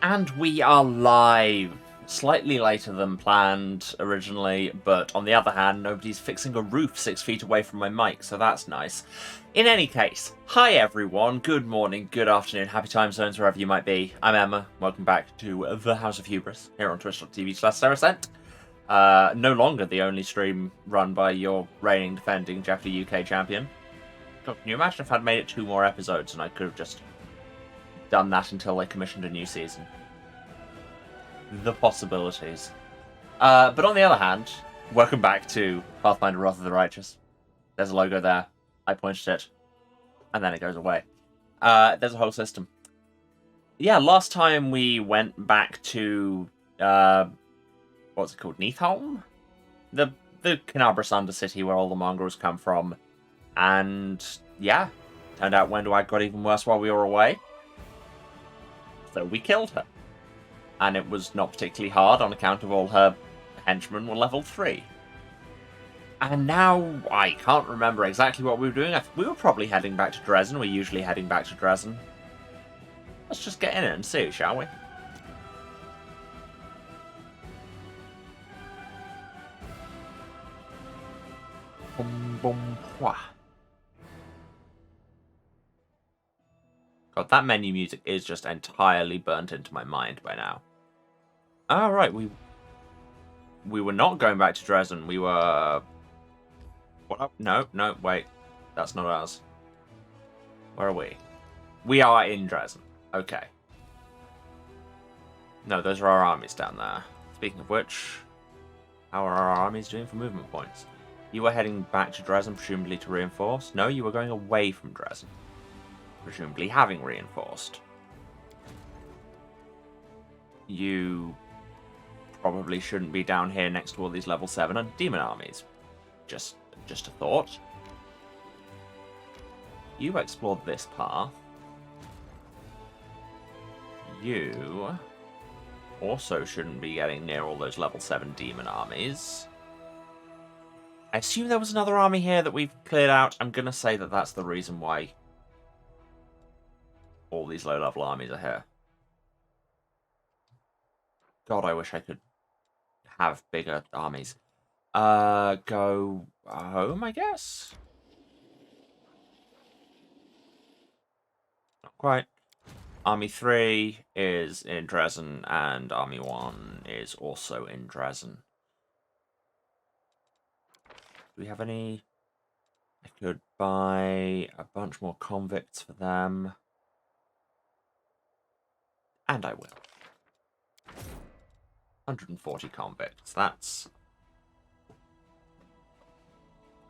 And we are live. Slightly later than planned originally, but on the other hand, nobody's fixing a roof 6 feet away from my mic, so that's nice. In any case, hi everyone, good morning, good afternoon, happy time zones wherever you might be. I'm Emma, welcome back to The House of Hubris, here on twitch.tv/Saracent. No longer the only stream run by your reigning defending Jeopardy UK champion. God, can you imagine if I'd made it 2 more episodes and I could have just done that until they commissioned a new season? The possibilities. But on the other hand, welcome back to Pathfinder Wrath of the Righteous. There's a logo there. I pointed it. And then it goes away. There's a whole system. Yeah, last time we went back to... what's it called? Neathholm? The Canabras Undercity where all the mongrels come from. And, yeah. Turned out Wendwag got even worse while we were away. So we killed her. And it was not particularly hard on account of all her henchmen were level 3. And now, I can't remember exactly what we were doing. We were probably heading back to Dresden. We're usually heading back to Dresden. Let's just get in it and see, shall we? Boom, boom, wah. God, that menu music is just entirely burnt into my mind by now. Oh, right, we were not going back to Dresden. We were... What? No, wait. That's not ours. Where are we? We are in Dresden. Okay. No, those are our armies down there. Speaking of which, how are our armies doing for movement points? You were heading back to Dresden, presumably to reinforce? No, you were going away from Dresden. Presumably having reinforced. You... probably shouldn't be down here next to all these level 7 and demon armies. Just a thought. You explored this path. You also shouldn't be getting near all those level 7 demon armies. I assume there was another army here that we've cleared out. I'm going to say that that's the reason why all these low-level armies are here. God, I wish I could have bigger armies. Go home, I guess? Not quite. Army 3 is in Dresden, and Army 1 is also in Dresden. Do we have any... I could buy a bunch more convicts for them. And I will. 140 convicts. That's...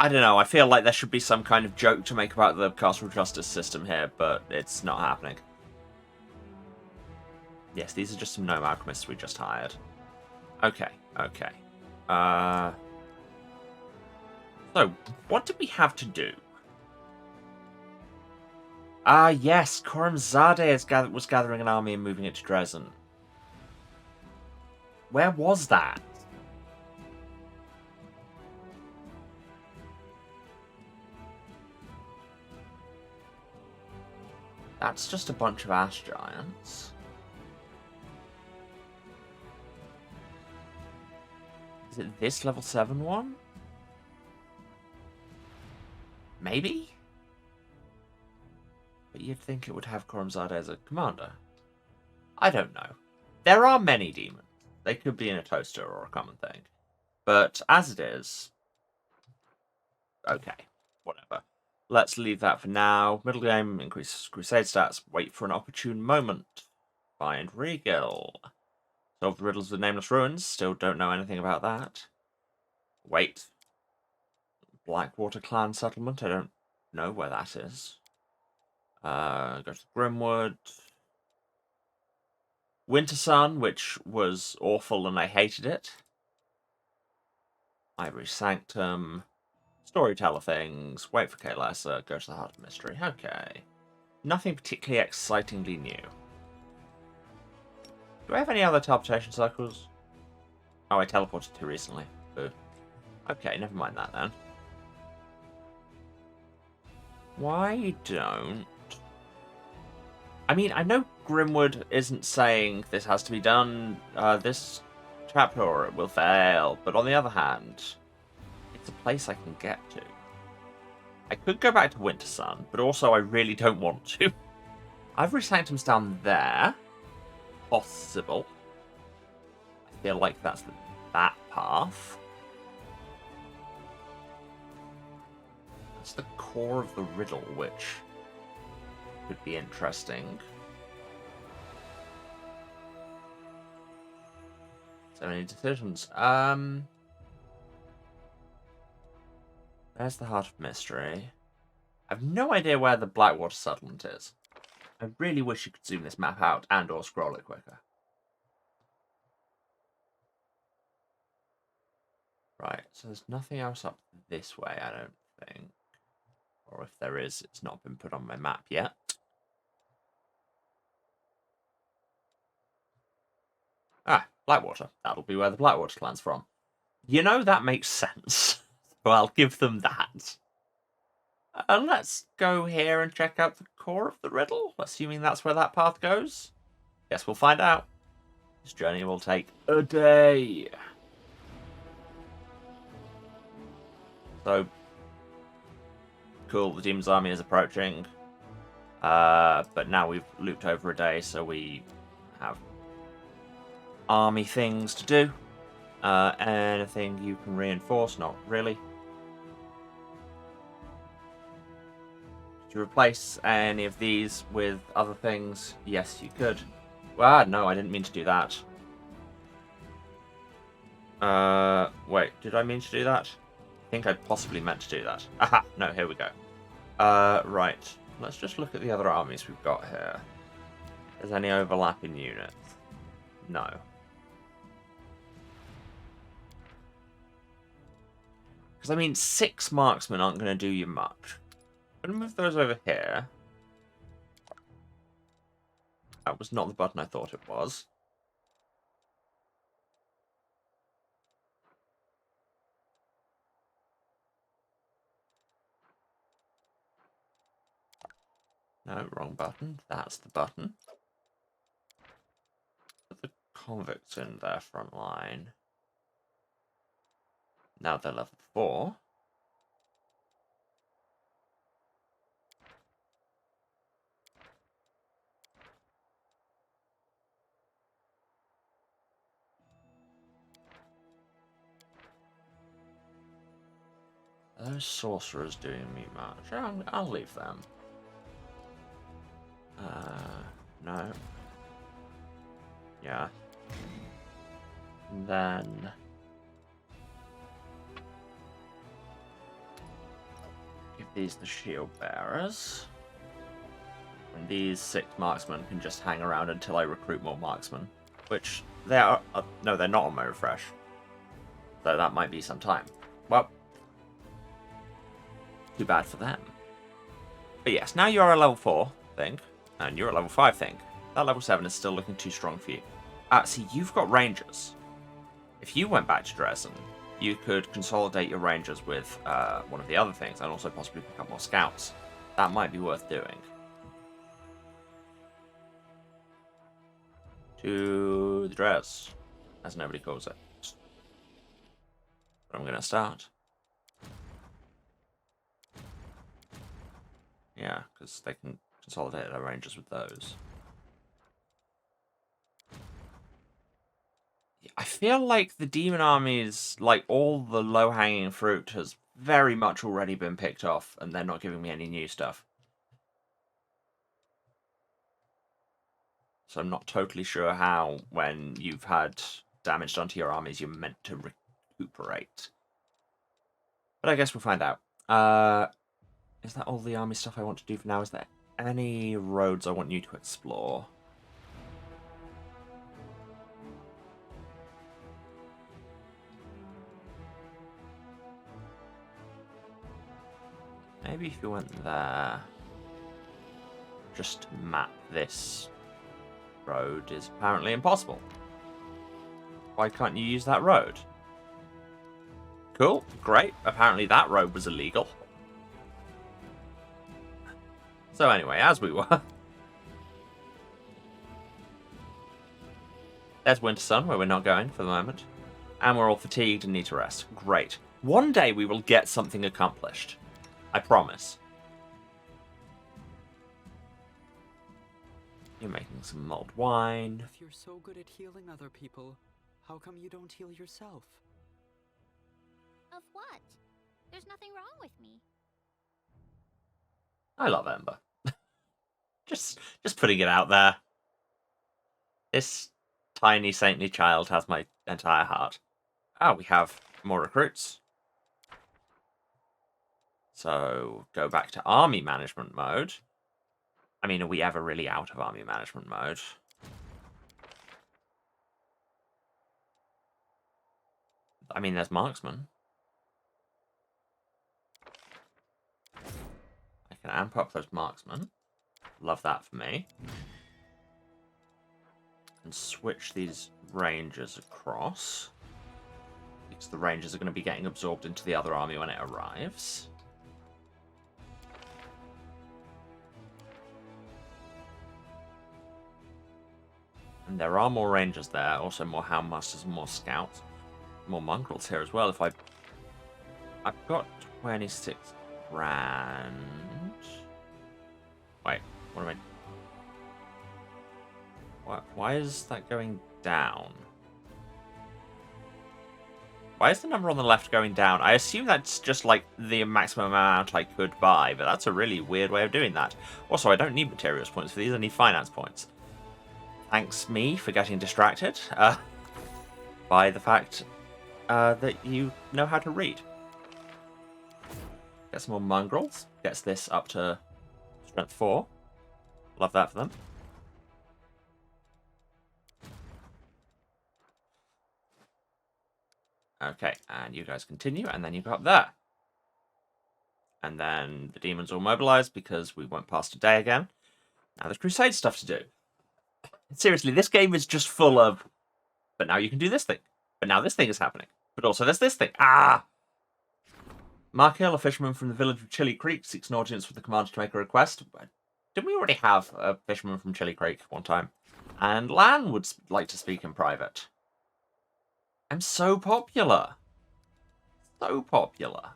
I don't know. I feel like there should be some kind of joke to make about the castle justice system here, but it's not happening. Yes, these are just some gnome alchemists we just hired. Okay. So, what did we have to do? Yes, Koramzadeh was gathering an army and moving it to Dresden. Where was that? That's just a bunch of ash giants. Is it this level 7 one? Maybe? But you'd think it would have Koramzadeh as a commander. I don't know. There are many demons. They could be in a toaster or a common thing. But as it is... Okay, whatever. Let's leave that for now. Middle game, increase crusade stats. Wait for an opportune moment. Find Regal. Solve the riddles with Nameless Ruins. Still don't know anything about that. Wait. Blackwater Clan Settlement. I don't know where that is. Go to Grimwood. Winter Sun, which was awful and I hated it. Ivory Sanctum. Storyteller things. Wait for Kaelessa. Go to the Heart of Mystery. Okay. Nothing particularly excitingly new. Do I have any other teleportation circles? Oh, I teleported too recently. Boo. Okay, never mind that then. Why don't... I mean, I know Grimwood isn't saying this has to be done this chapter or it will fail, but on the other hand, it's a place I can get to. I could go back to Wintersun, but also I really don't want to. Ivory Sanctum's down there. Possible. I feel like that's that path. That's the core of the riddle, which could be interesting. So many decisions. There's the Heart of Mystery. I have no idea where the Blackwater settlement is. I really wish you could zoom this map out and or scroll it quicker. Right, so there's nothing else up this way, I don't think. Or if there is, it's not been put on my map yet. Ah, Blackwater. That'll be where the Blackwater clan's from. You know, that makes sense. So I'll give them that. Let's go here and check out the core of the riddle, assuming that's where that path goes. Guess we'll find out. This journey will take a day. So, cool, the Demon's Army is approaching. But now we've looped over a day, so we have army things to do. Anything you can reinforce? Not really. Did you replace any of these with other things? Yes, you could. Well, no, I didn't mean to do that. Wait, did I mean to do that? I think I possibly meant to do that. Aha, no, here we go. Right. Let's just look at the other armies we've got here. Is there any overlap in units? No. Because, I mean, 6 marksmen aren't going to do you much. I'm going to move those over here. That was not the button I thought it was. No, wrong button. That's the button. Put the convicts in their front line. Now they're level 4. Are those sorcerers doing me much? I'll leave them. No. Yeah. And then give these the shield bearers. And these 6 marksmen can just hang around until I recruit more marksmen. Which, they are... no, they're not on my refresh. So that might be some time. Well, too bad for them. But yes, now you're a level 4 thing. And you're a level 5 thing. That level 7 is still looking too strong for you. See, you've got rangers. If you went back to Dresden, you could consolidate your rangers with one of the other things and also possibly pick up more scouts. That might be worth doing. To the Dres, as nobody calls it. But I'm going to start. Yeah, because they can consolidate their rangers with those. I feel like the demon armies, like all the low-hanging fruit, has very much already been picked off, and they're not giving me any new stuff. So I'm not totally sure how, when you've had damage done to your armies, you're meant to recuperate. But I guess we'll find out. Is that all the army stuff I want to do for now? Is there any roads I want you to explore? Maybe if you went there, just to map this road is apparently impossible. Why can't you use that road? Cool, great. Apparently that road was illegal. So anyway, as we were. There's Winter Sun, where we're not going for the moment. And we're all fatigued and need to rest. Great. One day we will get something accomplished. I promise. You're making some mulled wine. If you're so good at healing other people, how come you don't heal yourself? Of what? There's nothing wrong with me. I love Ember. just putting it out there. This tiny saintly child has my entire heart. Oh, we have more recruits. So, go back to army management mode. I mean, are we ever really out of army management mode? I mean, there's marksman. I can amp up those marksmen. Love that for me. And switch these rangers across. Because the rangers are going to be getting absorbed into the other army when it arrives. And there are more rangers there, also more houndmasters and more scouts. More mongrels here as well. If I've got 26 grand. Wait, what am I? Why is that going down? Why is the number on the left going down? I assume that's just like the maximum amount I could buy, but that's a really weird way of doing that. Also, I don't need materials points for these, I need finance points. Thanks me for getting distracted by the fact that you know how to read. Get some more mongrels. Gets this up to strength 4. Love that for them. Okay, and you guys continue, and then you go up there. And then the demons all mobilized because we went past a day again. Now there's crusade stuff to do. Seriously, this game is just full of, but now you can do this thing. But now this thing is happening. But also there's this thing. Ah! Mark Hill, a fisherman from the village of Chili Creek, seeks an audience with the commander to make a request. Didn't we already have a fisherman from Chili Creek one time? And Lan would like to speak in private. I'm so popular. So popular.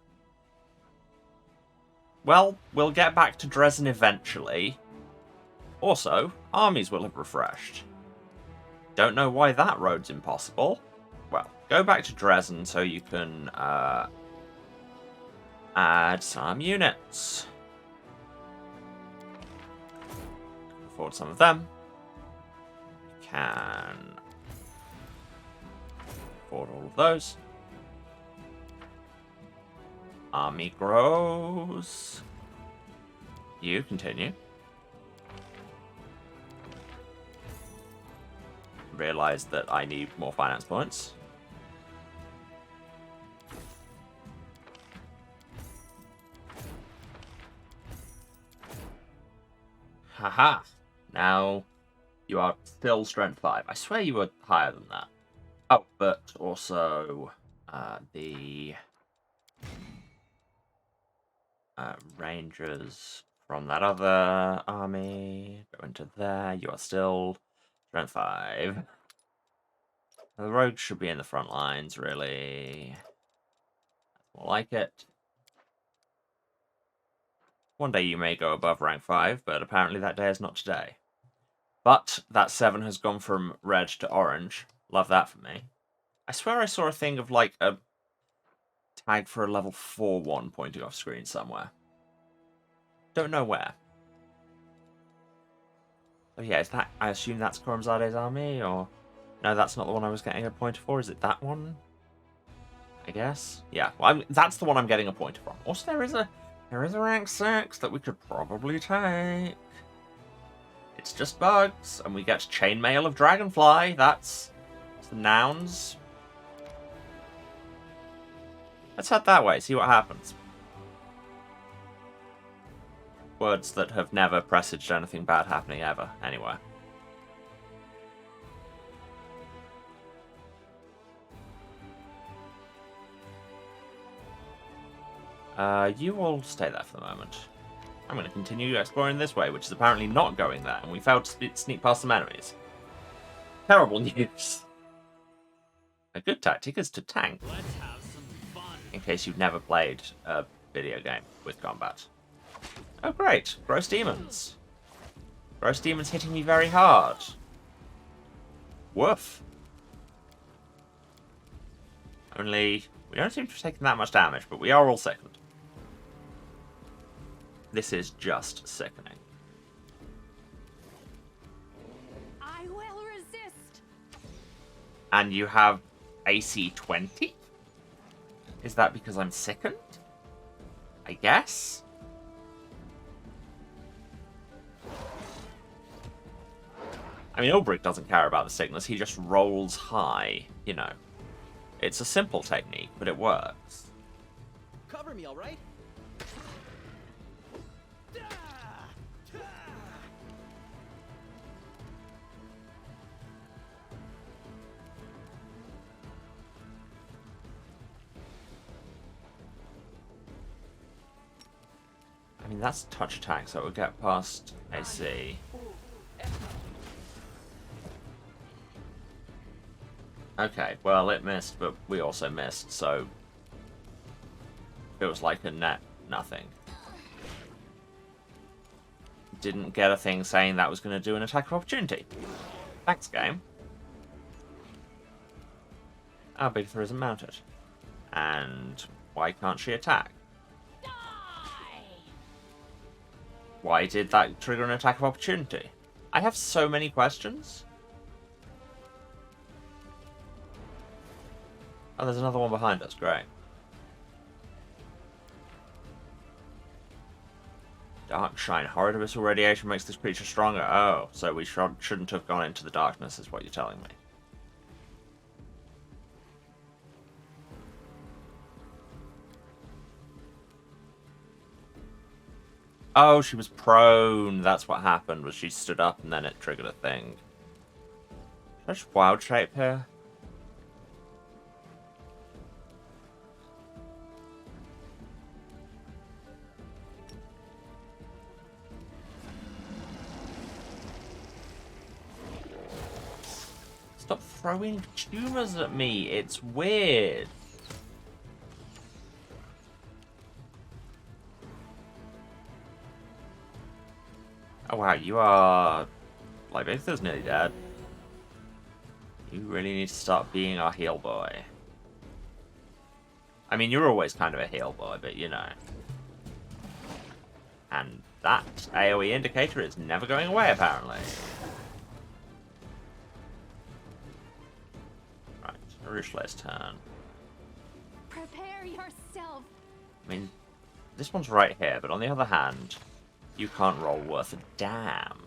Well, we'll get back to Dresden eventually. Also, armies will have refreshed. Don't know why that road's impossible. Well, go back to Dresden so you can add some units. Afford some of them. Can afford all of those. Army grows. You continue. Realize that I need more finance points. Haha. Now you are still strength 5. I swear you were higher than that. Oh, but also the rangers from that other army go into there. You are still strength 5. The rogues should be in the front lines, really. That's more like it. One day you may go above rank 5, but apparently that day is not today. But that 7 has gone from red to orange. Love that for me. I swear I saw a thing of like a tag for a level 4 one pointing off screen somewhere. Don't know where. Oh yeah, is that? I assume that's Kormzade's army, or no? That's not the one I was getting a pointer for. Is it that one? I guess. Yeah. Well, that's the one I'm getting a pointer from. Also, there is a rank 6 that we could probably take. It's just bugs, and we get chainmail of dragonfly. That's the nouns. Let's head that way. See what happens. Words that have never presaged anything bad happening ever, anywhere. You all stay there for the moment. I'm going to continue exploring this way, which is apparently not going there, and we failed to sneak past some enemies. Terrible news. A good tactic is to tank. Let's have some fun. In case you've never played a video game with combat. Oh great, gross demons. Gross demons hitting me very hard. Woof. Only, we don't seem to have taken that much damage, but we are all sickened. This is just sickening. I will resist. And you have AC 20? Is that because I'm sickened? I guess? I mean, Ulbrich doesn't care about the sickness, he just rolls high, you know. It's a simple technique, but it works. Cover me, all right? I mean, that's touch attack, so it would get past AC. Okay, well, it missed, but we also missed, so it was like a net nothing. Didn't get a thing saying that was going to do an attack of opportunity. Thanks, game. Our Bigitha isn't mounted. And why can't she attack? Why did that trigger an attack of opportunity? I have so many questions. Oh, there's another one behind us. Great. Dark shine. Horrid abyssal radiation makes this creature stronger. Oh, so we shouldn't have gone into the darkness, is what you're telling me. Oh, she was prone. That's what happened, was she stood up and then it triggered a thing. Should I just wild shape here? Stop throwing tumors at me. It's weird. Oh wow, you are... like, Bigitha's nearly dead. You really need to start being our heal boy. I mean, you're always kind of a heal boy, but you know. And that AoE indicator is never going away, apparently. Right, Rushla's turn. Prepare yourself. I mean, this one's right here, but on the other hand, you can't roll worth a damn.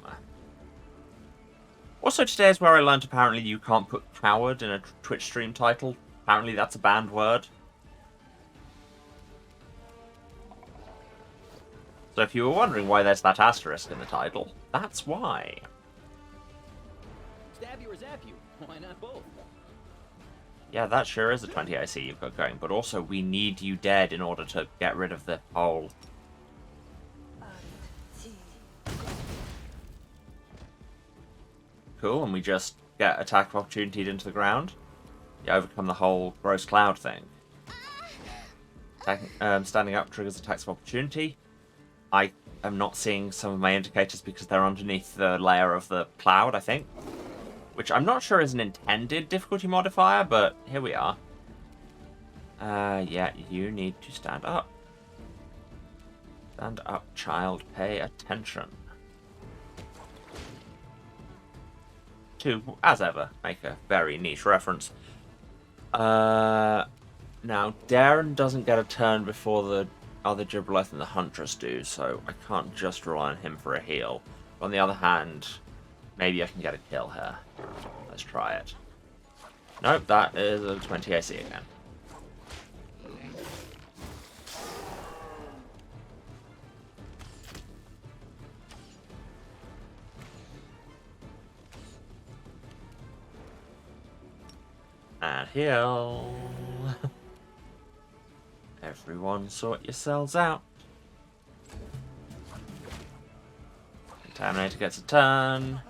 Also, today is where I learned apparently you can't put coward in a Twitch stream title. Apparently that's a banned word. So if you were wondering why there's that asterisk in the title, that's why. Stab you or zap you? Why not both? Yeah, that sure is a 20 IC you've got going, but also we need you dead in order to get rid of the hole. Cool, and we just get attack of opportunity into the ground. You overcome the whole gross cloud thing. Standing up triggers attacks of opportunity. I am not seeing some of my indicators because they're underneath the layer of the cloud, I think. Which I'm not sure is an intended difficulty modifier, but here we are. Yeah, you need to stand up. Stand up, child. Pay attention. To, as ever, make a very niche reference. Now, Darren doesn't get a turn before the other Gibboleth and the Huntress do, so I can't just rely on him for a heal. But on the other hand, maybe I can get a kill here. Let's try it. Nope, that is a 20 AC again. And heal. Everyone sort yourselves out. Contaminator gets a turn.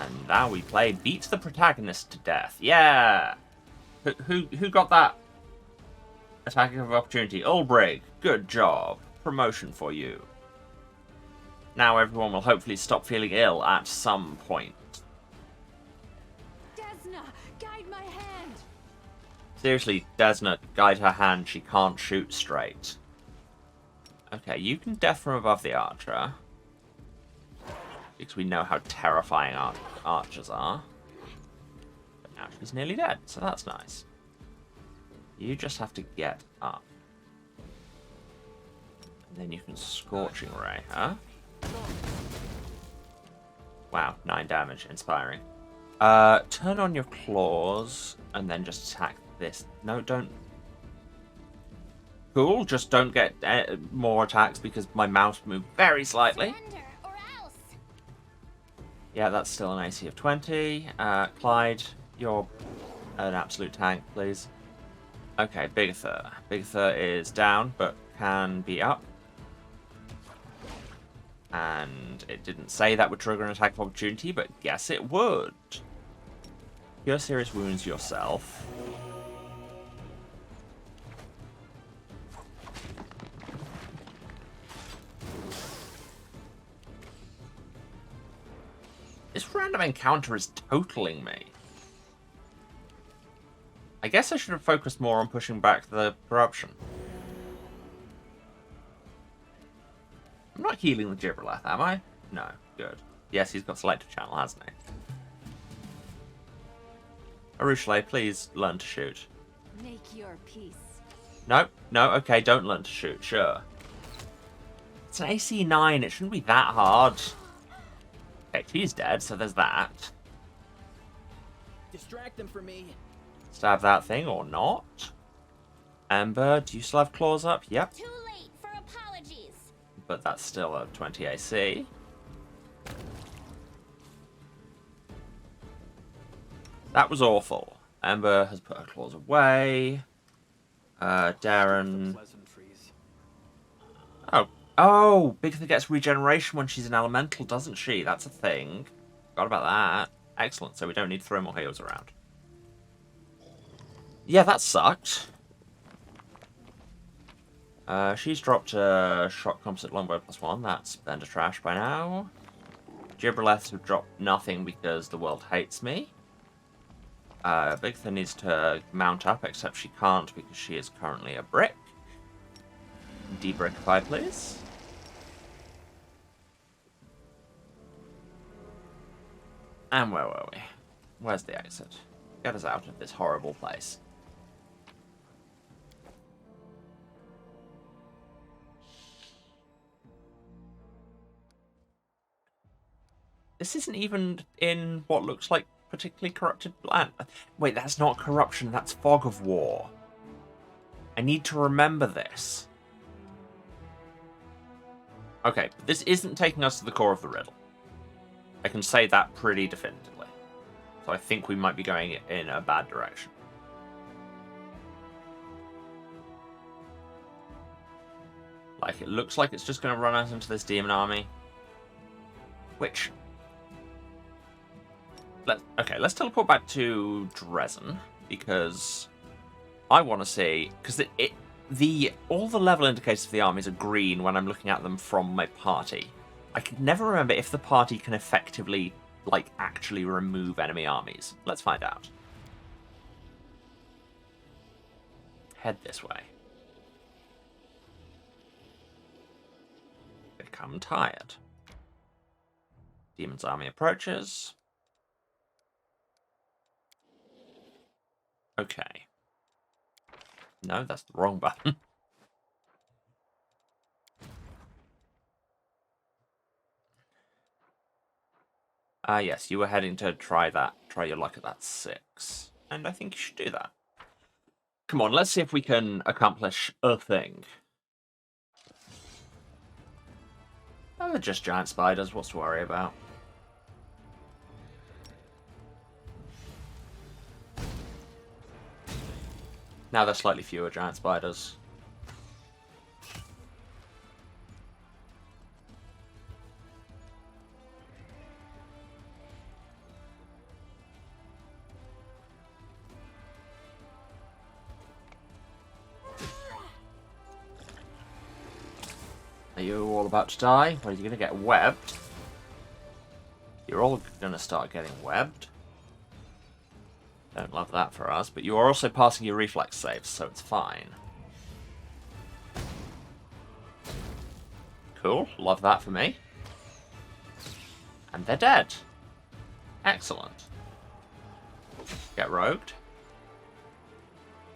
And now we play Beat the Protagonist to Death. Yeah! Who got that attack of opportunity? Ulbrig, good job. Promotion for you. Now everyone will hopefully stop feeling ill at some point. Desna, guide my hand. Seriously, Desna, guide her hand. She can't shoot straight. Okay, you can death from above the archer. Because we know how terrifying archers are. But now she's nearly dead, so that's nice. You just have to get up. And then you can Scorching Ray her. Wow, 9 damage. Inspiring. Turn on your claws, and then just attack this. No, don't. Cool, just don't get more attacks because my mouse moved very slightly. Surrender or else. Yeah, that's still an AC of 20. Clyde, you're an absolute tank, please. Okay, Bigitha. Bigitha is down, but can be up. And it didn't say that would trigger an attack of opportunity, but guess it would. Cure serious wounds yourself. This random encounter is totaling me. I guess I should have focused more on pushing back the corruption. I'm not healing the Gibberleth, am I? No, good. Yes, he's got selective channel, hasn't he? Arushale, please learn to shoot. Make your peace. No, no, okay, don't learn to shoot, sure. It's an AC 9, it shouldn't be that hard. Okay, she's dead, so there's that. Distract them for me. Stab that thing or not. Ember, do you still have claws up? Yep. Too late for apologies. But that's still a 20 AC. That was awful. Ember has put her claws away. Darren. Pleasantries. Oh, Bigitha gets regeneration when she's an elemental, doesn't she? That's a thing. Forgot about that. Excellent, so we don't need to throw more heals around. Yeah, that sucked. She's dropped a shot composite longbow +1. That's bender trash by now. Gibberleths have dropped nothing because the world hates me. Bigitha needs to mount up, except she can't because she is currently a brick. Debrickify, please. And where were we? Where's the exit? Get us out of this horrible place. This isn't even in what looks like particularly corrupted land. Wait, that's not corruption, that's fog of war. I need to remember this. Okay, but this isn't taking us to the core of the riddle. I can say that pretty definitively. So I think we might be going in a bad direction. Like, it looks like it's just going to run out into this demon army. Which... let's teleport back to Dresden, because I want to see... Because all the level indicators of the armies are green when I'm looking at them from my party. I can never remember if the party can effectively, like, actually remove enemy armies. Let's find out. Head this way. Become tired. Demon's army approaches. Okay. No, that's the wrong button. Yes, you were heading to try your luck at that 6. And I think you should do that. Come on, let's see if we can accomplish a thing. Oh, they're just giant spiders, what's to worry about? Now there's slightly fewer giant spiders. you all about to die? Well, you're going to get webbed. You're all going to start getting webbed. Don't love that for us, but you are also passing your reflex saves, so it's fine. Cool, love that for me. And they're dead. Excellent. Get rogued.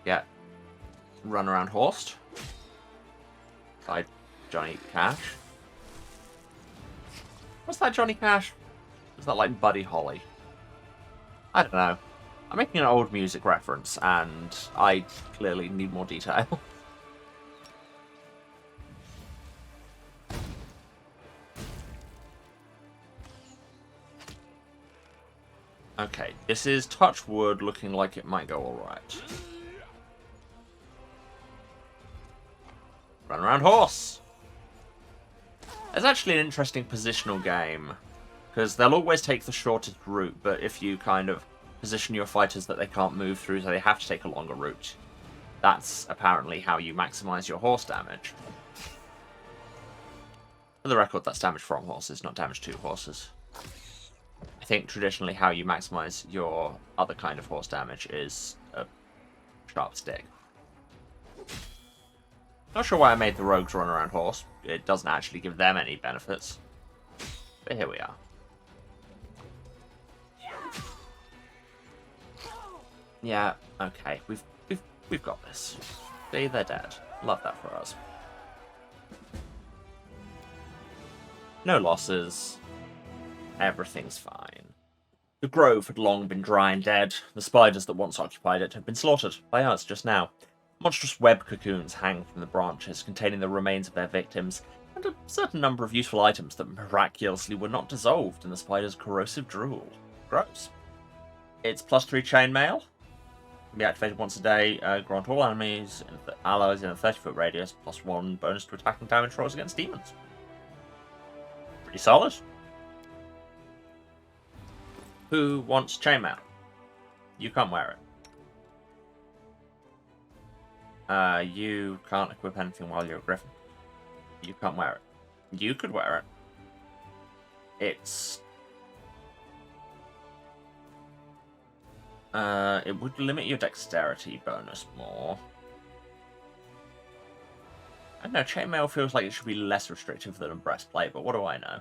Get run around horsed. By Johnny Cash. What's that, Johnny Cash? Is that like Buddy Holly? I don't know. I'm making an old music reference, and I clearly need more detail. Okay, this is touch wood looking like it might go alright. Run around horse! It's actually an interesting positional game, because they'll always take the shortest route, but if you kind of position your fighters that they can't move through, so they have to take a longer route, that's apparently how you maximize your horse damage. For the record, that's damage from horses, not damage to horses. I think traditionally how you maximize your other kind of horse damage is a sharp stick. Not sure why I made the rogues run around horse. It doesn't actually give them any benefits. But here we are. Yeah, okay. We've got this. See, they're dead. Love that for us. No losses. Everything's fine. The grove had long been dry and dead. The spiders that once occupied it had been slaughtered by us just now. Monstrous web cocoons hang from the branches, containing the remains of their victims, and a certain number of useful items that miraculously were not dissolved in the spider's corrosive drool. Gross. It's +3 chainmail. Can be activated once a day. Grant all enemies and allies in a 30-foot radius, +1 bonus to attack and damage rolls against demons. Pretty solid. Who wants chainmail? You can't wear it. You can't equip anything while you're a griffin. You can't wear it. You could wear it. It's... it would limit your dexterity bonus more. I don't know, chainmail feels like it should be less restrictive than a breastplate, but what do I know?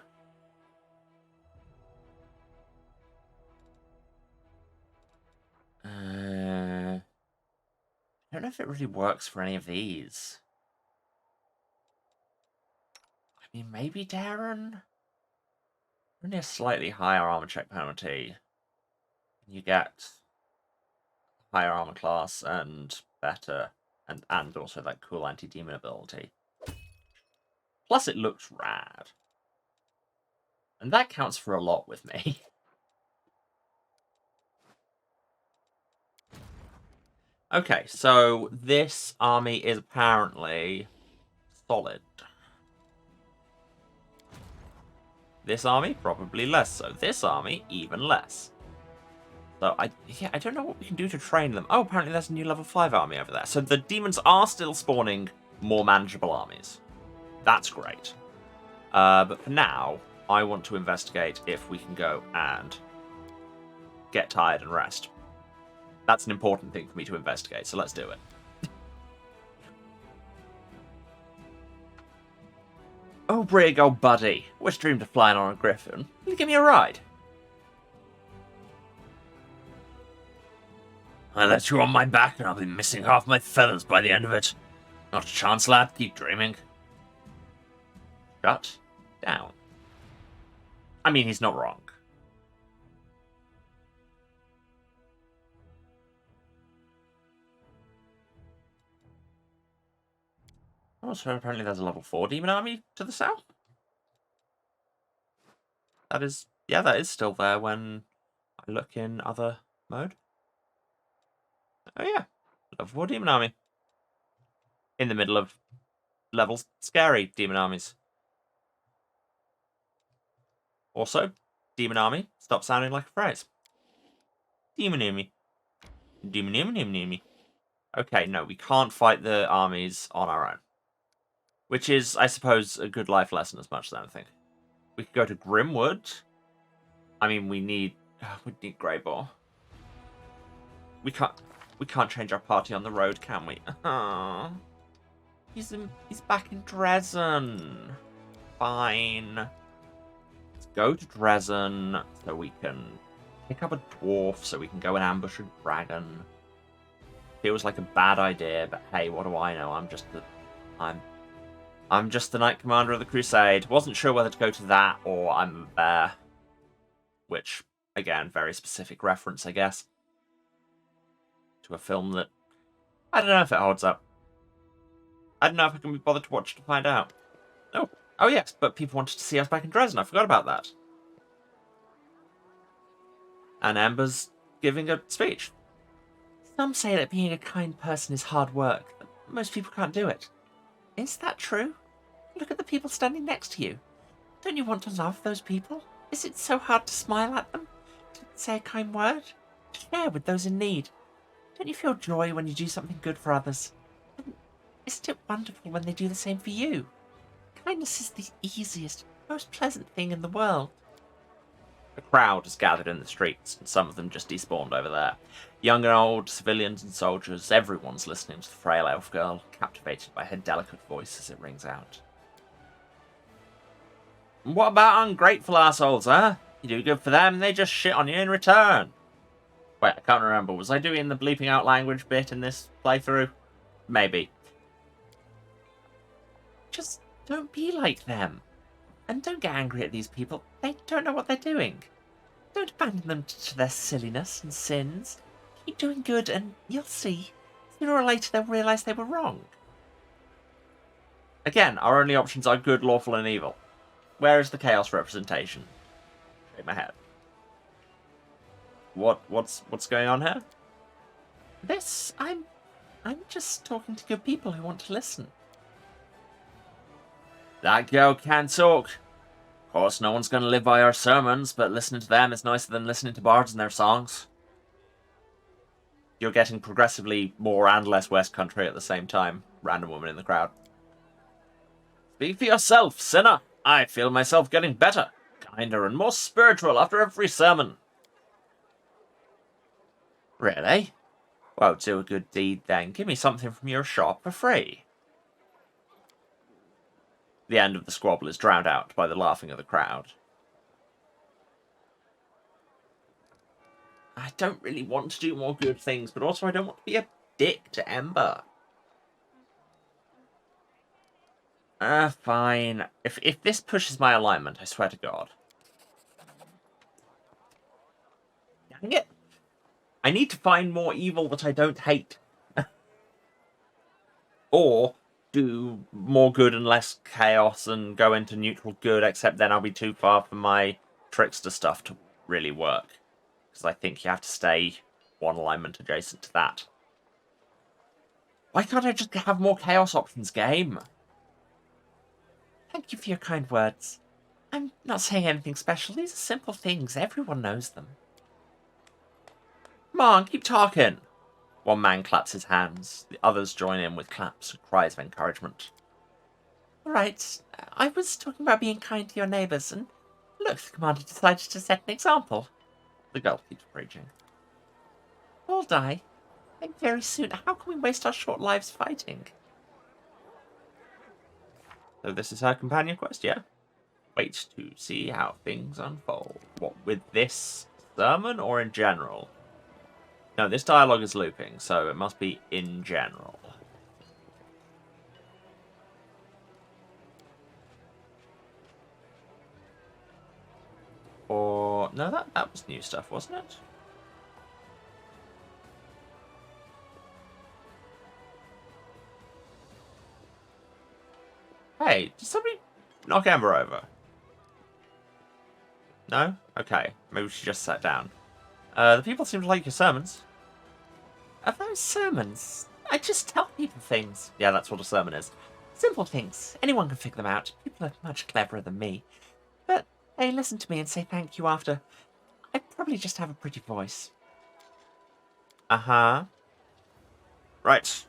I don't know if it really works for any of these. I mean, maybe Darren? Only a slightly higher armor check penalty. You get higher armor class and better, and also that cool anti-demon ability. Plus it looks rad. And that counts for a lot with me. Okay, so this army is apparently solid. This army, probably less so. This army, even less. So, I don't know what we can do to train them. Oh, apparently there's a new level 5 army over there. So the demons are still spawning more manageable armies. That's great. But for now, I want to investigate if we can go and get tired and rest. That's an important thing for me to investigate, so let's do it. Oh, Brig, old buddy. Always dreamed of flying on a griffin. Will you give me a ride? I let you on my back and I'll be missing half my feathers by the end of it. Not a chance, lad. Keep dreaming. Shut down. I mean, he's not wrong. Oh, so apparently there's a level 4 demon army to the south. That is, yeah, that is still there when I look in other mode. Oh yeah, level 4 demon army. In the middle of level scary demon armies. Also, demon army, stop sounding like a phrase. Demon army. Demon army. Okay, no, we can't fight the armies on our own. Which is, I suppose, a good life lesson as much as anything. We could go to Grimwood. I mean, we need Greybore. We can't change our party on the road, can we? He's back in Dresden. Fine. Let's go to Dresden so we can pick up a dwarf so we can go and ambush a dragon. Feels like a bad idea, but hey, what do I know? I'm just the Knight Commander of the Crusade. Wasn't sure whether to go to that or I'm a bear. Which, again, very specific reference, I guess. To a film that... I don't know if it holds up. I don't know if I can be bothered to watch to find out. Oh yes, but people wanted to see us back in Dresden. I forgot about that. And Amber's giving a speech. Some say that being a kind person is hard work, but most people can't do it. Is that true? Look at the people standing next to you. Don't you want to love those people? Is it so hard to smile at them? To say a kind word? To share with those in need? Don't you feel joy when you do something good for others? And isn't it wonderful when they do the same for you? Kindness is the easiest, most pleasant thing in the world. A crowd has gathered in the streets, and some of them just despawned over there. Young and old, civilians and soldiers, everyone's listening to the frail elf girl, captivated by her delicate voice as it rings out. And what about ungrateful assholes, huh? You do good for them, they just shit on you in return. Wait, I can't remember. Was I doing the bleeping out language bit in this playthrough? Maybe. Just don't be like them. And don't get angry at these people. They don't know what they're doing. Don't abandon them to their silliness and sins. Keep doing good and you'll see. Sooner or later they'll realise they were wrong. Again, our only options are good, lawful and evil. Where is the chaos representation? Shake my head. What's going on here? I'm just talking to good people who want to listen. That girl can talk. Of course, no one's going to live by our sermons, but listening to them is nicer than listening to bards and their songs. You're getting progressively more and less West Country at the same time. Random woman in the crowd. Speak for yourself, sinner. I feel myself getting better, kinder and more spiritual after every sermon. Really? Well, do a good deed then. Give me something from your shop for free. The end of the squabble is drowned out by the laughing of the crowd. I don't really want to do more good things, but also I don't want to be a dick to Ember. Fine. If this pushes my alignment, I swear to God. Dang it. I need to find more evil that I don't hate. Or do more good and less chaos and go into neutral good, except then I'll be too far for my trickster stuff to really work. Because I think you have to stay one alignment adjacent to that. Why can't I just have more chaos options, game? Thank you for your kind words. I'm not saying anything special. These are simple things. Everyone knows them. Come on, keep talking. One man claps his hands. The others join in with claps and cries of encouragement. All right, I was talking about being kind to your neighbours, and look, the commander decided to set an example. The girl keeps preaching. We'll die. And very soon. How can we waste our short lives fighting? So this is her companion quest, yeah? Wait to see how things unfold. What, with this sermon or in general? No, this dialogue is looping, so it must be in general. Or... no, that was new stuff, wasn't it? Hey, did somebody knock Amber over? No? Okay, maybe she just sat down. The people seem to like your sermons. Are those sermons? I just tell people things. Yeah, that's what a sermon is. Simple things. Anyone can figure them out. People are much cleverer than me. But they listen to me and say thank you after. I probably just have a pretty voice. Uh-huh. Right.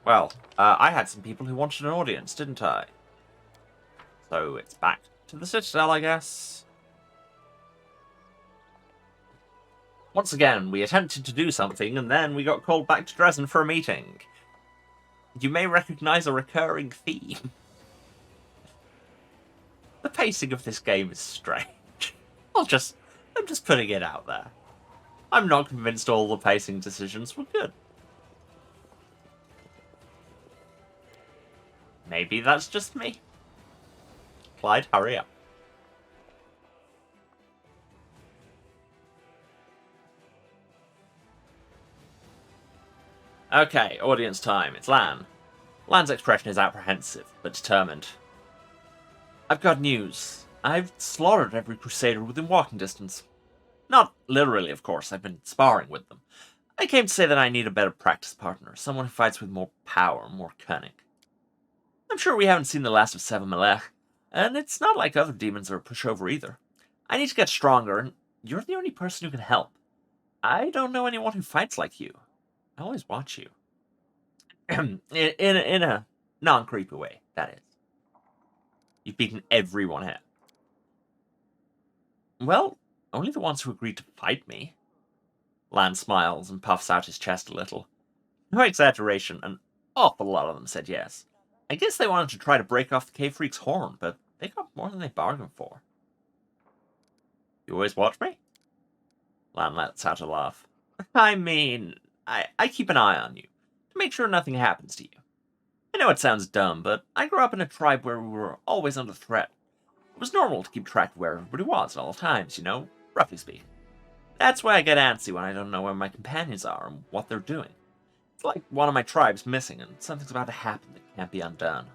Well, I had some people who wanted an audience, didn't I? So it's back to the Citadel, I guess. Once again, we attempted to do something, and then we got called back to Dresden for a meeting. You may recognize a recurring theme. The pacing of this game is strange. I'm just putting it out there. I'm not convinced all the pacing decisions were good. Maybe that's just me. Clyde, hurry up. Okay, audience time. It's Lan. Lan's expression is apprehensive, but determined. I've got news. I've slaughtered every crusader within walking distance. Not literally, of course. I've been sparring with them. I came to say that I need a better practice partner, someone who fights with more power, more cunning. I'm sure we haven't seen the last of Seven Melech, and it's not like other demons are a pushover either. I need to get stronger, and you're the only person who can help. I don't know anyone who fights like you. I always watch you. in a non-creepy way, that is. You've beaten everyone here. Well, only the ones who agreed to fight me. Lan smiles and puffs out his chest a little. No exaggeration, an awful lot of them said yes. I guess they wanted to try to break off the Cave Freak's horn, but they got more than they bargained for. You always watch me? Lan lets out a laugh. I mean, I keep an eye on you, to make sure nothing happens to you. I know it sounds dumb, but I grew up in a tribe where we were always under threat. It was normal to keep track of where everybody was at all times, you know, roughly speaking. That's why I get antsy when I don't know where my companions are and what they're doing. It's like one of my tribe's missing and something's about to happen that can't be undone.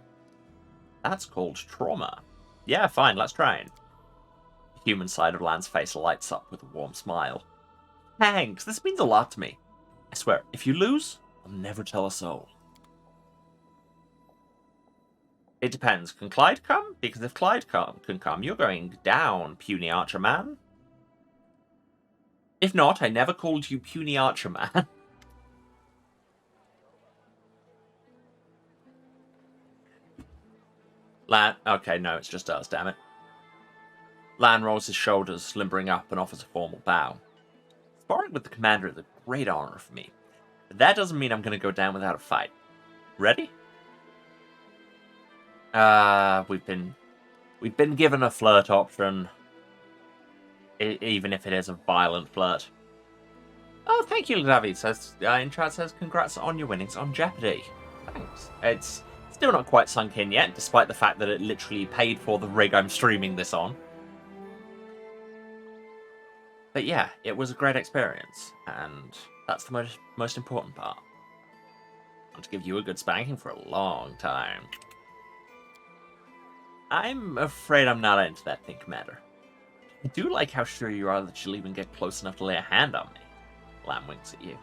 That's called trauma. Yeah, fine, let's try it. The human side of Lan's face lights up with a warm smile. Thanks, this means a lot to me. I swear, if you lose, I'll never tell a soul. It depends. Can Clyde come? Because if Clyde can come, you're going down, puny archer man. If not, I never called you puny archer man. Lan, okay, no, it's just us, damn it. Lan rolls his shoulders, limbering up, and offers a formal bow. Sparring with the commander is a great honor for me, but that doesn't mean I'm going to go down without a fight. Ready? We've been given a flirt option, even if it is a violent flirt. Oh, thank you, David. Says in chat says congrats on your winnings on Jeopardy. Thanks. It's still not quite sunk in yet, despite the fact that it literally paid for the rig I'm streaming this on. But yeah, it was a great experience, and that's the most important part. I want to give you a good spanking for a long time. I'm afraid I'm not into that pink matter. I do like how sure you are that you'll even get close enough to lay a hand on me. Lamb winks at you.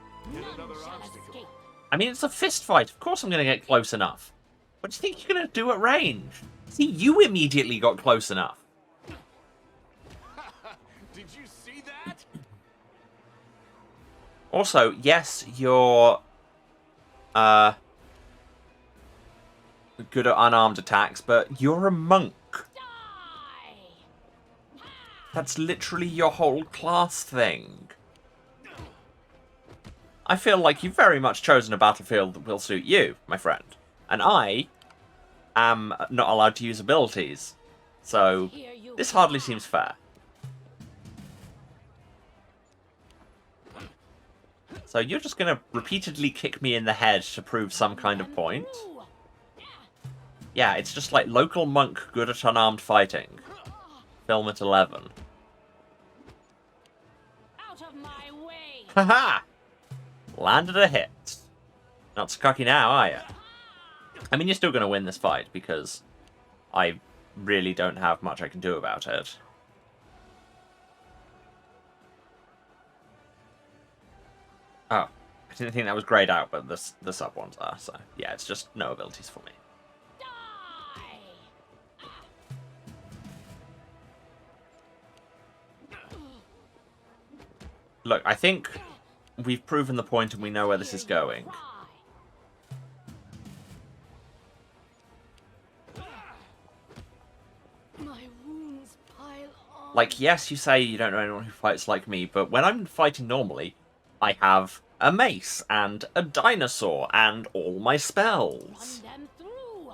I mean, it's a fist fight. Of course I'm going to get close enough. What do you think you're going to do at range? See, you immediately got close enough. Did you see that? Also, yes, you're good at unarmed attacks, but you're a monk. That's literally your whole class thing. I feel like you've very much chosen a battlefield that will suit you, my friend. And I am not allowed to use abilities. So, this hardly seems fair. So you're just going to repeatedly kick me in the head to prove some kind of point? Yeah, it's just like local monk good at unarmed fighting. Film at 11. Out of my way. Haha! Landed a hit. Not so cocky now, are you? I mean, you're still going to win this fight, because I really don't have much I can do about it. Oh, I didn't think that was grayed out, but the sub ones are, so yeah, it's just no abilities for me. Look, I think we've proven the point and we know where this is going. Like, yes, you say you don't know anyone who fights like me, but when I'm fighting normally, I have a mace and a dinosaur and all my spells. Run them through.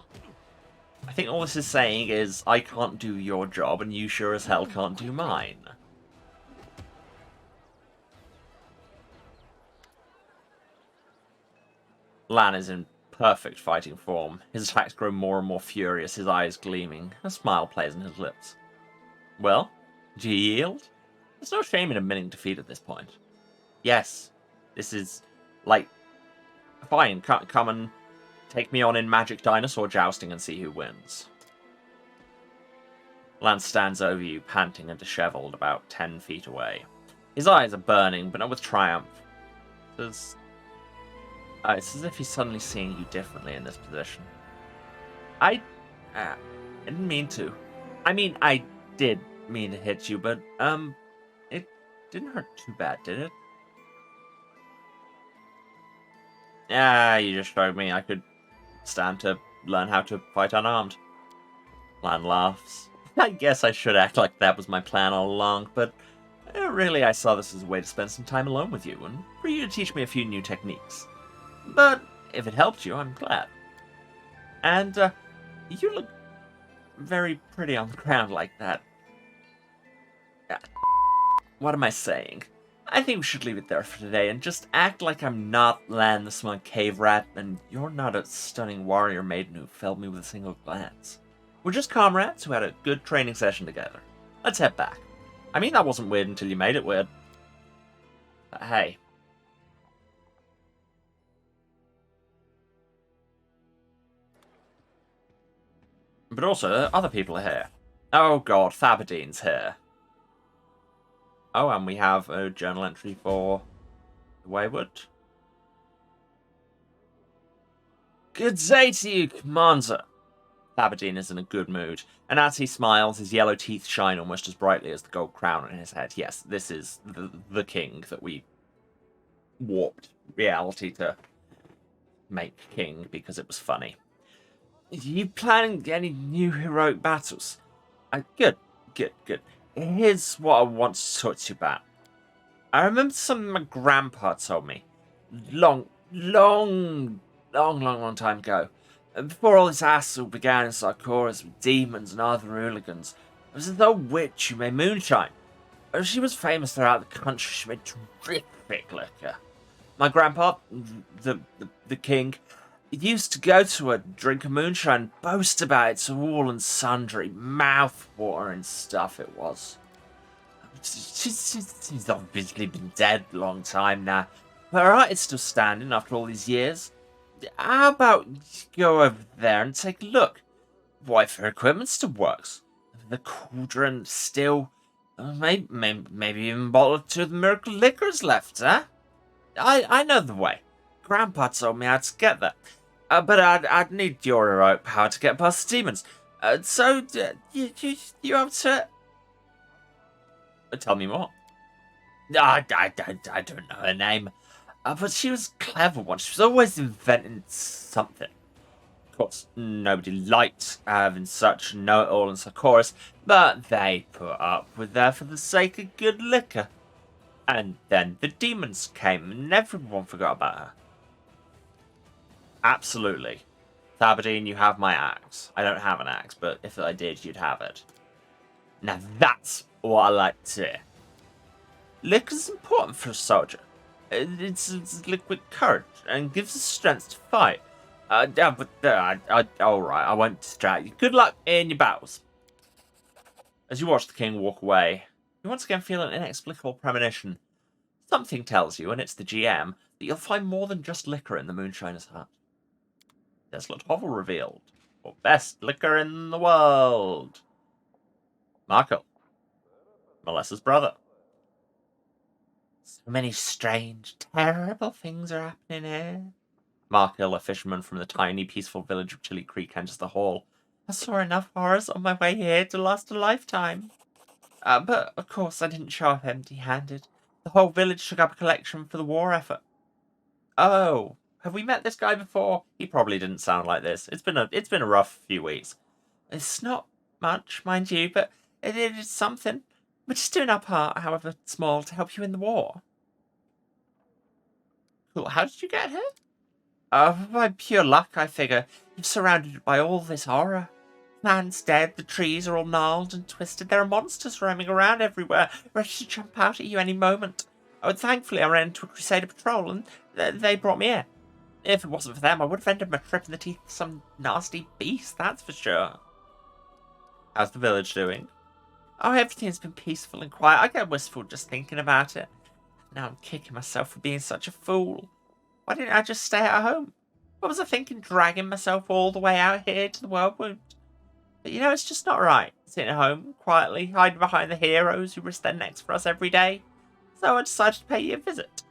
I think all this is saying is I can't do your job and you sure as hell can't do mine. Lan is in perfect fighting form. His attacks grow more and more furious, his eyes gleaming. A smile plays on his lips. Well, do you yield? There's no shame in admitting defeat at this point. Yes, this is, like, fine, come and take me on in magic dinosaur jousting and see who wins. Lance stands over you, panting and disheveled, about 10 feet away. His eyes are burning, but not with triumph. It's as if he's suddenly seeing you differently in this position. I didn't mean to. I mean, I did mean to hit you, but, it didn't hurt too bad, did it? Yeah, you just showed me I could stand to learn how to fight unarmed. Lan laughs. I guess I should act like that was my plan all along, but really I saw this as a way to spend some time alone with you, and for you to teach me a few new techniques. But if it helped you, I'm glad. And, you look very pretty on the ground like that. What am I saying? I think we should leave it there for today and just act like I'm not Lan the smug cave rat and you're not a stunning warrior maiden who felled me with a single glance. We're just comrades who had a good training session together. Let's head back. I mean, that wasn't weird until you made it weird. But hey. But also, other people are here. Oh god, Thabadine's here. Oh, and we have a journal entry for the Wayward. Good day to you, Commander. Thabadine is in a good mood, and as he smiles, his yellow teeth shine almost as brightly as the gold crown on his head. Yes, this is the king that we warped reality to make king because it was funny. Are you planning any new heroic battles? Good. Here's what I want to talk to you about. I remember something my grandpa told me. Long time ago. Before all this hassle began in Sarkoris with demons and other hooligans, there was an old witch who made moonshine. She was famous throughout the country. She made terrific liquor. My grandpa, the king, used to go to her, drink a moonshine, boast about it to all and sundry. Mouth-watering stuff it was. She's obviously been dead a long time now, but her art is still standing after all these years. How about you go over there and take a look? What if her equipment still works? The cauldron still... maybe even a bottle or two of the miracle liquor's left, huh? I know the way. Grandpa told me how to get there. But I'd need your heroic power to get past the demons. You up to it? Tell me more. I don't know her name. But she was a clever one. She was always inventing something. Of course, nobody liked having such know-it-all in Sarkoris, but they put up with her for the sake of good liquor. And then the demons came, and everyone forgot about her. Absolutely. Thabadine, you have my axe. I don't have an axe, but if I did, you'd have it. Now that's what I like to hear. Liquor's important for a soldier. It's liquid courage and gives us strength to fight. Alright, I won't distract you. Good luck in your battles. As you watch the king walk away, you once again feel an inexplicable premonition. Something tells you, and it's the GM, that you'll find more than just liquor in the Moonshiner's hut. Desolate Hovel revealed. For best liquor in the world. Marco. Melissa's brother. So many strange, terrible things are happening here. Markel, a fisherman from the tiny, peaceful village of Chili Creek, enters the hall. I saw enough horrors on my way here to last a lifetime. But, of course, I didn't show up empty-handed. The whole village took up a collection for the war effort. Oh, have we met this guy before? He probably didn't sound like this. It's been a rough few weeks. It's not much, mind you, but it is something. We're just doing our part, however small, to help you in the war. Cool. How did you get here? By pure luck, I figure. You're surrounded by all this horror. Man's dead, the trees are all gnarled and twisted. There are monsters roaming around everywhere, ready to jump out at you any moment. Oh, thankfully I ran into a Crusader patrol, and they brought me here. If it wasn't for them, I would have ended my trip in the teeth of some nasty beast, that's for sure. How's the village doing? Oh, everything's been peaceful and quiet. I get wistful just thinking about it. Now I'm kicking myself for being such a fool. Why didn't I just stay at home? What was I thinking, dragging myself all the way out here to the Whirlwind? But you know, it's just not right, sitting at home, quietly, hiding behind the heroes who risk their necks for us every day. So I decided to pay you a visit.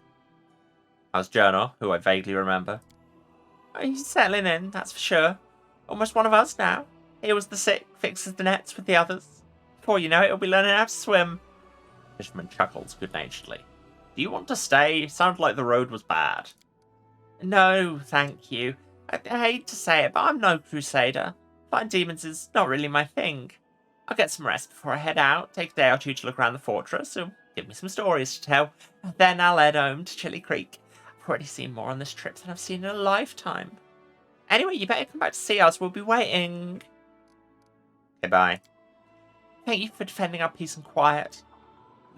How's Journal, who I vaguely remember? Oh, he's settling in, that's for sure. Almost one of us now. Heals the sick, fixes the nets with the others. Before you know it, he'll be learning how to swim. Fisherman chuckles good-naturedly. Do you want to stay? It sounded like the road was bad. No, thank you. I hate to say it, but I'm no crusader. Fighting demons is not really my thing. I'll get some rest before I head out, take a day or two to look around the fortress, so give me some stories to tell. Then I'll head home to Chilly Creek. I've already seen more on this trip than I've seen in a lifetime. Anyway, you better come back to see us. We'll be waiting. Goodbye. Thank you for defending our peace and quiet.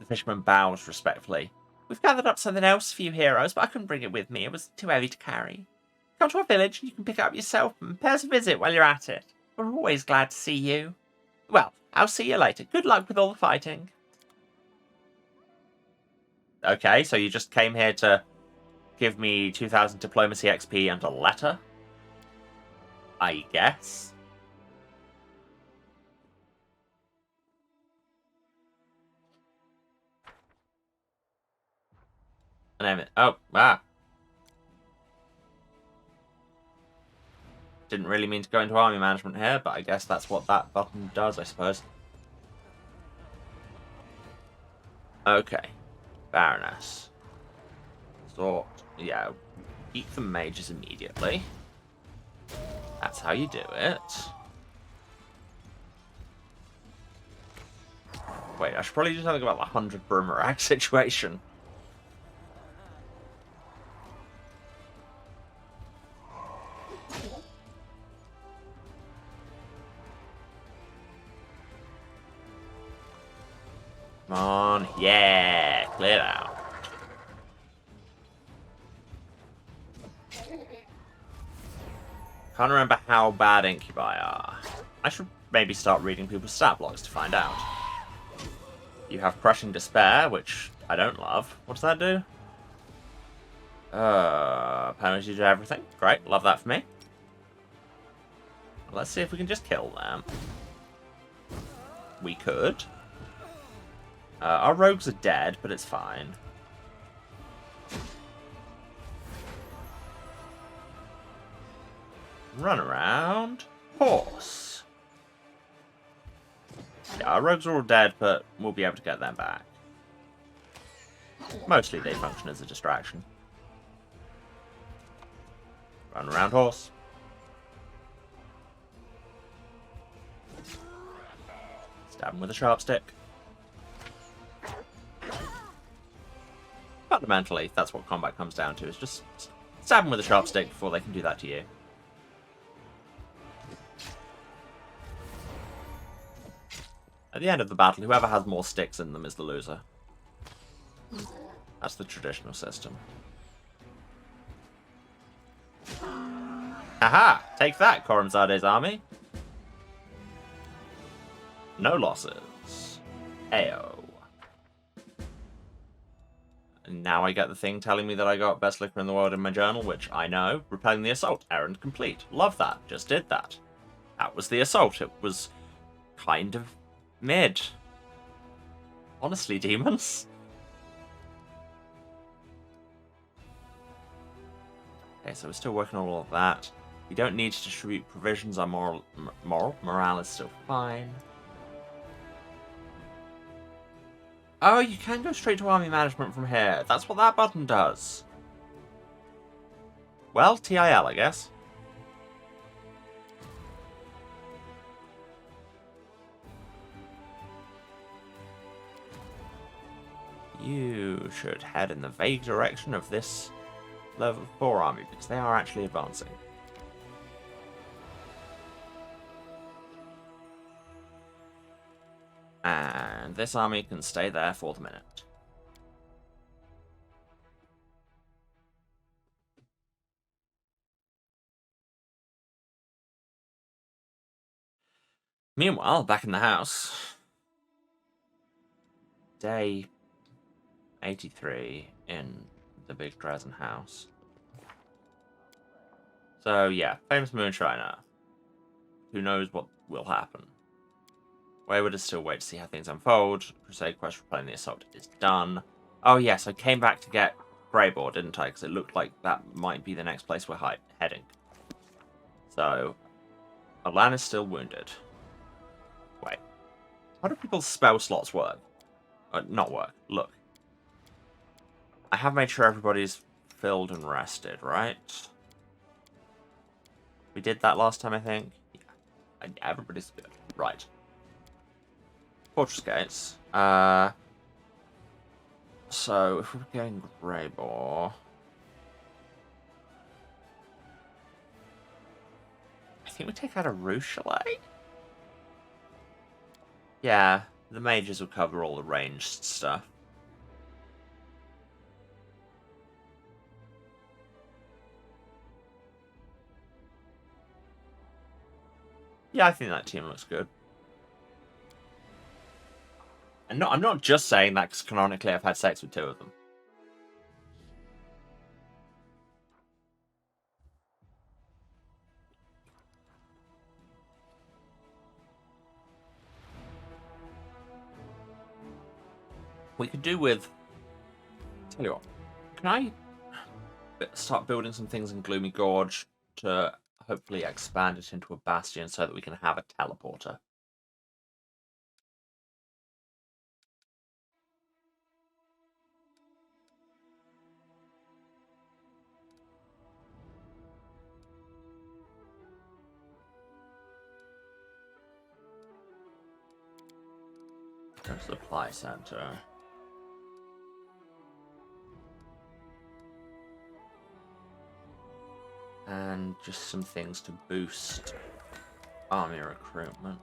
The fisherman bows respectfully. We've gathered up something else for you heroes, but I couldn't bring it with me. It was too heavy to carry. Come to our village and you can pick it up yourself and pay us a visit while you're at it. We're always glad to see you. Well, I'll see you later. Good luck with all the fighting. Okay, so you just came here to give me 2,000 diplomacy XP and a letter? I guess. Name it. Oh, Didn't really mean to go into army management here, but I guess that's what that button does, I suppose. Okay. Baroness. Sort. Yeah. Eat the mages immediately. That's how you do it. Wait, I should probably do something about the 100 boomerang situation. Come on. Yeah. Clear out. Can't remember how bad incubi are. I should maybe start reading people's stat blocks to find out. You have crushing despair, which I don't love. What does that do? Penalty to everything. Great. Love that for me. Let's see if we can just kill them. We could. Our rogues are dead, but it's fine. Run around. Horse. Yeah, our rogues are all dead, but we'll be able to get them back. Mostly they function as a distraction. Run around, horse. Stab him with a sharp stick. Fundamentally, that's what combat comes down to, is just stab them with a sharp stick before they can do that to you. At the end of the battle, whoever has more sticks in them is the loser. That's the traditional system. Aha! Take that, Koramzade's army. No losses. Ayo. And now I get the thing telling me that I got best liquor in the world in my journal, which I know. Repelling the assault. Errand complete. Love that. Just did that. That was the assault. It was kind of mid. Honestly, demons. Okay, so we're still working on all of that. We don't need to distribute provisions. Our morale is still fine. Oh, you can go straight to army management from here. That's what that button does. Well, TIL, I guess. You should head in the vague direction of this level 4 army, because they are actually advancing. And this army can stay there for the minute. Meanwhile, back in the house, day 83 in the big Dresden house. So yeah, famous moonshiner. Who knows what will happen? Wayward is still waiting to see how things unfold. Crusade quest for playing the assault is done. Oh yes, I came back to get Greyboar, didn't I? Because it looked like that might be the next place we're heading. So, Alan is still wounded. Wait. How do people's spell slots work? Not work. Look. I have made sure everybody's filled and rested, right? We did that last time, I think. Yeah. Everybody's good. Right. Fortress gates. So, if we're getting Greyboar... I think we take out a Rouge Chalet? Yeah, the mages will cover all the ranged stuff. Yeah, I think that team looks good. And I'm not just saying that because canonically I've had sex with 2 of them. We could do with... Tell you what, can I start building some things in Gloomy Gorge to hopefully expand it into a bastion so that we can have a teleporter? Supply center. And just some things to boost army recruitment.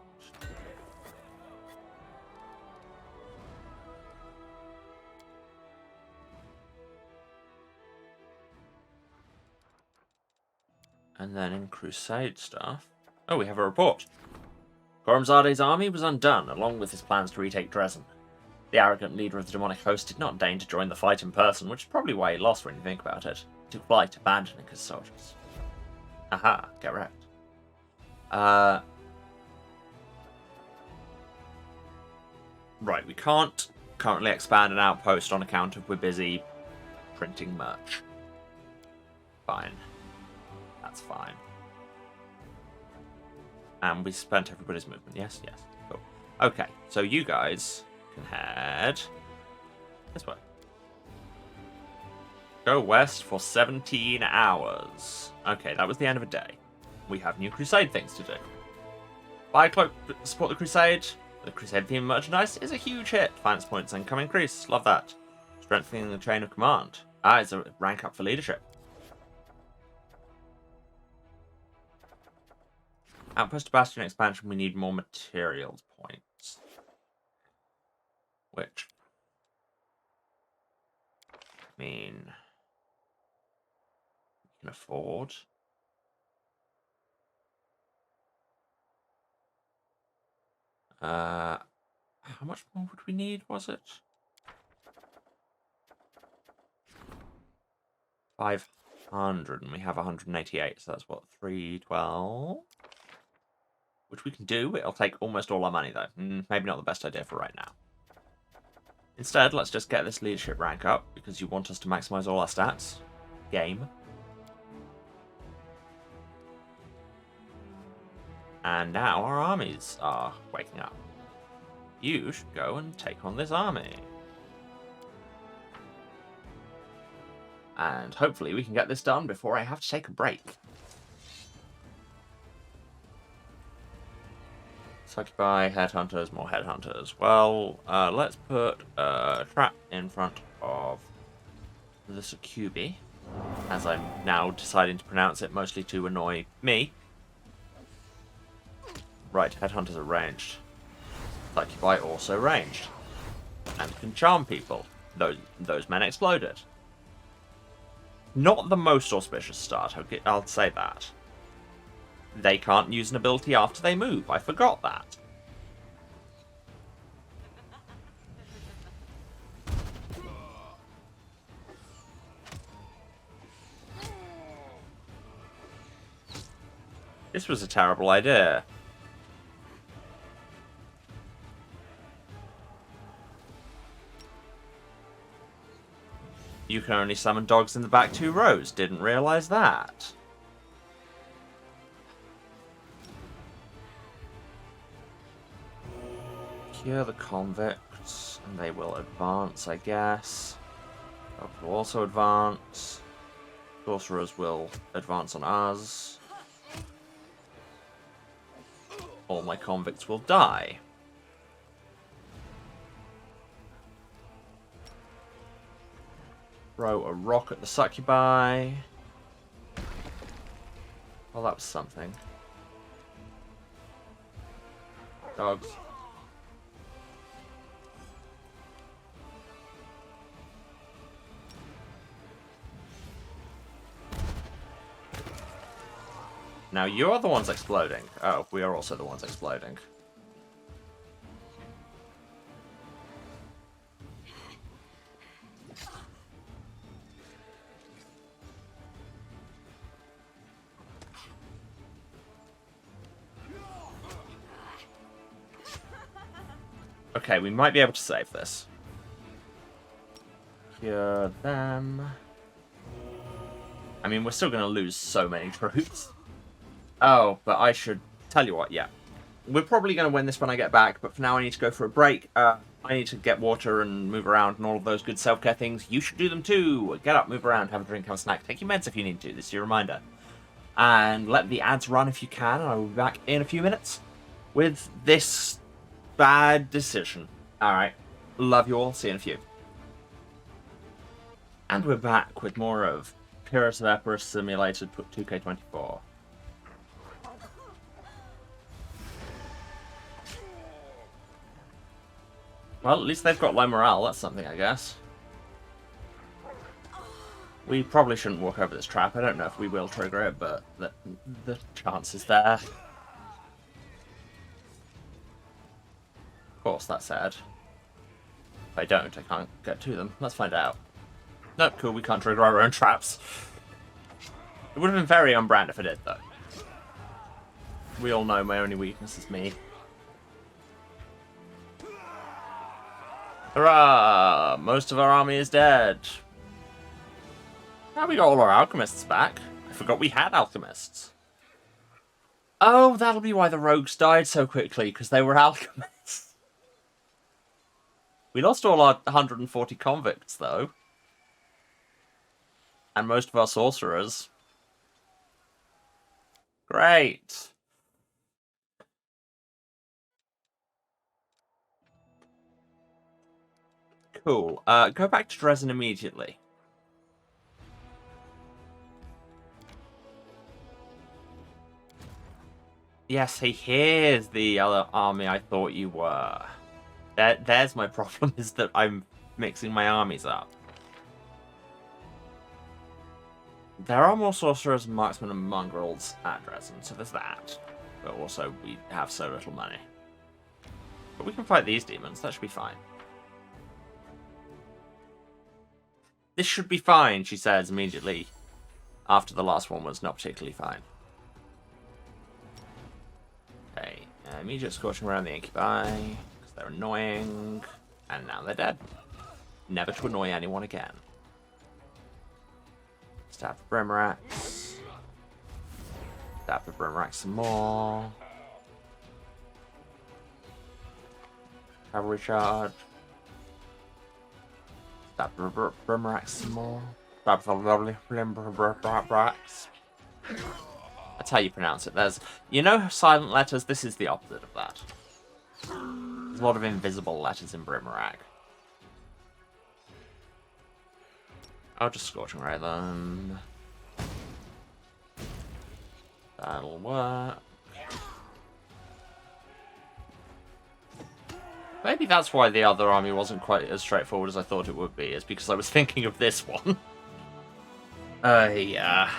And then in Crusade stuff... Oh, we have a report. Gormzade's army was undone, along with his plans to retake Dresden. The arrogant leader of the demonic host did not deign to join the fight in person, which is probably why he lost when you think about it. He took flight, abandoning his soldiers. Aha, get wrecked. Right, we can't currently expand an outpost on account of we're busy printing merch. Fine. That's fine. And we spent everybody's movement. Yes, yes. Cool. Okay, so you guys can head this way. Go west for 17 hours. Okay, that was the end of a day. We have new Crusade things to do. Buy a cloak to support the Crusade. The Crusade themed merchandise is a huge hit. Finance points income increase. Love that. Strengthening the chain of command. Ah, it's a rank up for leadership. Outpost to Bastion expansion, we need more materials points. Which... I mean... we can afford. How much more would we need, was it? 500, and we have 188, so that's what, 312? Which we can do. It'll take almost all our money, though. Maybe not the best idea for right now. Instead, let's just get this leadership rank up, because you want us to maximize all our stats. Game. And now our armies are waking up. You should go and take on this army. And hopefully we can get this done before I have to take a break. Succubi, headhunters, more headhunters. Well, let's put a trap in front of the succubi, as I'm now deciding to pronounce it, mostly to annoy me. Right, headhunters are ranged. Succubi also ranged. And can charm people. Those men exploded. Not the most auspicious start, I'll say that. They can't use an ability after they move. I forgot that. This was a terrible idea. You can only summon dogs in the back 2 rows. Didn't realize that. Cure the convicts, and they will advance, I guess. Dogs will also advance. Sorcerers will advance on us. All my convicts will die. Throw a rock at the succubi. Well, that was something. Dogs. Now you're the ones exploding. Oh, we are also the ones exploding. Okay, we might be able to save this. Cure them. I mean, we're still going to lose so many troops. Oh, but I should tell you what, yeah. We're probably going to win this when I get back, but for now I need to go for a break. I need to get water and move around and all of those good self-care things. You should do them too. Get up, move around, have a drink, have a snack. Take your meds if you need to. This is your reminder. And let the ads run if you can, and I will be back in a few minutes with this bad decision. Alright. Love you all. See you in a few. And we're back with more of Pyrrhus of Epirus Simulated 2K24. Well, at least they've got low morale. That's something, I guess. We probably shouldn't walk over this trap. I don't know if we will trigger it, but the chance is there. Of course, that's sad. If I don't, I can't get to them. Let's find out. Nope, cool, we can't trigger our own traps. It would have been very on brand if I did, though. We all know my only weakness is me. Hurrah! Most of our army is dead. Now we got all our alchemists back. I forgot we had alchemists. Oh, that'll be why the rogues died so quickly, because they were alchemists. We lost all our 140 convicts, though. And most of our sorcerers. Great. Cool. Go back to Dresden immediately. Yes, here's the other army I thought you were. There's my problem, is that I'm mixing my armies up. There are more sorcerers, marksmen, and mongrels at Dresden, so there's that. But also, we have so little money. But we can fight these demons, that should be fine. This should be fine, she says immediately, after the last one was not particularly fine. Okay, immediate scorching around the incubi, because they're annoying, and now they're dead. Never to annoy anyone again. Stab the Brimarax. Stab the Brimarax some more. Cavalry charge. Stab the Brimarax some more. Stab the lovely Brimarax. That's how you pronounce it. There's, you know, silent letters. This is the opposite of that. There's a lot of invisible letters in Brimarack. I'll just Scorching Ray them. That'll work. Maybe that's why the other army wasn't quite as straightforward as I thought it would be, is because I was thinking of this one. Yeah.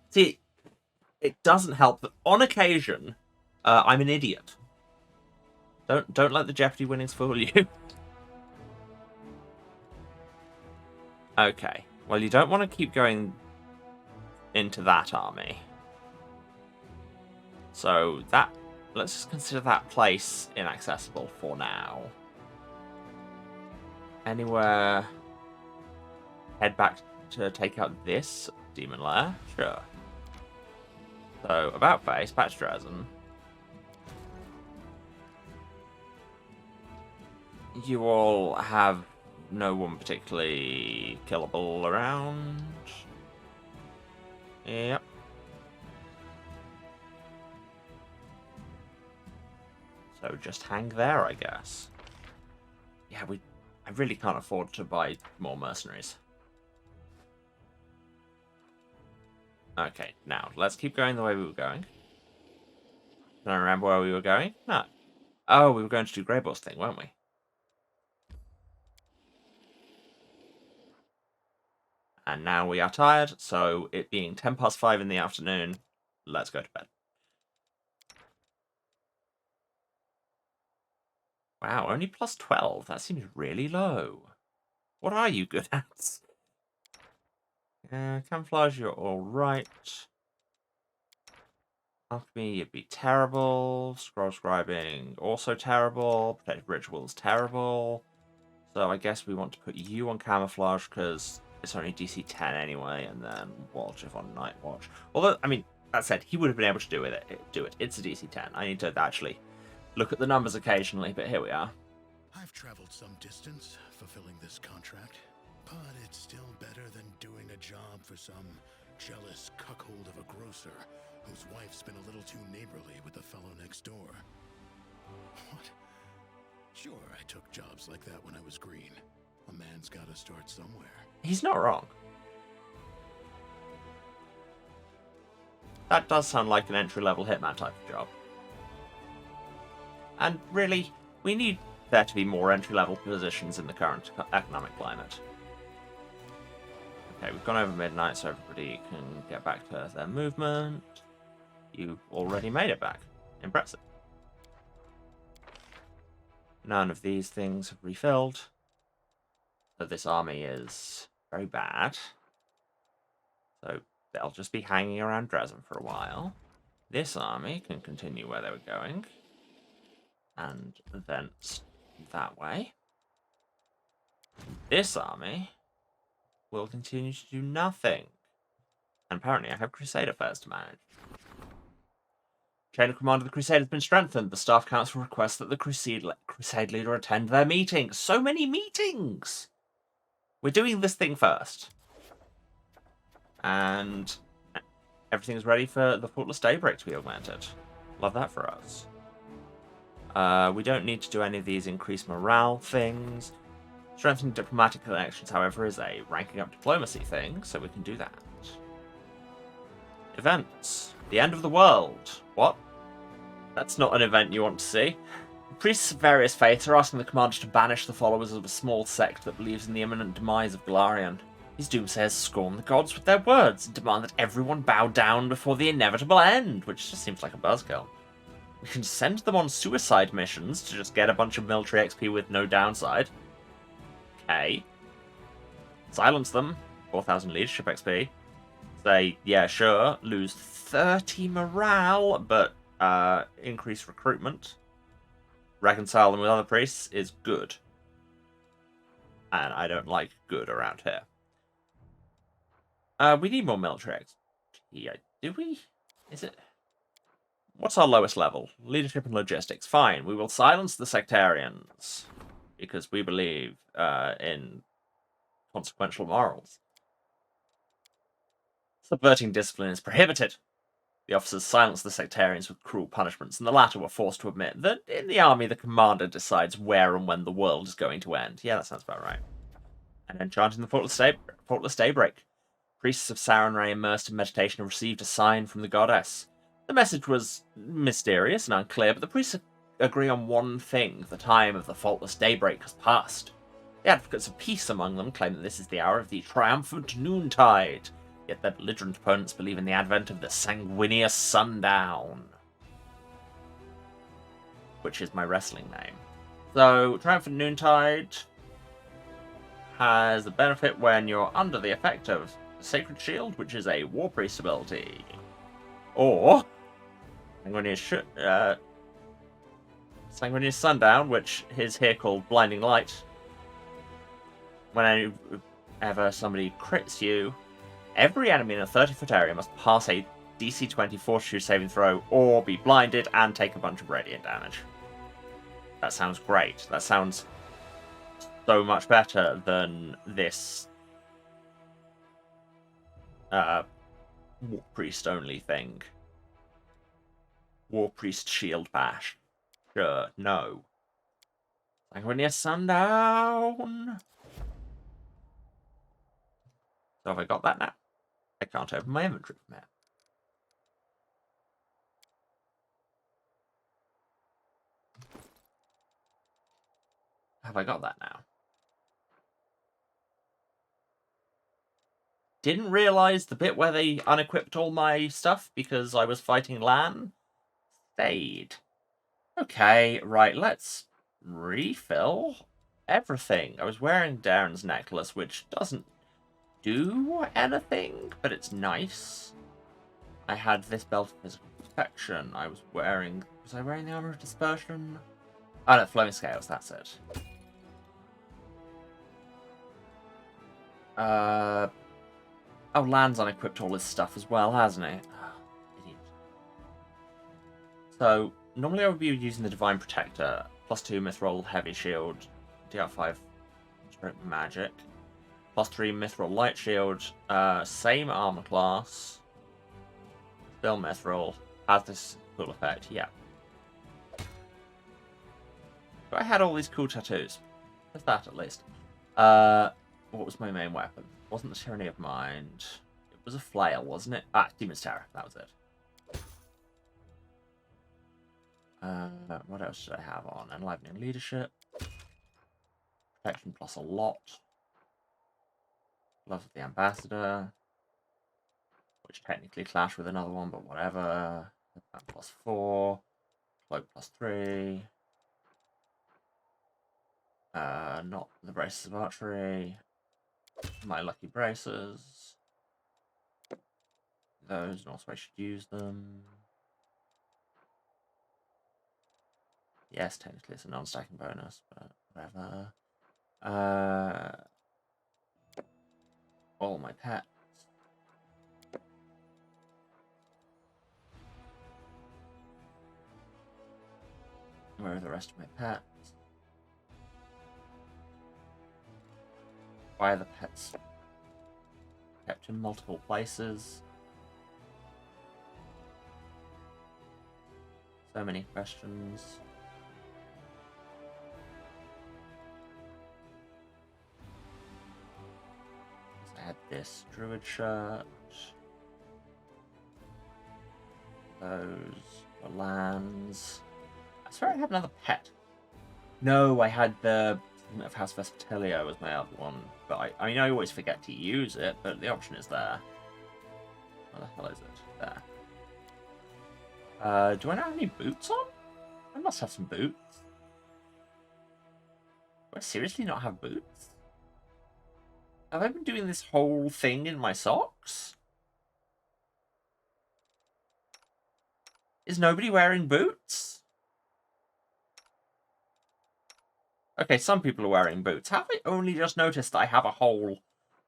See, it doesn't help that on occasion, I'm an idiot. Don't let the Jeopardy winnings fool you. Okay. Well, you don't want to keep going into that army. So that... Let's just consider that place inaccessible for now. Anywhere... Head back to take out this demon lair? Sure. So, about face, back to Dresden. You all have no one particularly killable around. Yep. So just hang there, I guess. Yeah, I really can't afford to buy more mercenaries. Okay, now, let's keep going the way we were going. Can I remember where we were going? No. Oh, we were going to do Greyboar's thing, weren't we? And now we are tired, so it being 5:10 in the afternoon, let's go to bed. Wow, only plus 12. That seems really low. What are you good at? Camouflage, you're alright. Alchemy, you'd be terrible. Scroll scribing, also terrible. Protective rituals, terrible. So I guess we want to put you on camouflage because it's only DC 10 anyway, and then watch if on night watch. Although, I mean, that said, he would have been able to do it. It's a DC 10. I need to actually look at the numbers occasionally, but here we are. I've traveled some distance fulfilling this contract, but it's still better than doing a job for some jealous cuckold of a grocer whose wife's been a little too neighborly with the fellow next door. What? Sure, I took jobs like that when I was green. A man's gotta start somewhere. He's not wrong. That does sound like an entry-level hitman type of job. And really, we need there to be more entry-level positions in the current economic climate. Okay, we've gone over midnight, so everybody can get back to their movement. You've already made it back. Impressive. None of these things have refilled. So this army is very bad. So they'll just be hanging around Dresden for a while. This army can continue where they were going. And thence that way. This army will continue to do nothing. And apparently I have Crusade affairs to manage. Chain of command of the Crusade has been strengthened. The Staff Council requests that the Crusade leader attend their meeting. So many meetings! We're doing this thing first. And everything's ready for the Faultless Daybreak to be augmented. Love that for us. We don't need to do any of these increased morale things. Strengthening diplomatic connections, however, is a ranking up diplomacy thing, so we can do that. Events. The end of the world. What? That's not an event you want to see. Priests of various faiths are asking the commander to banish the followers of a small sect that believes in the imminent demise of Galarian. These doomsayers scorn the gods with their words and demand that everyone bow down before the inevitable end, which just seems like a buzzkill. We can send them on suicide missions to just get a bunch of military XP with no downside. Okay. Silence them. 4,000 leadership XP. Say, yeah, sure, lose 30 morale, but increase recruitment. Reconcile them with other priests is good. And I don't like good around here. We need more military XP. Do we? Is it? What's our lowest level? Leadership and logistics. Fine, we will silence the sectarians. Because we believe in consequential morals. Subverting discipline is prohibited. The officers silenced the sectarians with cruel punishments, and the latter were forced to admit that in the army the commander decides where and when the world is going to end. Yeah, that sounds about right. And then chanting the faultless daybreak. Priests of Sarenrae immersed in meditation received a sign from the goddess. The message was mysterious and unclear, but the priests agree on one thing: the time of the faultless daybreak has passed. The advocates of peace among them claim that this is the hour of the triumphant noontide, yet their belligerent opponents believe in the advent of the sanguineous sundown, which is my wrestling name. So, triumphant noontide has a benefit when you're under the effect of Sacred Shield, which is a War Priest ability, or Sanguineous Sundown, which is here called Blinding Light. Whenever somebody crits you, every enemy in a 30-foot area must pass a DC 20 Fortitude saving throw or be blinded and take a bunch of radiant damage. That sounds great. That sounds so much better than this War Priest only thing. War Priest Shield Bash. Sure, no. Sanguineous Sundown! So have I got that now? I can't open my inventory from here. Have I got that now? Didn't realise the bit where they unequipped all my stuff because I was fighting Lan. Stayed. Okay, right, let's refill everything. I was wearing Darren's necklace, which doesn't do anything, but it's nice. I had this belt of physical protection. I was wearing... Was I wearing the armor of dispersion? Oh no, flowing scales, that's it. Oh, Lan's unequipped all his stuff as well, hasn't he? Oh, idiot. So, normally I would be using the Divine Protector, +2 Mithril Heavy Shield, DR5 Stroke Magic, +3 Mithril Light Shield, same armor class, still Mithril, has this cool effect, yeah. But I had all these cool tattoos. There's that, at least. What was my main weapon? It wasn't the Tyranny of Mind. It was a flail, wasn't it? Ah, Demon's Terror. That was it. What else did I have on? Enlivening Leadership. Protection plus a lot. Love of the Ambassador. Which technically clash with another one, but whatever. +4. Cloak +3. Not the Braces of Archery. My Lucky Braces. Those, and also I should use them. Yes, technically it's a non-stacking bonus, but whatever. All my pets. Where are the rest of my pets? Why are the pets kept in multiple places? So many questions. I had this druid shirt. Those were lands. I swear I had another pet. No, I had the of House Vespetilio was my other one, but I mean I always forget to use it, but the option is there. Where the hell is it? There. Do I not have any boots on? I must have some boots. Do I seriously not have boots? Have I been doing this whole thing in my socks? Is nobody wearing boots? Okay, some people are wearing boots. Have I only just noticed that I have a whole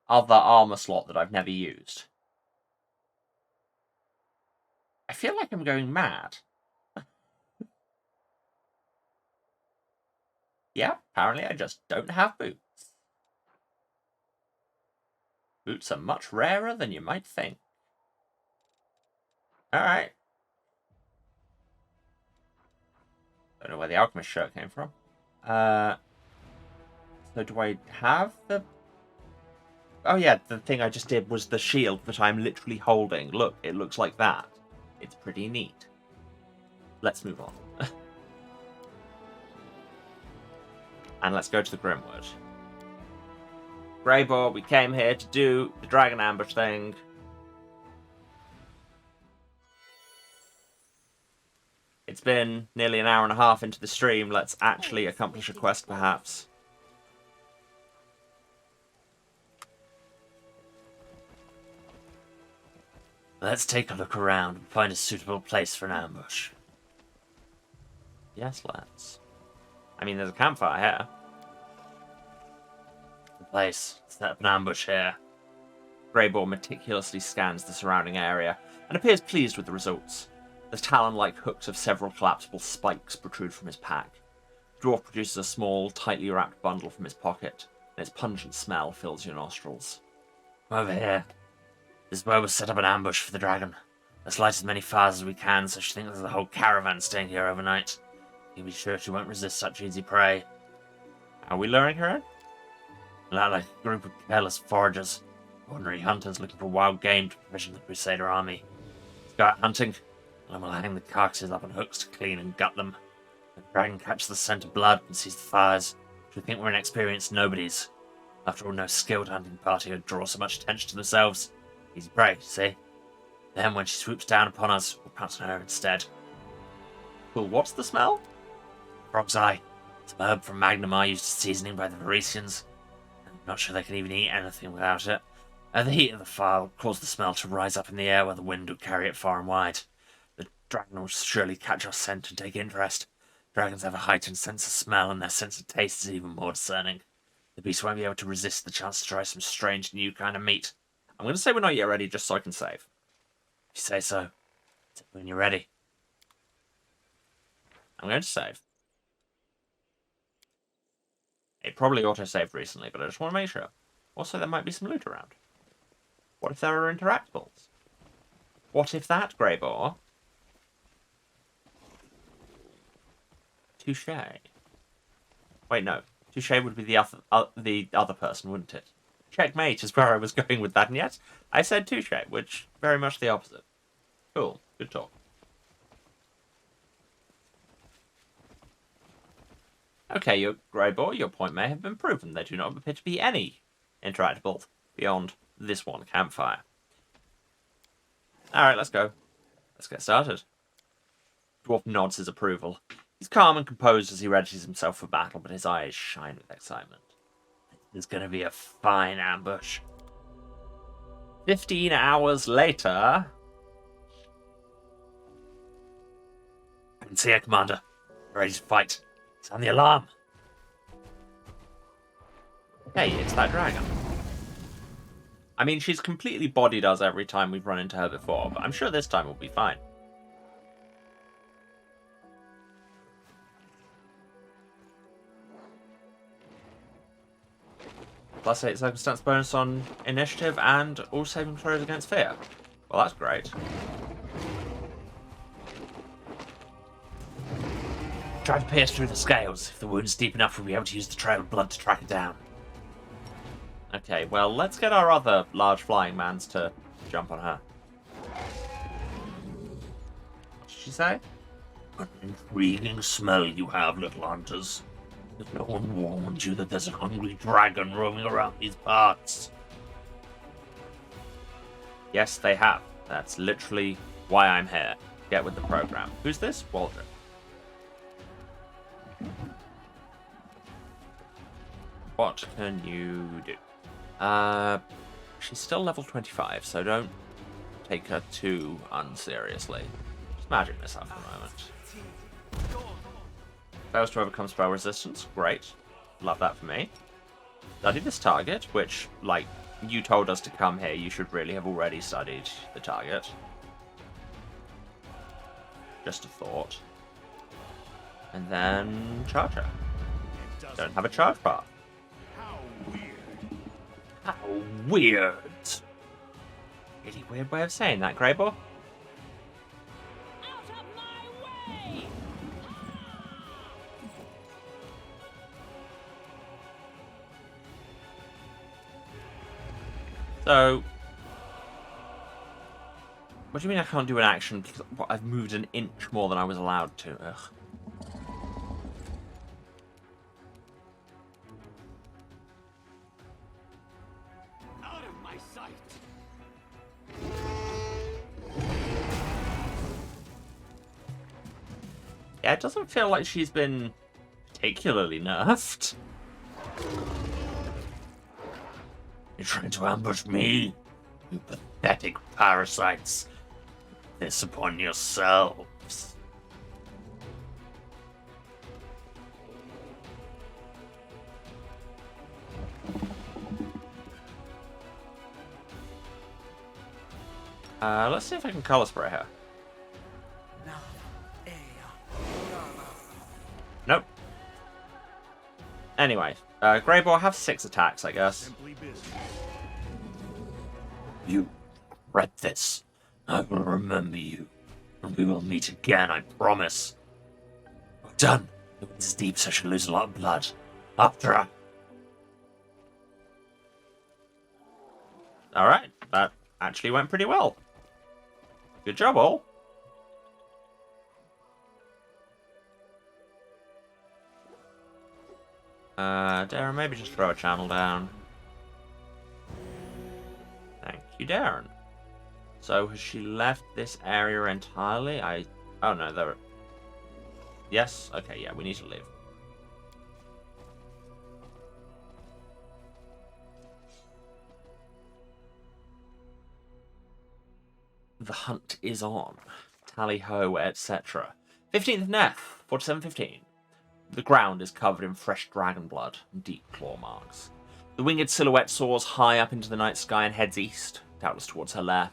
other armor slot that I've never used? I feel like I'm going mad. Yeah, apparently I just don't have boots. Boots are much rarer than you might think. Alright. Don't know where the alchemist shirt came from. So do I have the... Oh yeah, the thing I just did was the shield that I'm literally holding. Look, it looks like that. It's pretty neat. Let's move on. And let's go to the Grimwood. Greyboar, we came here to do the dragon ambush thing. It's been nearly an hour and a half into the stream. Let's actually accomplish a quest, perhaps. Let's take a look around and find a suitable place for an ambush. Yes, let's. I mean, there's a campfire here. The place. Set up an ambush here. Greyboar meticulously scans the surrounding area and appears pleased with the results. The talon-like hooks of several collapsible spikes protrude from his pack. The dwarf produces a small, tightly wrapped bundle from his pocket, and its pungent smell fills your nostrils. Over here. This is where we'll set up an ambush for the dragon. Let's light as many fires as we can, so she thinks there's a whole caravan staying here overnight. You be sure she won't resist such easy prey. Are we luring her in? Not like a group of careless foragers. Ordinary hunters looking for wild game to provision the Crusader army. Let's go out hunting, and we'll hang the carcasses up on hooks to clean and gut them. The dragon catches the scent of blood and sees the fires. She'll think we're inexperienced nobodies. After all, no skilled hunting party would draw so much attention to themselves. Easy prey, see? Then when she swoops down upon us, we'll pounce on her instead. Well, what's the smell? Frog's eye. It's a herb from Magnamar used as seasoning by the Varisians. I'm not sure they can even eat anything without it. The heat of the fire will cause the smell to rise up in the air where the wind would carry it far and wide. The dragon will surely catch our scent and take interest. Dragons have a heightened sense of smell, and their sense of taste is even more discerning. The beast won't be able to resist the chance to try some strange new kind of meat. I'm going to say we're not yet ready, just so I can save. If you say so. Say when you're ready. I'm going to save. It probably auto-saved recently, but I just want to make sure. Also, there might be some loot around. What if there are interactables? What if that, Greyboar? Touche. Wait, no. Touche would be the other person, wouldn't it? Checkmate is where I was going with that, and yet I said touche, which very much the opposite. Cool. Good talk. Okay, Greyboar, your point may have been proven. There do not appear to be any interactables beyond this one campfire. Alright, let's go. Let's get started. Dwarf nods his approval. He's calm and composed as he registers himself for battle, but his eyes shine with excitement. This is going to be a fine ambush. 15 hours later... I can see her, Commander. Ready to fight. Sound the alarm. Hey, it's that dragon. I mean, she's completely bodied us every time we've run into her before, but I'm sure this time we'll be fine. +8 circumstance bonus on initiative and all saving throws against fear. Well, that's great. Try to pierce through the scales. If the wound's deep enough, we'll be able to use the trail of blood to track it down. Okay, well, let's get our other large flying mans to jump on her. What did she say? An intriguing smell you have, little hunters. If no one warned you that there's a hungry dragon roaming around these parts. Yes, they have. That's literally why I'm here. Get with the program. Who's this? Waldron. What can you do? She's still level 25, so don't take her too unseriously. Just imagine this up for a moment. Fails to overcome spell resistance. Great. Love that for me. Study this target, which, like, you told us to come here. You should really have already studied the target. Just a thought. And then charge her. Don't have a charge path. How weird. How weird. Really weird way of saying that, Greyboar. Out of my way! So, what do you mean I can't do an action? Because I've moved an inch more than I was allowed to. Ugh. Out of my sight. Yeah, it doesn't feel like she's been particularly nerfed. You're trying to ambush me, you pathetic parasites. This upon yourselves. Let's see if I can color spray her. Nope. Anyway, Grey Boar have 6 attacks, I guess. Simply business. You read this. I will remember you. And we will meet again, I promise. We're done. The wind is deep, so she'll lose a lot of blood. After her. Alright, that actually went pretty well. Good job, all. Darren, maybe just throw a channel down. Thank you, Darren. So, has she left this area entirely? Oh no, there... Yes? Okay, yeah, we need to leave. The hunt is on. Tally-ho, etc. 15th Neth, 47:15. The ground is covered in fresh dragon blood and deep claw marks. The winged silhouette soars high up into the night sky and heads east, doubtless towards her lair.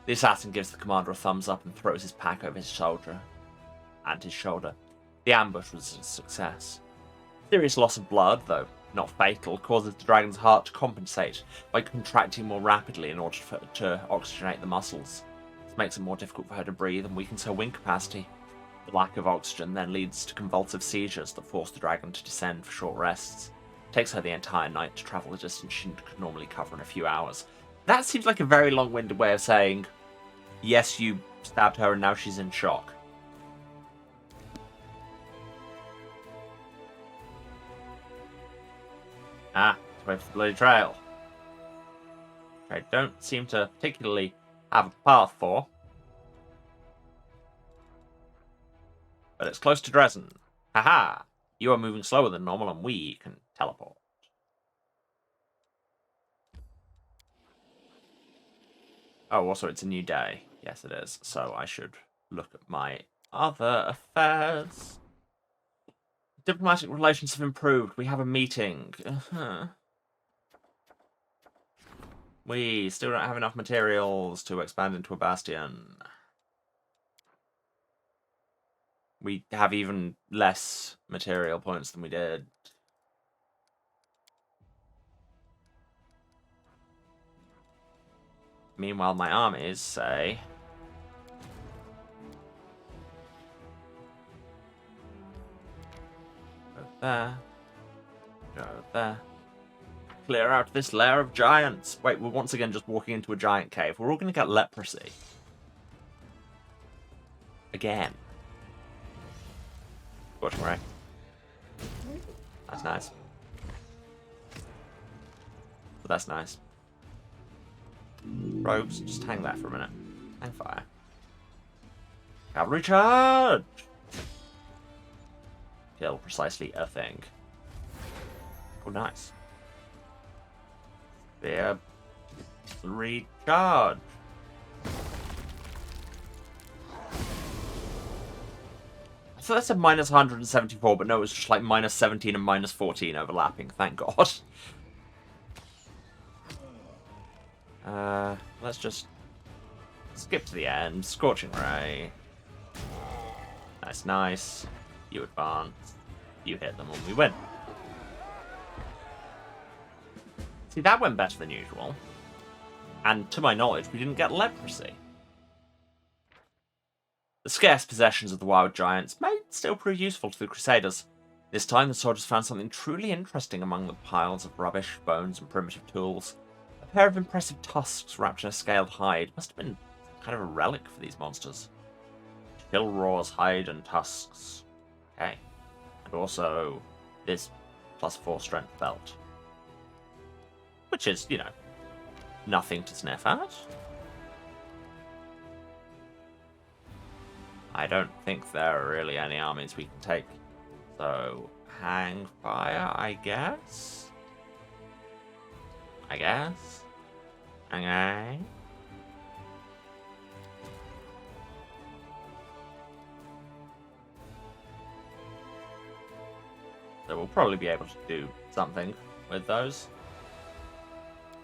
The assassin gives the commander a thumbs up and throws his pack over his shoulder. The ambush was a success. Serious loss of blood, though not fatal, causes the dragon's heart to compensate by contracting more rapidly in order to oxygenate the muscles. This makes it more difficult for her to breathe and weakens her wing capacity. The lack of oxygen then leads to convulsive seizures that force the dragon to descend for short rests. It takes her the entire night to travel a distance she could normally cover in a few hours. That seems like a very long-winded way of saying, yes, you stabbed her and now she's in shock. Wait for the bloody trail. I don't seem to particularly have a path for. But it's close to Dresden. Haha! You are moving slower than normal and we can teleport. Oh, also it's a new day. Yes, it is. So I should look at my other affairs. Diplomatic relations have improved. We have a meeting. We still don't have enough materials to expand into a bastion. We have even less material points than we did. Meanwhile, my armies say... Go there. Go there. Clear out this lair of giants. Wait, we're once again just walking into a giant cave. We're all going to get leprosy. Again. Scorching ray. That's nice. But that's nice. Rogues, just hang there for a minute. Hang fire. Cavalry charge! Kill precisely a thing. Oh, nice. Spear. Recharge. So that's a minus 174, but no, it's just like minus 17 and minus 14 overlapping. Thank God. Let's just skip to the end. Scorching Ray. Nice, nice. You advance. You hit them and we win. See, that went better than usual. And to my knowledge, we didn't get leprosy. The scarce possessions of the wild giants may still prove useful to the Crusaders. This time, the soldiers found something truly interesting among the piles of rubbish, bones, and primitive tools. A pair of impressive tusks wrapped in a scaled hide. Must have been kind of a relic for these monsters. Chill roars, hide, and tusks. Okay. And also this +4 strength belt. Which is, you know, nothing to sniff at. I don't think there are really any armies we can take. So, hang fire, I guess? Okay. So we'll probably be able to do something with those.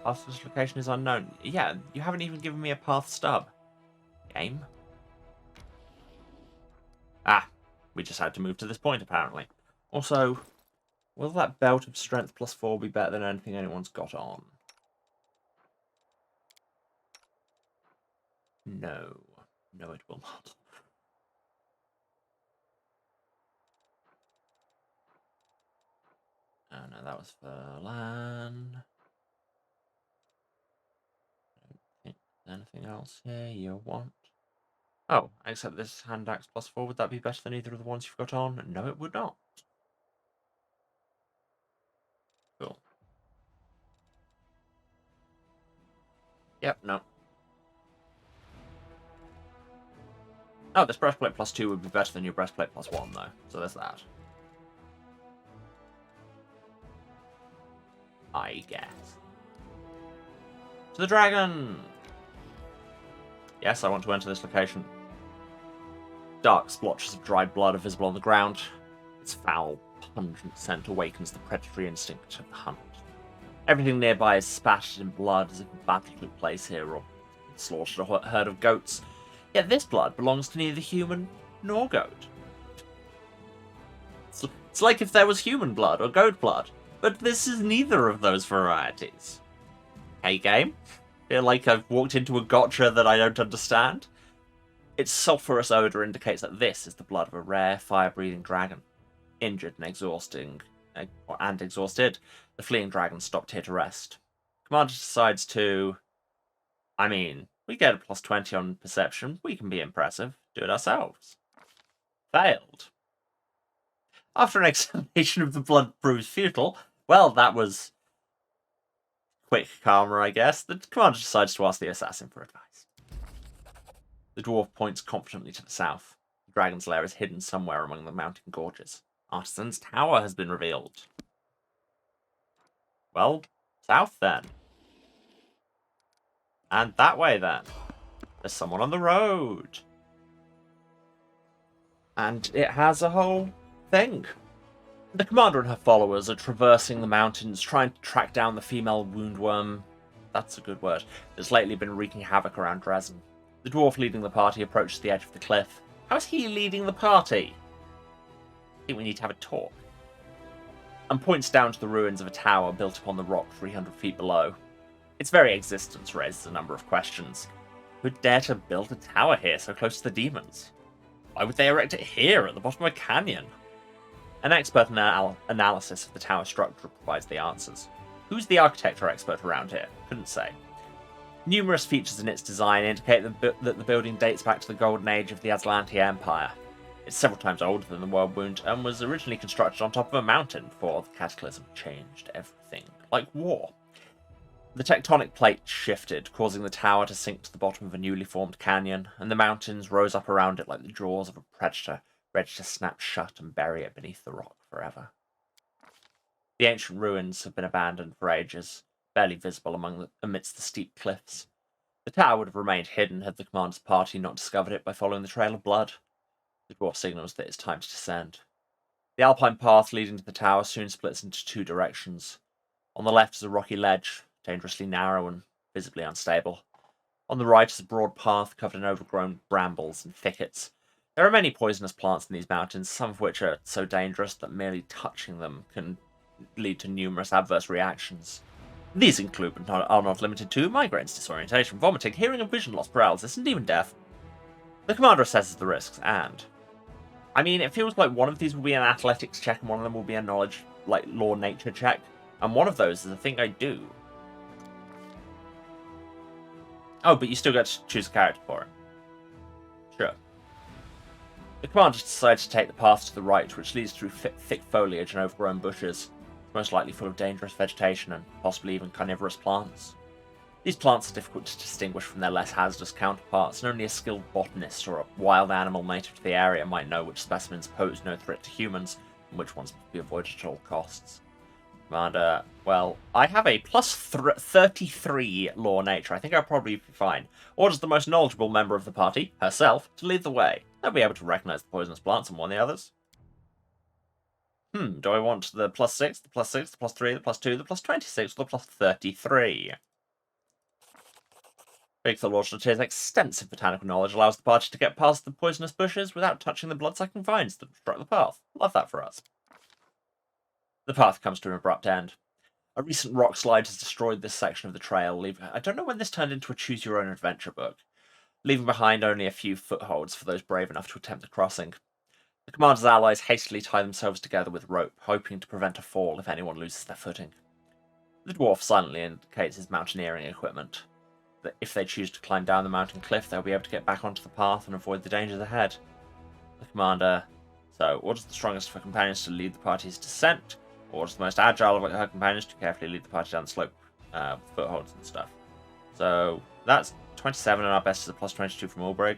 Path to this location is unknown. Yeah, you haven't even given me a path stub. Game? Ah, we just had to move to this point, apparently. Also, will that belt of strength +4 be better than anything anyone's got on? No. No, it will not. Oh no, that was for land. I don't think there's anything else here you want. Oh, except this hand axe +4, would that be better than either of the ones you've got on? No, it would not. Cool. Yep, no. Oh, this breastplate +2 would be better than your breastplate +1, though. So there's that. I guess. To the dragon! Yes, I want to enter this location. Dark splotches of dried blood are visible on the ground. Its foul, pungent scent awakens the predatory instinct of the hunt. Everything nearby is spattered in blood as if a battle took place here or slaughtered a herd of goats. Yet this blood belongs to neither human nor goat. It's like if there was human blood or goat blood, but this is neither of those varieties. Hey game? Feel like I've walked into a gotcha that I don't understand? Its sulphurous odour indicates that this is the blood of a rare, fire-breathing dragon. Injured and exhausted, the fleeing dragon stopped here to rest. Commander decides to... I mean, we get a +20 on perception. We can be impressive. Do it ourselves. Failed. After an examination of the blood proves futile, well, that was quick karma, I guess. The commander decides to ask the assassin for advice. The dwarf points confidently to the south. The dragon's lair is hidden somewhere among the mountain gorges. Artisan's Tower has been revealed. Well, south then. And that way then. There's someone on the road. And it has a whole thing. The commander and her followers are traversing the mountains, trying to track down the female woundworm. That's a good word. That's lately been wreaking havoc around Dresden. The dwarf leading the party approaches the edge of the cliff. How is he leading the party? I think we need to have a talk. And points down to the ruins of a tower built upon the rock 300 feet below. Its very existence raises a number of questions. Who would dare to build a tower here so close to the demons? Why would they erect it here at the bottom of a canyon? An expert analysis of the tower structure provides the answers. Who's the architect or expert around here? Couldn't say. Numerous features in its design indicate that the building dates back to the golden age of the Aslanti Empire. It's several times older than the World Wound and was originally constructed on top of a mountain before the Cataclysm changed everything, like war. The tectonic plate shifted, causing the tower to sink to the bottom of a newly formed canyon, and the mountains rose up around it like the jaws of a predator, ready to snap shut and bury it beneath the rock forever. The ancient ruins have been abandoned for ages, barely visible amidst the steep cliffs. The tower would have remained hidden had the commander's party not discovered it by following the trail of blood. The dwarf signals that it's time to descend. The alpine path leading to the tower soon splits into two directions. On the left is a rocky ledge, dangerously narrow and visibly unstable. On the right is a broad path covered in overgrown brambles and thickets. There are many poisonous plants in these mountains, some of which are so dangerous that merely touching them can lead to numerous adverse reactions. These include, but are not limited to, migraines, disorientation, vomiting, hearing and vision loss, paralysis, and even death. The commander assesses the risks, and... I mean, it feels like one of these will be an athletics check and one of them will be a knowledge, law nature check. And one of those is a thing I do. Oh, but you still get to choose a character for it. Sure. The commander decides to take the path to the right, which leads through thick foliage and overgrown bushes, most likely full of dangerous vegetation and possibly even carnivorous plants. These plants are difficult to distinguish from their less hazardous counterparts, and only a skilled botanist or a wild animal native to the area might know which specimens pose no threat to humans and which ones must be avoided at all costs. Commander, well, I have a plus 33 law nature. I think I'll probably be fine. Orders the most knowledgeable member of the party, herself, to lead the way. They'll be able to recognize the poisonous plants and warn the others. Do I want the plus 6, the plus 6, the plus 3, the plus 2, the plus 26, or the plus 33? Bigitha Lord's extensive botanical knowledge allows the party to get past the poisonous bushes without touching the blood-sucking vines that obstruct the path. Love that for us. The path comes to an abrupt end. A recent rock slide has destroyed this section of the trail, I don't know when this turned into a choose-your-own-adventure book, leaving behind only a few footholds for those brave enough to attempt the crossing. The commander's allies hastily tie themselves together with rope, hoping to prevent a fall if anyone loses their footing. The dwarf silently indicates his mountaineering equipment. That if they choose to climb down the mountain cliff, they'll be able to get back onto the path and avoid the dangers ahead. The commander orders the strongest of her companions to lead the party's descent, orders the most agile of her companions to carefully lead the party down the slope, footholds and stuff. So that's 27, and our best is a plus 22 from Ulbrig,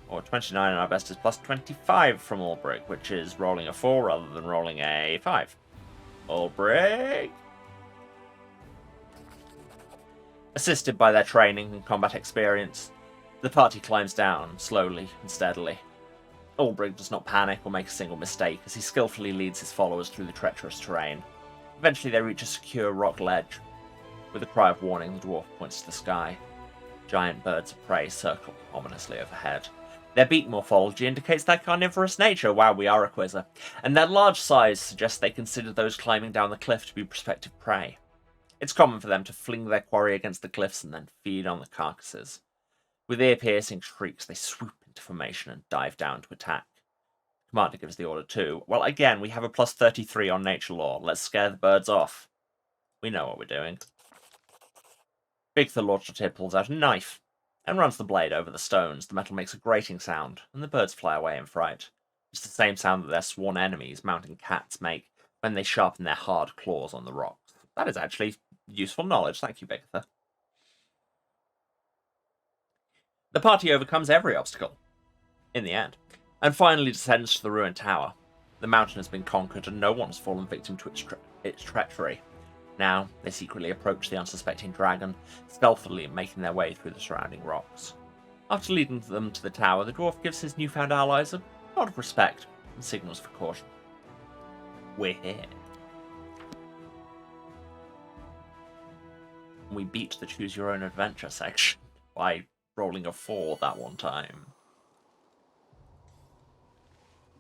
or 29, and our best is plus 25 from Ulbrig, which is rolling a 4 rather than rolling a 5. Ulbrig! Assisted by their training and combat experience, the party climbs down, slowly and steadily. Ulbrig does not panic or make a single mistake, as he skillfully leads his followers through the treacherous terrain. Eventually they reach a secure rock ledge. With a cry of warning, the dwarf points to the sky. Giant birds of prey circle ominously overhead. Their beak morphology indicates their carnivorous nature, wow, we are a quizzer, and their large size suggests they consider those climbing down the cliff to be prospective prey. It's common for them to fling their quarry against the cliffs and then feed on the carcasses. With ear-piercing shrieks, they swoop into formation and dive down to attack. Commander gives the order too. Well, again, we have a plus 33 on nature law. Let's scare the birds off. We know what we're doing. Bigitha Lordshot pulls out a knife and runs the blade over the stones. The metal makes a grating sound, and the birds fly away in fright. It's the same sound that their sworn enemies, mountain cats, make when they sharpen their hard claws on the rocks. That is actually useful knowledge. Thank you, Bigitha. The party overcomes every obstacle, in the end, and finally descends to the ruined tower. The mountain has been conquered, and no one has fallen victim to its treachery. Now, they secretly approach the unsuspecting dragon, stealthily making their way through the surrounding rocks. After leading them to the tower, the dwarf gives his newfound allies a nod of respect and signals for caution. We're here. We beat the Choose Your Own Adventure section by rolling a 4 that one time.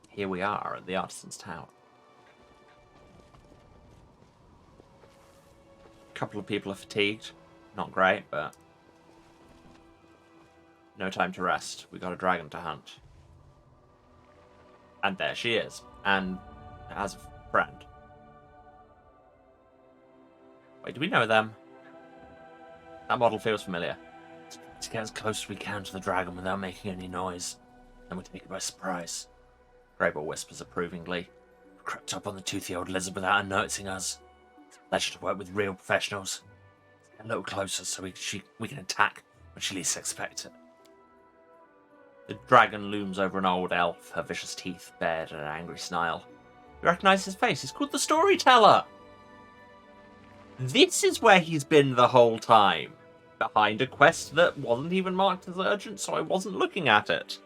Here we are at the Artisan's Tower. A couple of people are fatigued. Not great, but no time to rest. We got a dragon to hunt. And there she is. And as a friend. Wait, do we know them? That model feels familiar. Let's get as close as we can to the dragon without making any noise. Then we take it by surprise. Grable whispers approvingly. We crept up on the toothy old lizard without her noticing us. It's a pleasure to work with real professionals. Let's get a little closer so we can attack when she least expects it. The dragon looms over an old elf, her vicious teeth bared in an angry snarl. You recognise his face. He's called the Storyteller! This is where he's been the whole time. Behind a quest that wasn't even marked as urgent, so I wasn't looking at it.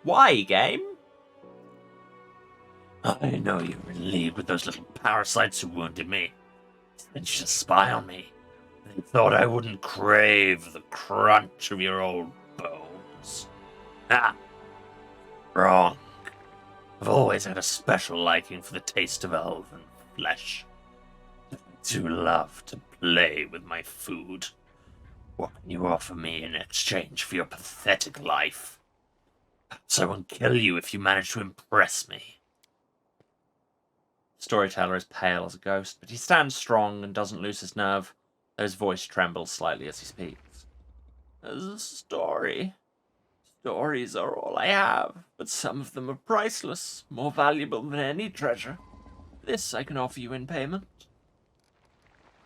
Why, game? I know you were in league with those little parasites who wounded me. They sent you to spy on me. They thought I wouldn't crave the crunch of your old bones. Ah, wrong. I've always had a special liking for the taste of elven flesh. I do love to play with my food. What can you offer me in exchange for your pathetic life? Perhaps I won't kill you if you manage to impress me. Storyteller is pale as a ghost, but he stands strong and doesn't lose his nerve, though his voice trembles slightly as he speaks. as a story. Stories are all I have, but some of them are priceless, more valuable than any treasure. This I can offer you in payment.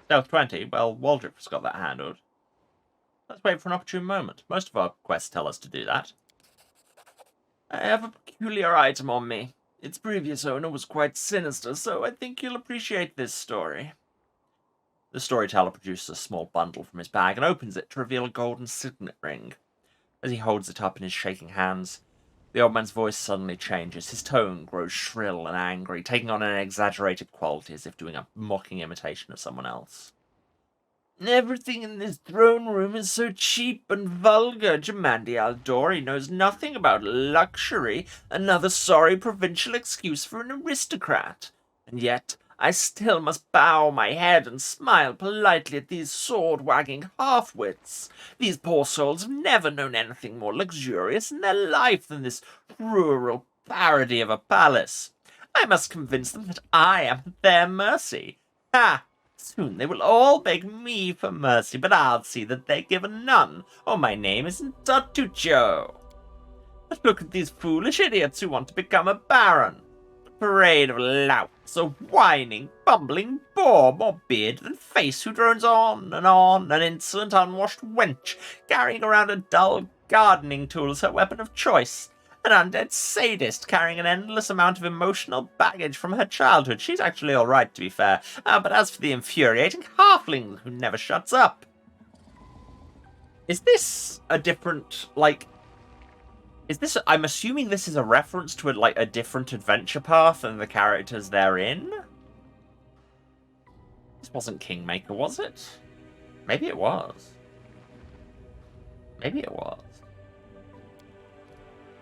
Stealth 20? Well, Waldrip has got that handled. Let's wait for an opportune moment. Most of our quests tell us to do that. I have a peculiar item on me. Its previous owner was quite sinister, so I think you'll appreciate this story. The storyteller produces a small bundle from his bag and opens it to reveal a golden signet ring. As he holds it up in his shaking hands, the old man's voice suddenly changes. His tone grows shrill and angry, taking on an exaggerated quality as if doing a mocking imitation of someone else. Everything in this throne room is so cheap and vulgar. Jamandi Aldori knows nothing about luxury, another sorry provincial excuse for an aristocrat. And yet, I still must bow my head and smile politely at these sword-wagging half-wits. These poor souls have never known anything more luxurious in their life than this rural parody of a palace. I must convince them that I am at their mercy. Ha! Soon they will all beg me for mercy, but I'll see that they're given none, or my name isn't Tartuccio. But look at these foolish idiots who want to become a baron. A parade of louts, a whining, bumbling bore, more beard than face, who drones on, an insolent, unwashed wench, carrying around a dull gardening tool as her weapon of choice. An undead sadist carrying an endless amount of emotional baggage from her childhood. She's actually alright, to be fair. But as for the infuriating halfling who never shuts up. Is this a different, I'm assuming this is a reference to a different adventure path than the characters therein? This wasn't Kingmaker, was it? Maybe it was. Maybe it was.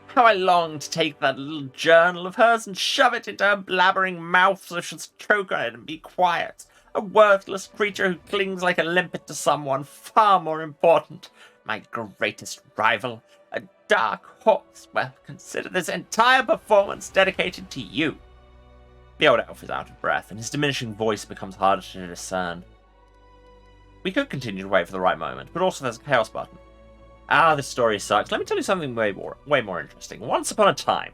How I long to take that little journal of hers and shove it into her blabbering mouth so she'll choke on it and be quiet. A worthless creature who clings like a limpet to someone far more important. My greatest rival. A dark horse. Well, consider this entire performance dedicated to you. The old elf is out of breath, and his diminishing voice becomes harder to discern. We could continue to wait for the right moment, but also there's a chaos button. Ah, this story sucks. Let me tell you something way more interesting. Once upon a time.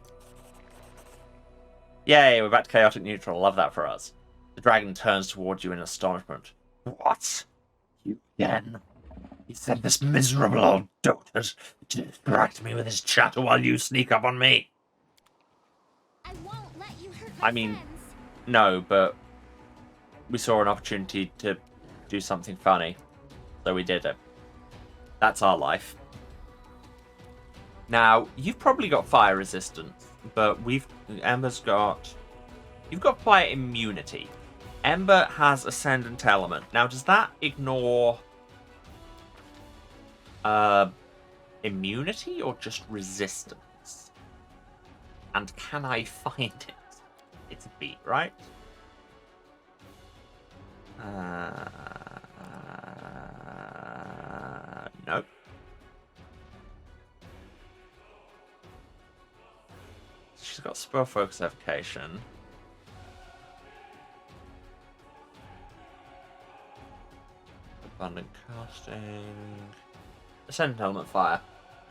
Yay, we're back to chaotic neutral. Love that for us. The dragon turns towards you in astonishment. What? You again? He sent this miserable old dotard to distract me with his chatter while you sneak up on me. I won't let you hurt my friends. No, but we saw an opportunity to do something funny, so we did it. That's our life. Now, you've probably got fire resistance, but Ember's got... You've got fire immunity. Ember has Ascendant Element. Now, does that ignore... immunity or just resistance? And can I find it? It's a B, right? Nope. She's got spell focus evocation. Abundant casting. Ascendant element fire.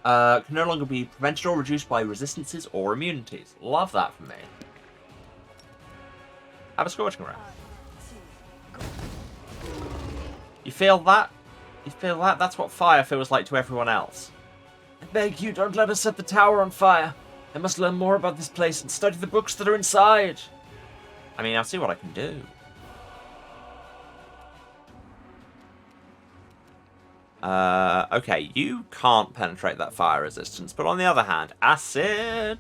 Can no longer be prevented or reduced by resistances or immunities. Love that for me. Have a scorching ray. You feel that? You feel that? That's what fire feels like to everyone else. I beg you, don't let us set the tower on fire. I must learn more about this place and study the books that are inside. I mean, I'll see what I can do. Okay, you can't penetrate that fire resistance, but on the other hand, acid...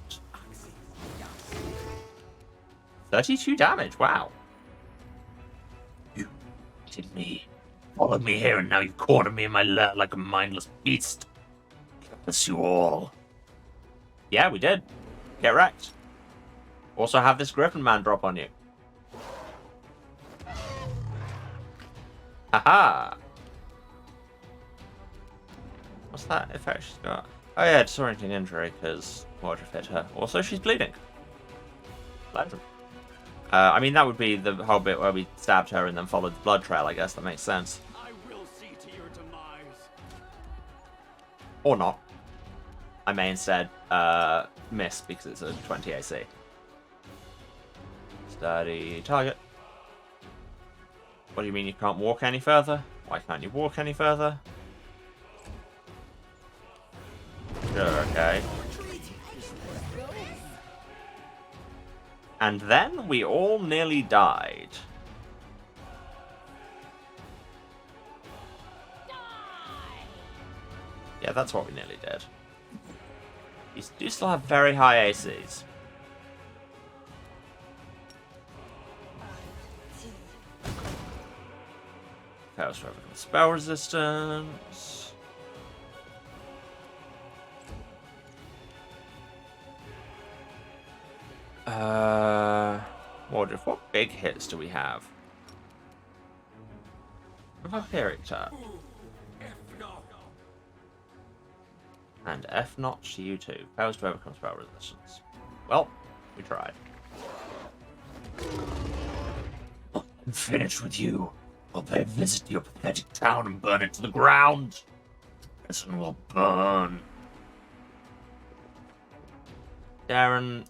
32 damage, wow. You did me. Followed me here, and now you've cornered me in my lair like a mindless beast. Bless you all. Yeah, we did. Get wrecked. Also have this Griffin man drop on you. Haha. What's that effect she's got? Oh yeah, disorienting injury, because Wardrobe hit her. Also, she's bleeding. Legend. I mean, that would be the whole bit where we stabbed her and then followed the blood trail, I guess. That makes sense. I will see to your demise. Or not. I may instead miss because it's a 20 AC. Steady target. What do you mean you can't walk any further? Why can't you walk any further? Sure, okay. And then we all nearly died. Yeah, that's what we nearly did. You do still have very high ACs. Chaos Revenant spell resistance. What big hits do we have? Vampiric Tap. And F notch to you too. Fails to overcome spell resistance. Well, we tried. I'm finished with you. I'll pay a visit to your pathetic town and burn it to the ground. Prison will burn. Darren,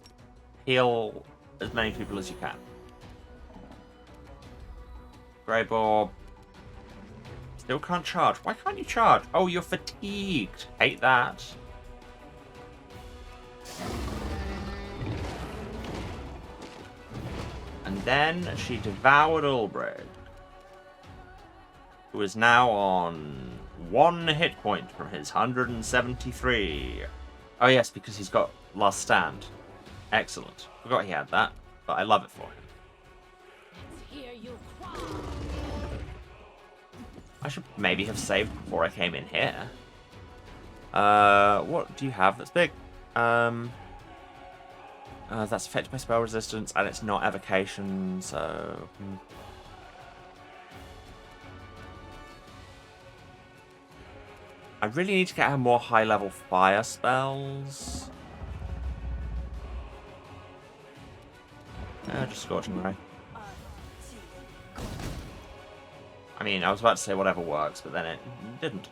heal as many people as you can. Grey Boar. Still can't charge. Why can't you charge? Oh, you're fatigued. Hate that. And then she devoured Ulbrid, who is now on 1 hit point from his 173. Oh yes, because he's got Last Stand. Excellent. Forgot he had that, but I love it for him. Hear you cry. I should maybe have saved before I came in here. What do you have that's big? That's affected by spell resistance, and it's not evocation, so... I really need to get her more high-level fire spells. Just Scorching Ray. I mean, I was about to say whatever works, but then it didn't.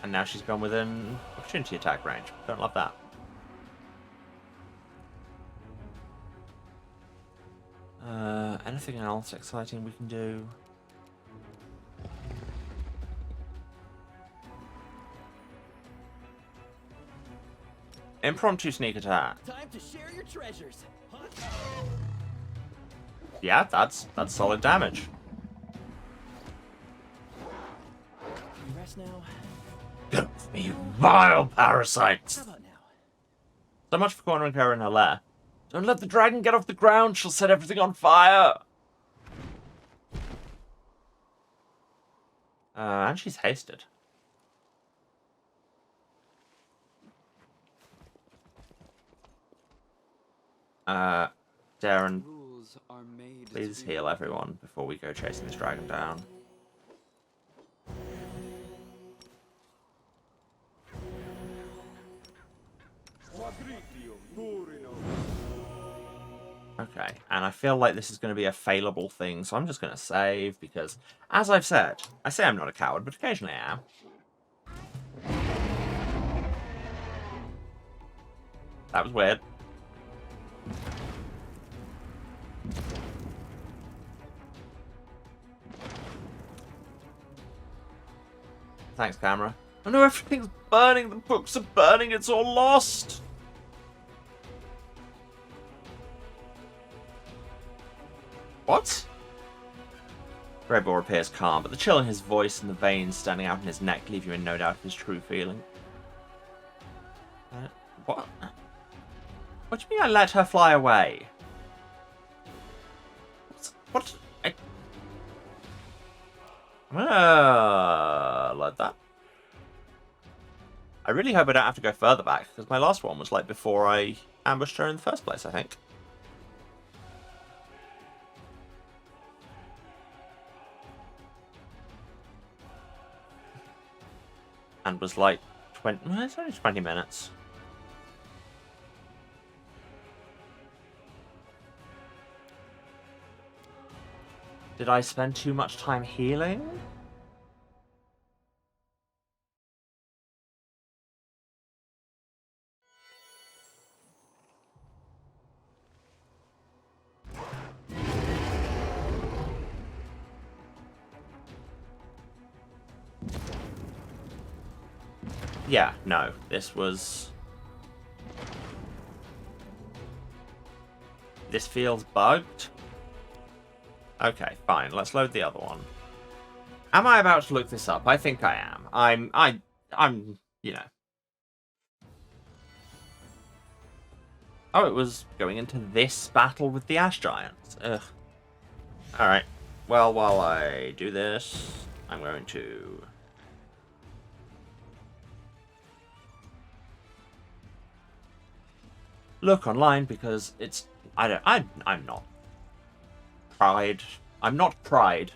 And now she's gone within opportunity attack range. Don't love that. Anything else exciting we can do? Impromptu sneak attack. Time to share your treasures. Yeah, that's solid damage. Can you rest now? Get off me, you vile parasites! How about now? So much for cornering her in her lair. Don't let the dragon get off the ground, she'll set everything on fire! And she's hasted. Darren, Rules are made to please be heal everyone before we go chasing this dragon down. Okay, and I feel like this is going to be a failable thing, so I'm just going to save, because, as I've said, I say I'm not a coward, but occasionally I am. That was weird. Thanks, camera. Oh no, everything's burning! The books are burning! It's all lost! What? Gregor appears calm, but the chill in his voice and the veins standing out in his neck leave you in no doubt of his true feeling. What? What do you mean I let her fly away? What? Like that. I really hope I don't have to go further back, because my last one was like before I ambushed her in the first place, I think. And was like 20... It's only 20 minutes. Did I spend too much time healing? Yeah, no. This was... This feels bugged? Okay, fine. Let's load the other one. Am I about to look this up? I think I am. I'm, you know. Oh, it was going into this battle with the Ash Giants. Ugh. Alright. Well, while I do this, I'm going to... look online, because it's... I'm not... Pride. I'm not Pride.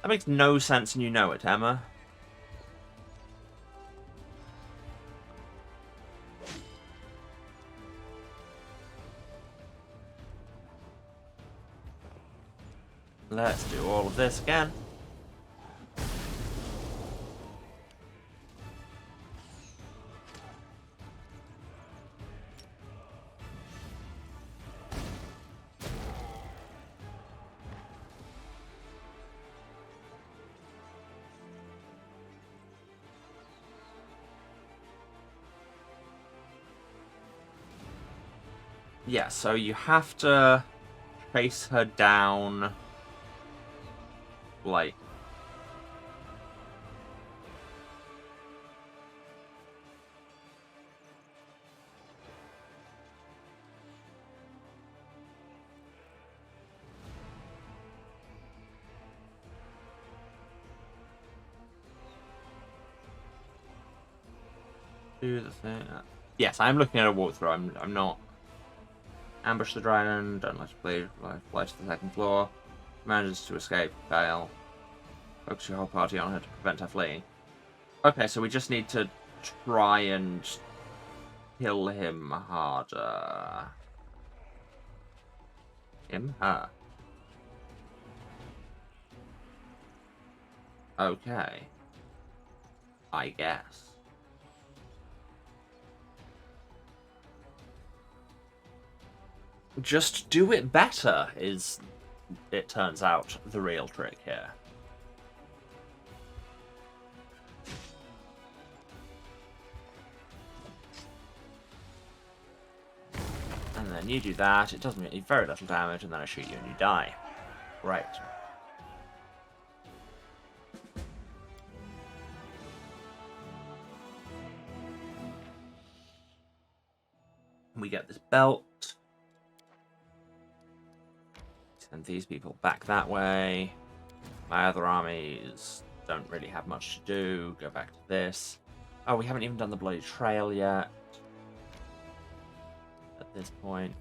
That makes no sense and you know it, Emma. Let's do all of this again. Yeah, so you have to chase her down, like... do the thing. Yes, I'm looking at a walkthrough. I'm not... Ambush the dragon, don't let it fly to the second floor. Manages to escape, fail. Focus your whole party on her to prevent her fleeing. Okay, so we just need to try and kill him harder. Him? Her. Okay. I guess. Just do it better is, it turns out, the real trick here. And then you do that, it does very little damage, and then I shoot you and you die. Right. We get this belt. Send these people back that way. My other armies don't really have much to do. Go back to this. Oh, we haven't even done the bloody trail yet. At this point.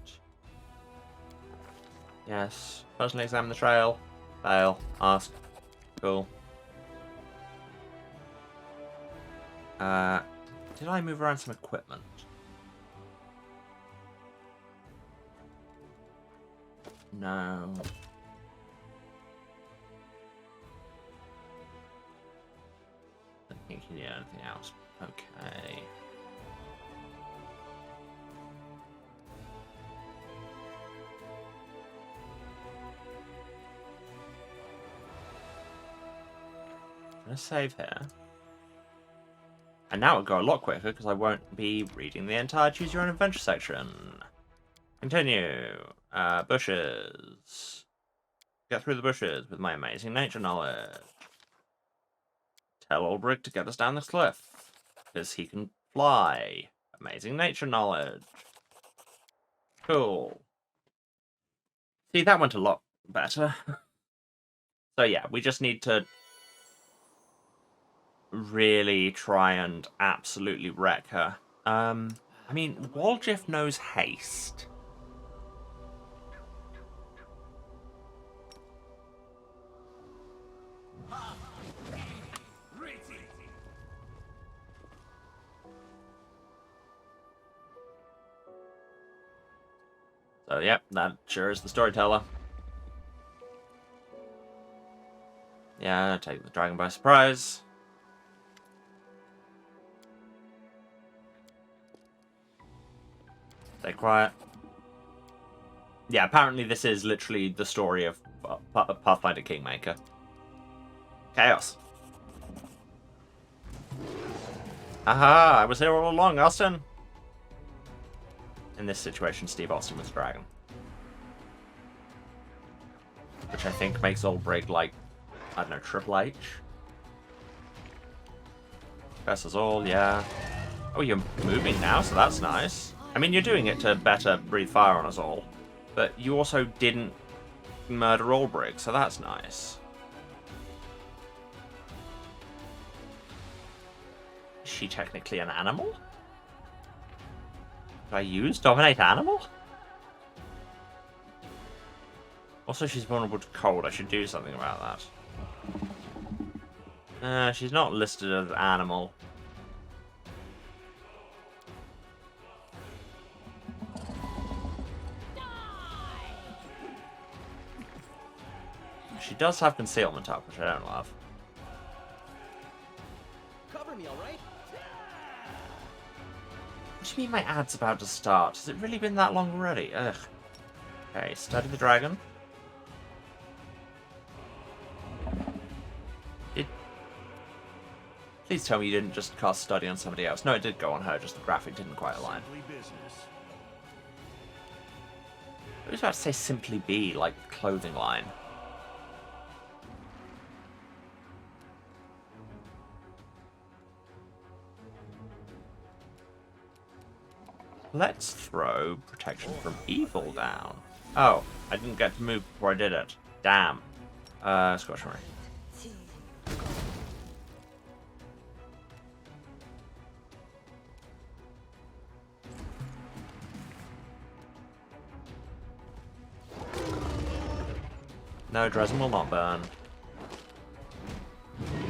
Yes. Personally examine the trail. Fail. Ask. Cool. Did I move around some equipment? No. I think you need anything else. Okay. Let's save here. And now it'll go a lot quicker because I won't be reading the entire Choose Your Own Adventure section. Continue. Bushes. Get through the bushes with my amazing nature knowledge. Tell Ulbrich to get us down this cliff, because he can fly. Amazing nature knowledge. Cool. See, that went a lot better. So yeah, we just need to really try and absolutely wreck her. I mean, Walgif knows haste. So, yep, that sure is the storyteller. Yeah, take the dragon by surprise. Stay quiet. Yeah, apparently this is literally the story of Pathfinder Kingmaker. Chaos. Aha! I was here all along, Austin! In this situation, Steve Austin was dragon. Which I think makes Ulbrig like, I don't know, Triple H? Versus all, yeah. Oh, you're moving now, so that's nice. I mean, you're doing it to better breathe fire on us all. But you also didn't murder Ulbrig, so that's nice. Is she technically an animal? Did I use Dominate Animal? Also, she's vulnerable to cold. I should do something about that. She's not listed as animal. She does have concealment up, which I don't love. Cover me, all right? What do you mean my ad's about to start? Has it really been that long already? Ugh. Okay, study the dragon. Please tell me you didn't just cast study on somebody else. No, it did go on her, just the graphic didn't quite align. I was about to say simply be, like clothing line. Let's throw protection from evil down. Oh, I didn't get to move before I did it. Damn. Scorch Ray. No, Dresden will not burn.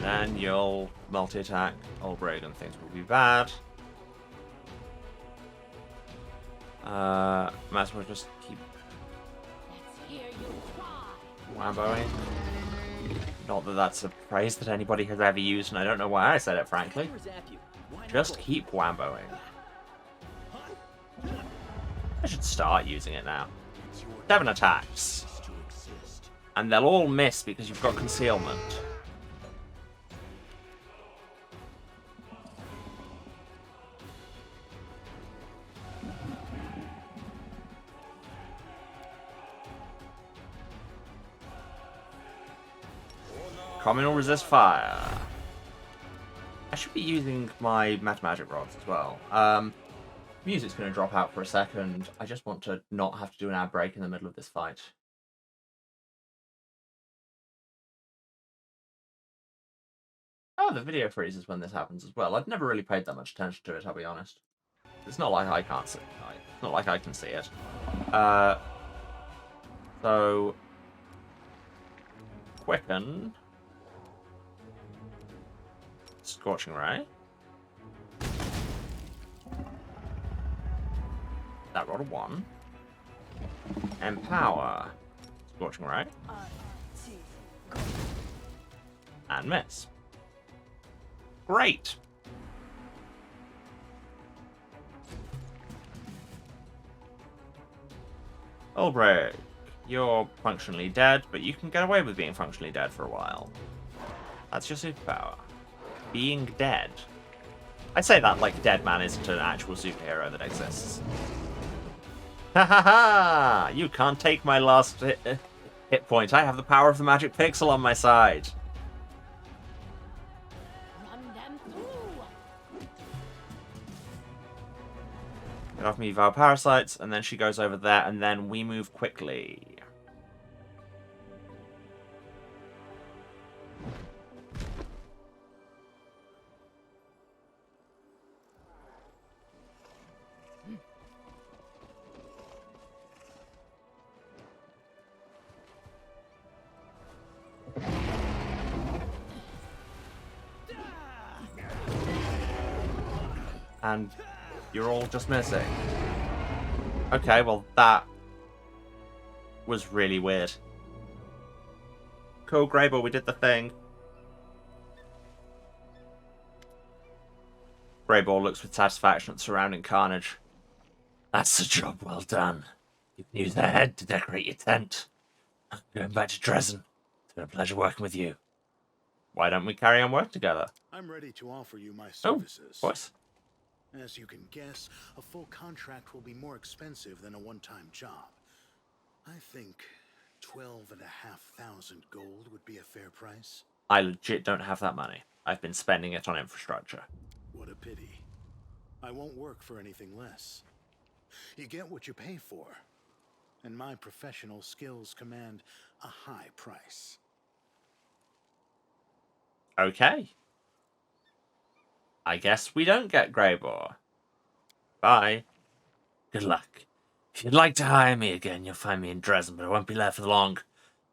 Then you'll multi-attack Ulbrig and things will be bad. Might as well just keep wamboing. Not that that's a phrase that anybody has ever used, and I don't know why I said it, frankly. Just keep wamboing. I should start using it now. 7 attacks. And they'll all miss because you've got concealment. Common will resist fire. I should be using my Magic rods as well. Music's going to drop out for a second. I just want to not have to do an ad break in the middle of this fight. Oh, the video freezes when this happens as well. I've never really paid that much attention to it, I'll be honest. It's not like I can't see it. It's not like I can see it. So... Quicken. Scorching Ray. That rolled a 1. Empower. Scorching Ray. And miss. Great! Ulbrig, you're functionally dead, but you can get away with being functionally dead for a while. That's your superpower. Being dead. I say that like Dead Man isn't an actual superhero that exists. Ha ha ha! You can't take my last hit point. I have the power of the magic pixel on my side. Get off me, Vow Parasites, and then she goes over there, and then we move quickly. And you're all just missing. Okay, well that was really weird. Cool, Grayball, we did the thing. Grayball looks with satisfaction at the surrounding carnage. That's a job well done. You can use their head to decorate your tent. Going back to Dresden. It's been a pleasure working with you. Why don't we carry on working together? I'm ready to offer you my Oh, services. of course. As you can guess, a full contract will be more expensive than a one-time job. I think 12,500 gold would be a fair price. I legit don't have that money. I've been spending it on infrastructure. What a pity. I won't work for anything less. You get what you pay for, and my professional skills command a high price. Okay. I guess we don't get Greybore. Bye. Good luck. If you'd like to hire me again, you'll find me in Dresden, but I won't be there for long.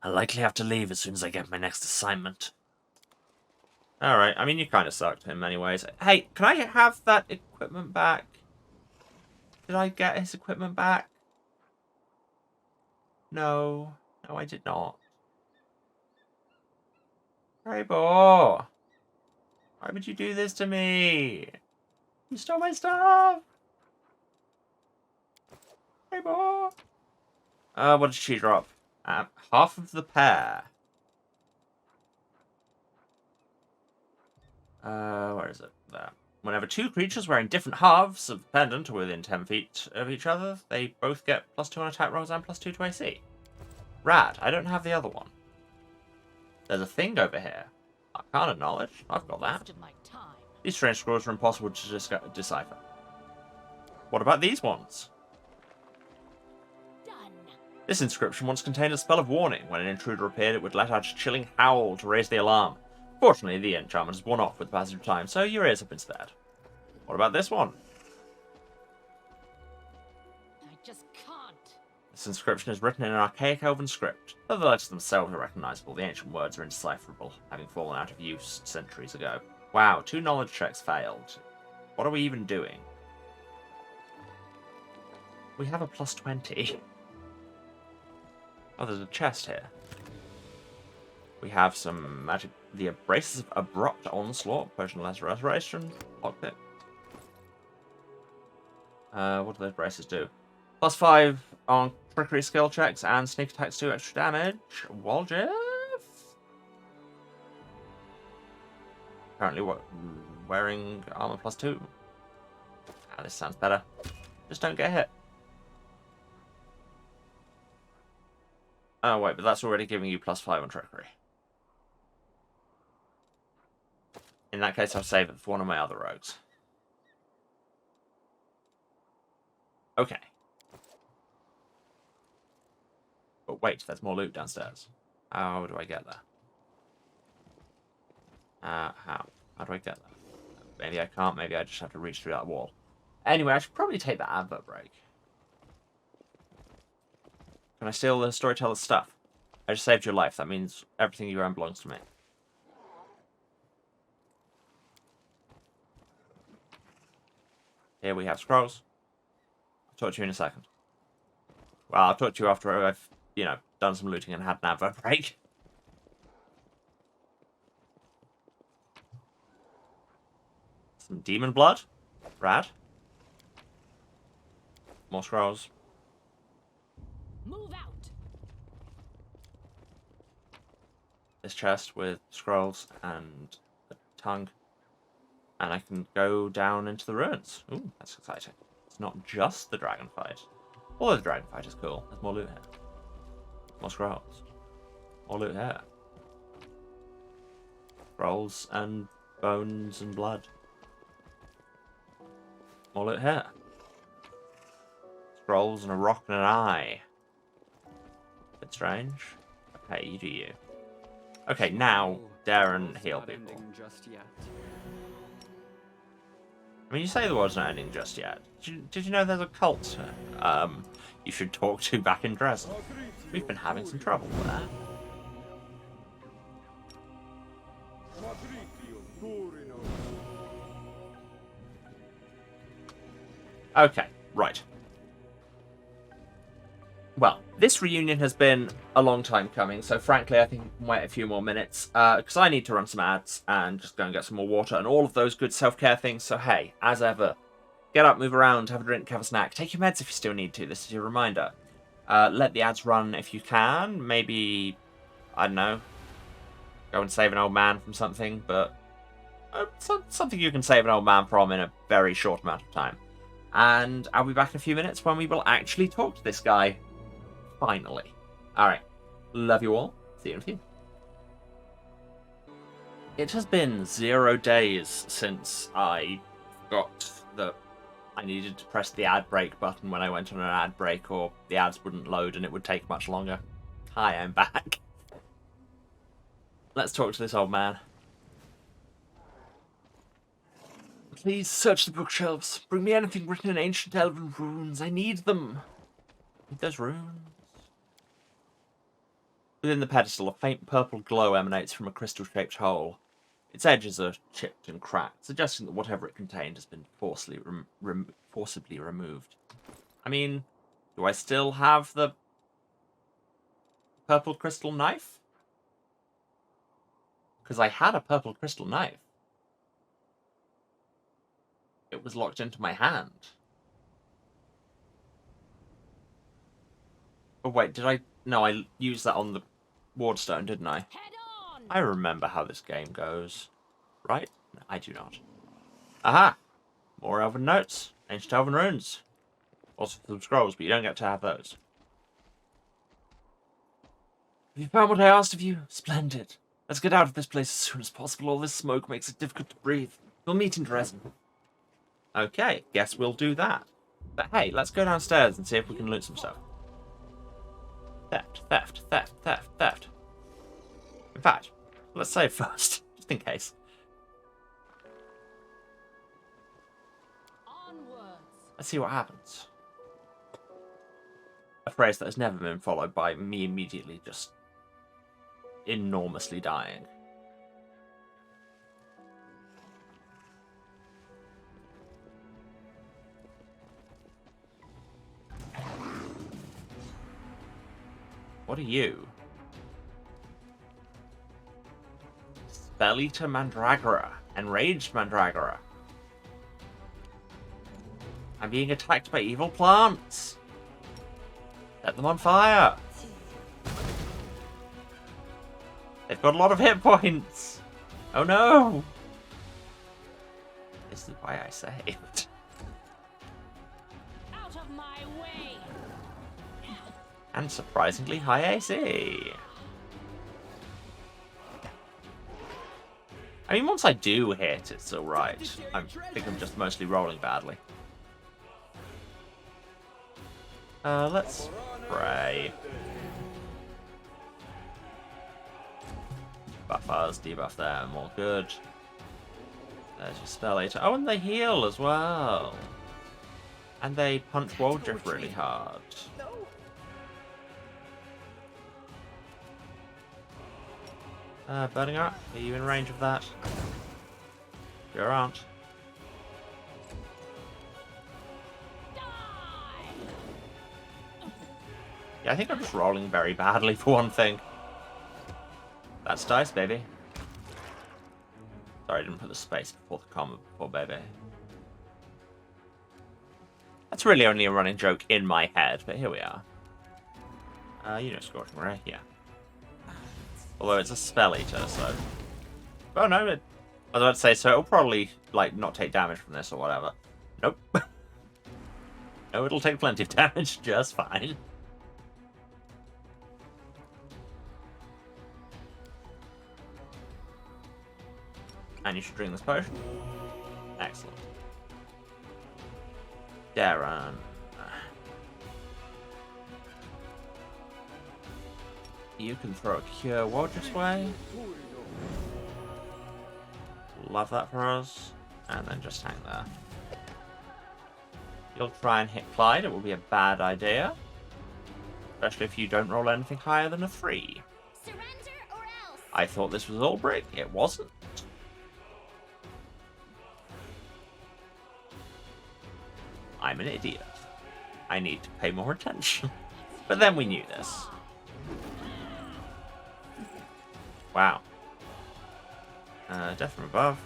I'll likely have to leave as soon as I get my next assignment. Alright, I mean, you kind of sucked in many ways. Hey, can I have that equipment back? Did I get his equipment back? No. No, I did not. Greybore! Why would you do this to me? You stole my stuff! Greybore! What did she drop? Half of the pair. Where is it? There. Whenever two creatures wearing different halves of the pendant are within 10 feet of each other, they both get +2 on attack rolls and +2 to AC. Rad. I don't have the other one. There's a thing over here. Arcana knowledge. I've got that. Wasted my time. These strange scrolls are impossible to decipher. What about these ones? Done. This inscription once contained a spell of warning. When an intruder appeared, it would let out a chilling howl to raise the alarm. Fortunately, the enchantment has worn off with the passage of time, so your ears have been spared. What about this one? I just can't. This inscription is written in an archaic elven script. Though the letters themselves are recognizable, the ancient words are indecipherable, having fallen out of use centuries ago. Wow, 2 knowledge checks failed. What are we even doing? We have a +20. Oh, there's a chest here. We have some magic. The Abrasives of Abrupt Onslaught, Potion of Lesser Restoration, Lockpick. What do those braces do? +5 on trickery skill checks and sneak attacks 2 extra damage. Waljif? Currently wearing armor +2. Ah, this sounds better. Just don't get hit. Oh wait, but that's already giving you +5 on trickery. In that case, I'll save it for one of my other rogues. Okay. But wait, there's more loot downstairs. How do I get there? How? How do I get there? Maybe I can't, maybe I just have to reach through that wall. Anyway, I should probably take that advert break. Can I steal the storyteller's stuff? I just saved your life. That means everything you own belongs to me. Here we have scrolls. I'll talk to you in a second. Well, I'll talk to you after I've, done some looting and had an advert break. Some demon blood. Rad. More scrolls. Move out. This chest with scrolls and a tongue. And I can go down into the ruins. Ooh, that's exciting. It's not just the dragon fight. Although the dragon fight is cool. There's more loot here. More scrolls. More loot here. Scrolls and bones and blood. More loot here. Scrolls and a rock and an eye. Bit strange. Okay, you do you. Okay, now Darren heal Not people. ending just yet. I mean, you say the world's not ending just yet. Did you know there's a cult you should talk to back in Dresden? We've been having some trouble with that. Okay, right. Well, this reunion has been a long time coming, so frankly I think we can wait a few more minutes, because I need to run some ads and just go and get some more water and all of those good self-care things, so hey, as ever, get up, move around, have a drink, have a snack, take your meds if you still need to, this is your reminder. Let the ads run if you can, maybe, I don't know, go and save an old man from something, but something you can save an old man from in a very short amount of time. And I'll be back in a few minutes when we will actually talk to this guy. Finally. Alright. Love you all. See you in a few. It has been 0 days since I got that I needed to press the ad break button when I went on an ad break, or the ads wouldn't load and it would take much longer. Hi, I'm back. Let's talk to this old man. Please search the bookshelves. Bring me anything written in ancient elven runes. I need them. Need those runes. Within the pedestal, a faint purple glow emanates from a crystal-shaped hole. Its edges are chipped and cracked, suggesting that whatever it contained has been forcibly removed. I mean, do I still have the purple crystal knife? Because I had a purple crystal knife. It was locked into my hand. Oh wait, did I... No, I used that on the wardstone, didn't I? Head on! I remember how this game goes. Right? No, I do not. Aha! More elven notes. Ancient elven runes. Also some scrolls, but you don't get to have those. Have you found what I asked of you? Splendid. Let's get out of this place as soon as possible. All this smoke makes it difficult to breathe. We'll meet in Dresden. Okay, guess we'll do that. But hey, let's go downstairs and see if we can loot some stuff. Theft, theft, theft, theft, theft. In fact, let's save first, just in case. Onwards. Let's see what happens. A phrase that has never been followed by me immediately just enormously dying. What are you? Spell-Eater Mandragora. Enraged Mandragora. I'm being attacked by evil plants. Set them on fire. They've got a lot of hit points. Oh no. This is why I saved. Out of my way. And surprisingly high AC. I mean, once I do hit, it's alright. I think I'm just mostly rolling badly. Let's spray. Buff us, debuff them, all good. There's your Spell-Eater. Oh, and they heal as well. And they punch Waldriff really hard. Burning Up, are you in range of that? You aren't. Yeah, I think I'm just rolling very badly for one thing. That's dice, baby. Sorry, I didn't put the space before the comma before baby. That's really only a running joke in my head, but here we are. You know Scorching Ray, yeah. Although it's a Spell-Eater, so... Oh no, I was about to say, so it'll probably, like, not take damage from this or whatever. Nope. No, it'll take plenty of damage, just fine. And you should drink this potion. Excellent. Darren. You can throw a Cure Wardriff's way. Love that for us. And then just hang there. You'll try and hit Clyde. It will be a bad idea. Especially if you don't roll anything higher than a 3. Surrender or else. I thought this was all brick. It wasn't. I'm an idiot. I need to pay more attention. But then we knew this. Wow. Death from above.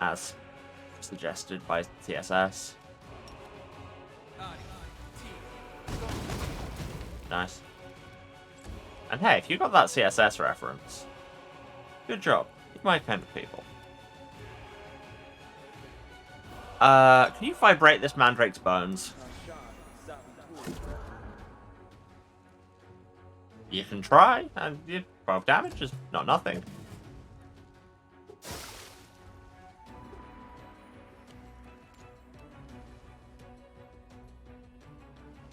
As suggested by TSS. Nice. And hey, if you got that CSS reference, good job. You're my kind of people. Can you vibrate this mandrake's bones? You can try, and 12 damage is not nothing.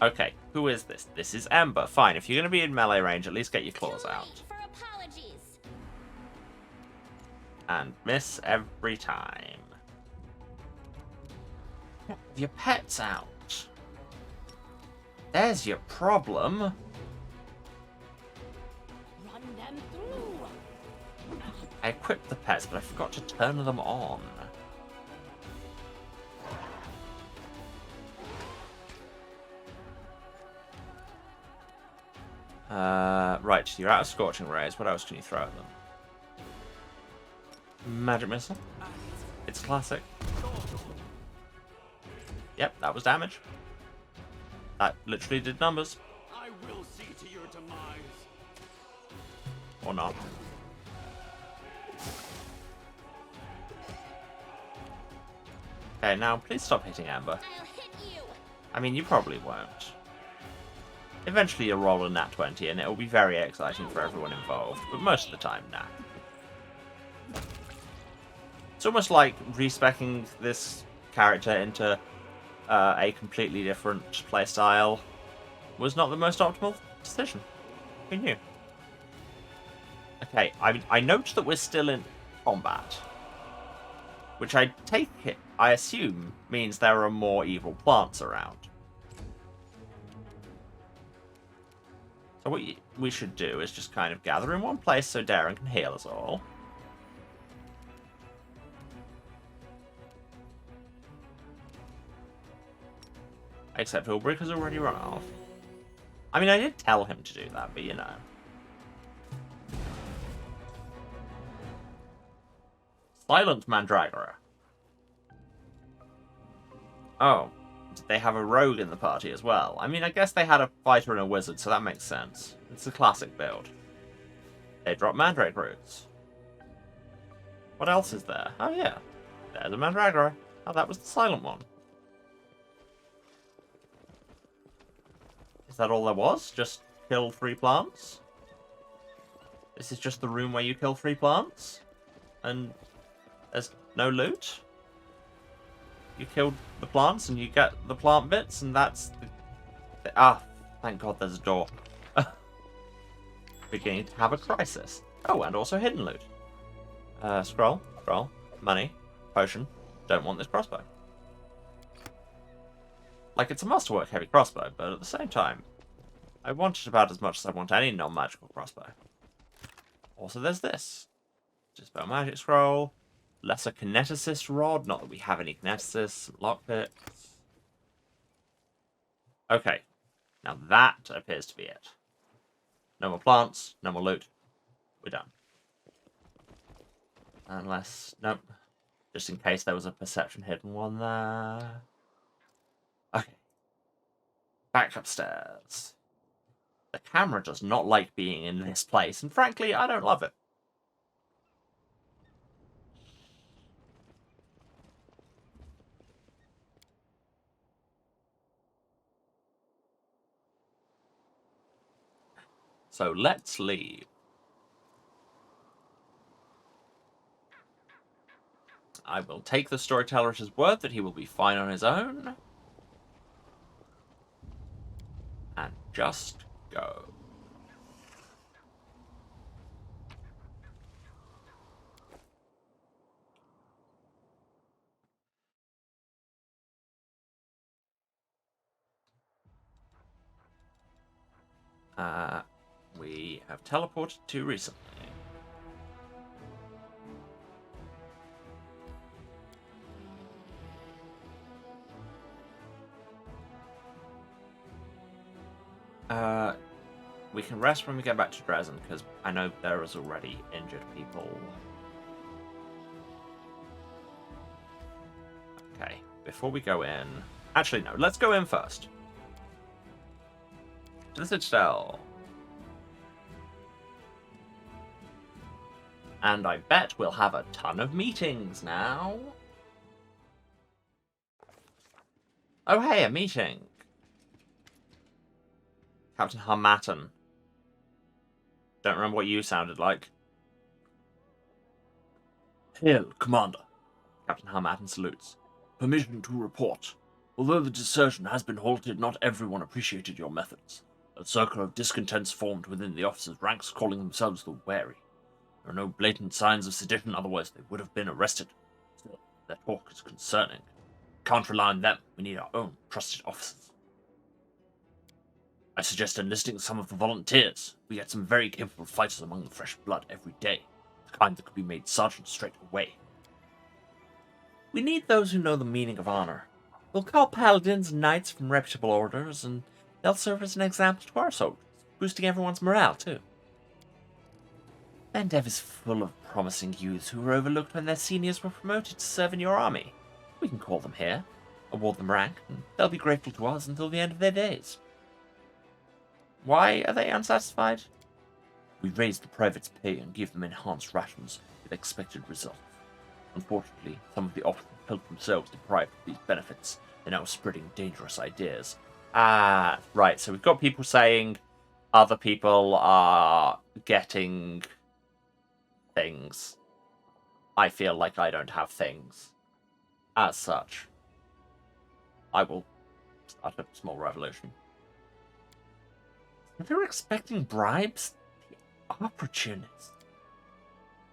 Okay, who is this? This is Ember. Fine, if you're going to be in melee range, at least get your claws Too late out. for apologies. And miss every time. Your pet's out. There's your problem. Run them through. I equipped the pets, but I forgot to turn them on. Right, you're out of Scorching Rays. What else can you throw at them? Magic Missile. It's classic. Yep, that was damage. That literally did numbers. I will see to your demise. Or not. Okay, now please stop hitting Amber. I'll hit you. I mean, you probably won't. Eventually you'll roll a nat 20 and it'll be very exciting for everyone involved, but most of the time, nah. It's almost like respecking this character into a completely different playstyle was not the most optimal decision. Who knew? Okay, I note that we're still in combat, which I assume means there are more evil plants around. So what we should do is just kind of gather in one place so Darren can heal us all. Except Ulbrich has already run off. I mean, I did tell him to do that, but you know. Silent Mandragora. Oh, did they have a rogue in the party as well? I mean, I guess they had a fighter and a wizard, so that makes sense. It's a classic build. They drop Mandrake roots. What else is there? Oh yeah, there's a Mandragora. Oh, that was the silent one. Is that all there was? Just kill 3 plants? This is just the room where you kill 3 plants? And there's no loot? You killed the plants and you get the plant bits and that's... thank God there's a door. Beginning to have a crisis. Oh, and also hidden loot. Scroll, money, potion. Don't want this crossbow. Like, it's a masterwork heavy crossbow, but at the same time, I want it about as much as I want any non-magical crossbow. Also, there's this. Dispel magic scroll. Lesser kineticist rod. Not that we have any kineticists. Lockpicks. Okay. Now that appears to be it. No more plants. No more loot. We're done. Unless... Nope. Just in case there was a perception hidden one there. Okay. Back upstairs. The camera does not like being in this place, and frankly, I don't love it. So let's leave. I will take the storyteller at his word that he will be fine on his own. And just go. We have teleported to recently. We can rest when we get back to Dresden, because I know there is already injured people. Okay, before we go in... Actually, no, let's go in first. To the Citadel. And I bet we'll have a ton of meetings now. Oh hey, a meeting. Captain Harmattan. Don't remember what you sounded like. Hail, Commander. Captain Harmattan salutes. Permission to report. Although the desertion has been halted, not everyone appreciated your methods. A circle of discontents formed within the officers' ranks, calling themselves the Wary. There are no blatant signs of sedition, otherwise they would have been arrested. Still, their talk is concerning. Can't rely on them. We need our own trusted officers. I suggest enlisting some of the volunteers. We get some very capable fighters among the fresh blood every day. The kind that could be made sergeants straight away. We need those who know the meaning of honor. We'll call paladins and knights from reputable orders, and they'll serve as an example to our soldiers, boosting everyone's morale, too. Mendev is full of promising youths who were overlooked when their seniors were promoted to serve in your army. We can call them here, award them rank, and they'll be grateful to us until the end of their days. Why are they unsatisfied? We raise the privates' pay and give them enhanced rations with expected results. Unfortunately, some of the officers felt themselves deprived of these benefits. They're now spreading dangerous ideas. Ah, right, so we've got people saying other people are getting things. I feel like I don't have things. As such, I will start a small revolution. If they're expecting bribes, the opportunists.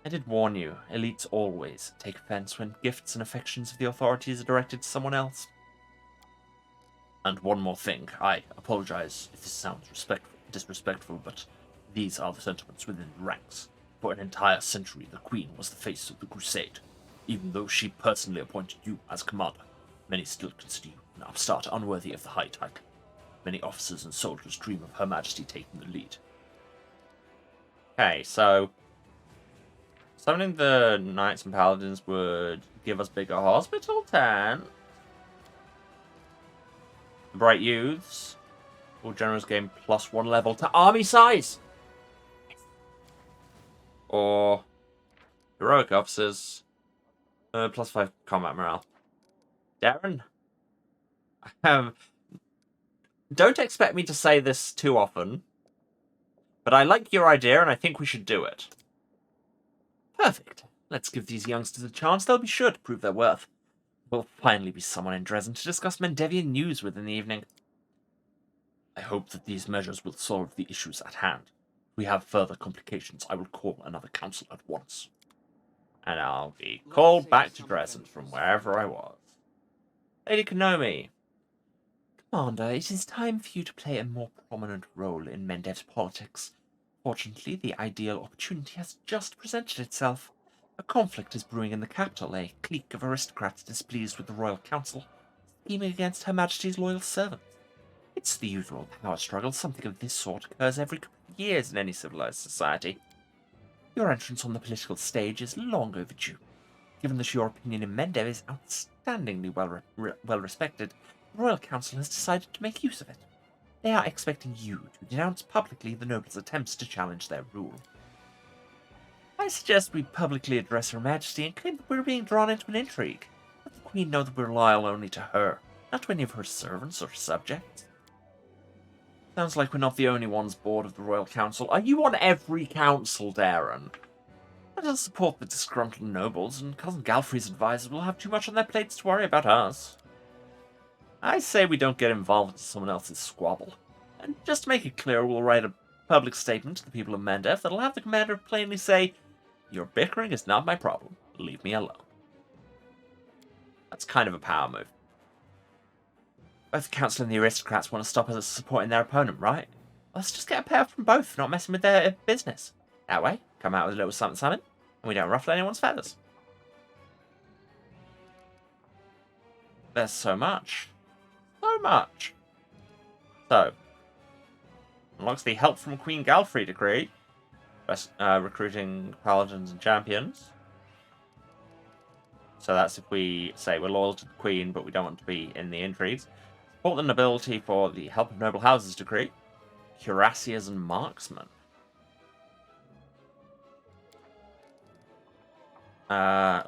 I did warn you, elites always take offense when gifts and affections of the authorities are directed to someone else. And one more thing, I apologize if this sounds disrespectful, but these are the sentiments within the ranks. For an entire century, the Queen was the face of the Crusade. Even though she personally appointed you as commander, many still consider you an upstart unworthy of the high title. Many officers and soldiers dream of Her Majesty taking the lead. Okay, so summoning the Knights and Paladins would give us bigger hospital tent. The Bright Youths. All generals gain +1 level to army size. Or heroic officers. +5 combat morale. Darren? Don't expect me to say this too often, but I like your idea and I think we should do it. Perfect. Let's give these youngsters a chance. They'll be sure to prove their worth. There'll finally be someone in Dresden to discuss Mendevian news with in the evening. I hope that these measures will solve the issues at hand. If we have further complications, I will call another council at once. And I'll be called back to Dresden from wherever I was. Lady Konomi. Commander, it is time for you to play a more prominent role in Mendev's politics. Fortunately, the ideal opportunity has just presented itself. A conflict is brewing in the capital, a clique of aristocrats displeased with the royal council, scheming against Her Majesty's loyal servants. It's the usual power struggle. Something of this sort occurs every couple of years in any civilized society. Your entrance on the political stage is long overdue. Given that your opinion in Mendev is outstandingly well respected, the Royal Council has decided to make use of it. They are expecting you to denounce publicly the nobles' attempts to challenge their rule. I suggest we publicly address Her Majesty and claim that we're being drawn into an intrigue. Let the Queen know that we're loyal only to her, not to any of her servants or subjects. Sounds like we're not the only ones bored of the Royal Council. Are you on every council, Darren? Let us support the disgruntled nobles, and Cousin Galfrey's advisors will have too much on their plates to worry about us. I say we don't get involved in someone else's squabble. And just to make it clear, we'll write a public statement to the people of Mendev that'll have the commander plainly say, "Your bickering is not my problem. Leave me alone." That's kind of a power move. Both the council and the aristocrats want to stop us supporting their opponent, right? Let's just get a payoff from both for not messing with their business. That way, come out with a little something, and we don't ruffle anyone's feathers. There's so much. So much. So, unlocks the help from Queen Galfrey decree. Recruiting paladins and champions. So that's if we say we're loyal to the Queen, but we don't want to be in the intrigues. Support the nobility for the help of noble houses decree. Cuirassiers and marksmen.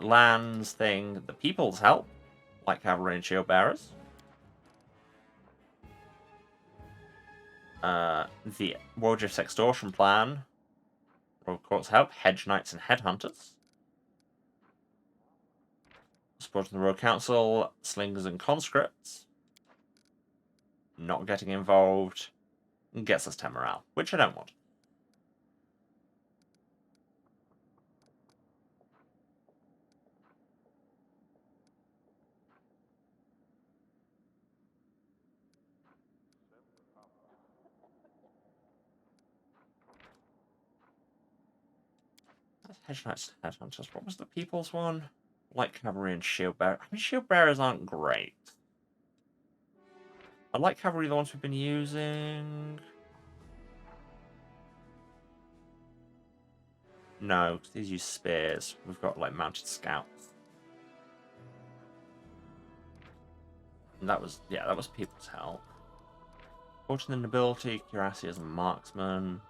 lands thing, the people's help, like cavalry and shield bearers. The Warjiff's extortion plan, royal court's help, hedge knights and headhunters. Supporting the royal council, slingers and conscripts. Not getting involved gets us 10 morale, which I don't want. Hedge knights and headhunters. What was the people's one? Light cavalry and shield bearer. I mean, shield bearers aren't great. I like cavalry, the ones we've been using. No, because these use spears. We've got like mounted scouts. And that was people's help. Supporting the nobility, cuirassiers and marksmen.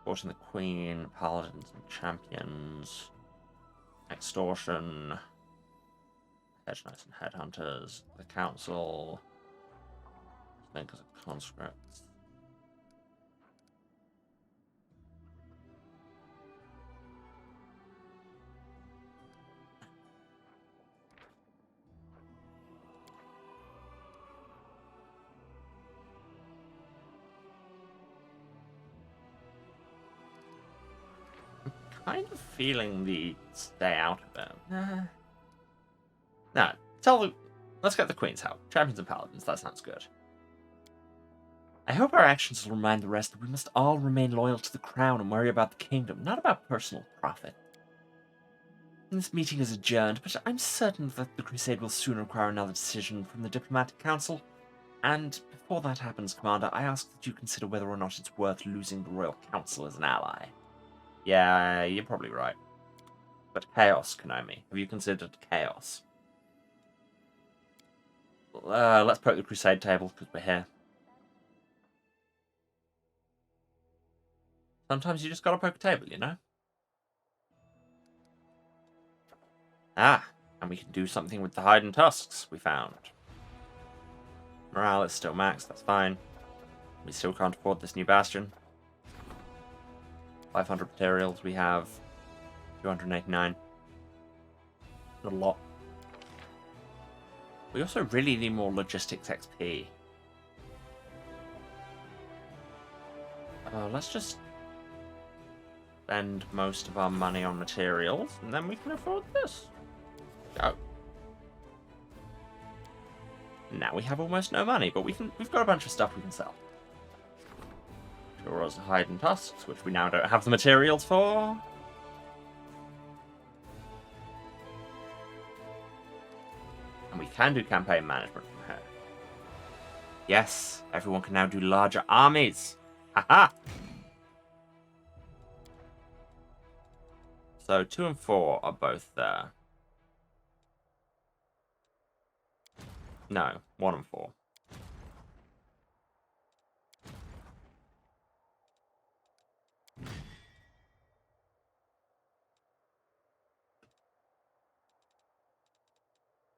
Supporting the queen, paladins and champions. Extortion. Hedge knights and headhunters. The council. Slingers and conscripts. Kind of feeling the stay out of it. No, let's get the Queen's help. Champions and Paladins, that sounds good. I hope our actions will remind the rest that we must all remain loyal to the crown and worry about the kingdom, not about personal profit. This meeting is adjourned, but I'm certain that the crusade will soon require another decision from the Diplomatic Council. And before that happens, Commander, I ask that you consider whether or not it's worth losing the Royal Council as an ally. Yeah, you're probably right. But chaos, Konami. Have you considered chaos? Let's poke the crusade table, because we're here. Sometimes you just gotta poke a table, you know? Ah, and we can do something with the hide and tusks we found. Morale is still maxed, that's fine. We still can't afford this new bastion. 500 materials, we have 289. Not a lot. We also really need more logistics XP. Let's just spend most of our money on materials, and then we can afford this. Go. Now we have almost no money, but we've got a bunch of stuff we can sell. Jorah's hide and tusks, which we now don't have the materials for. And we can do campaign management from here. Yes, everyone can now do larger armies. Haha! So 2 and 4 are both there. No, 1 and 4.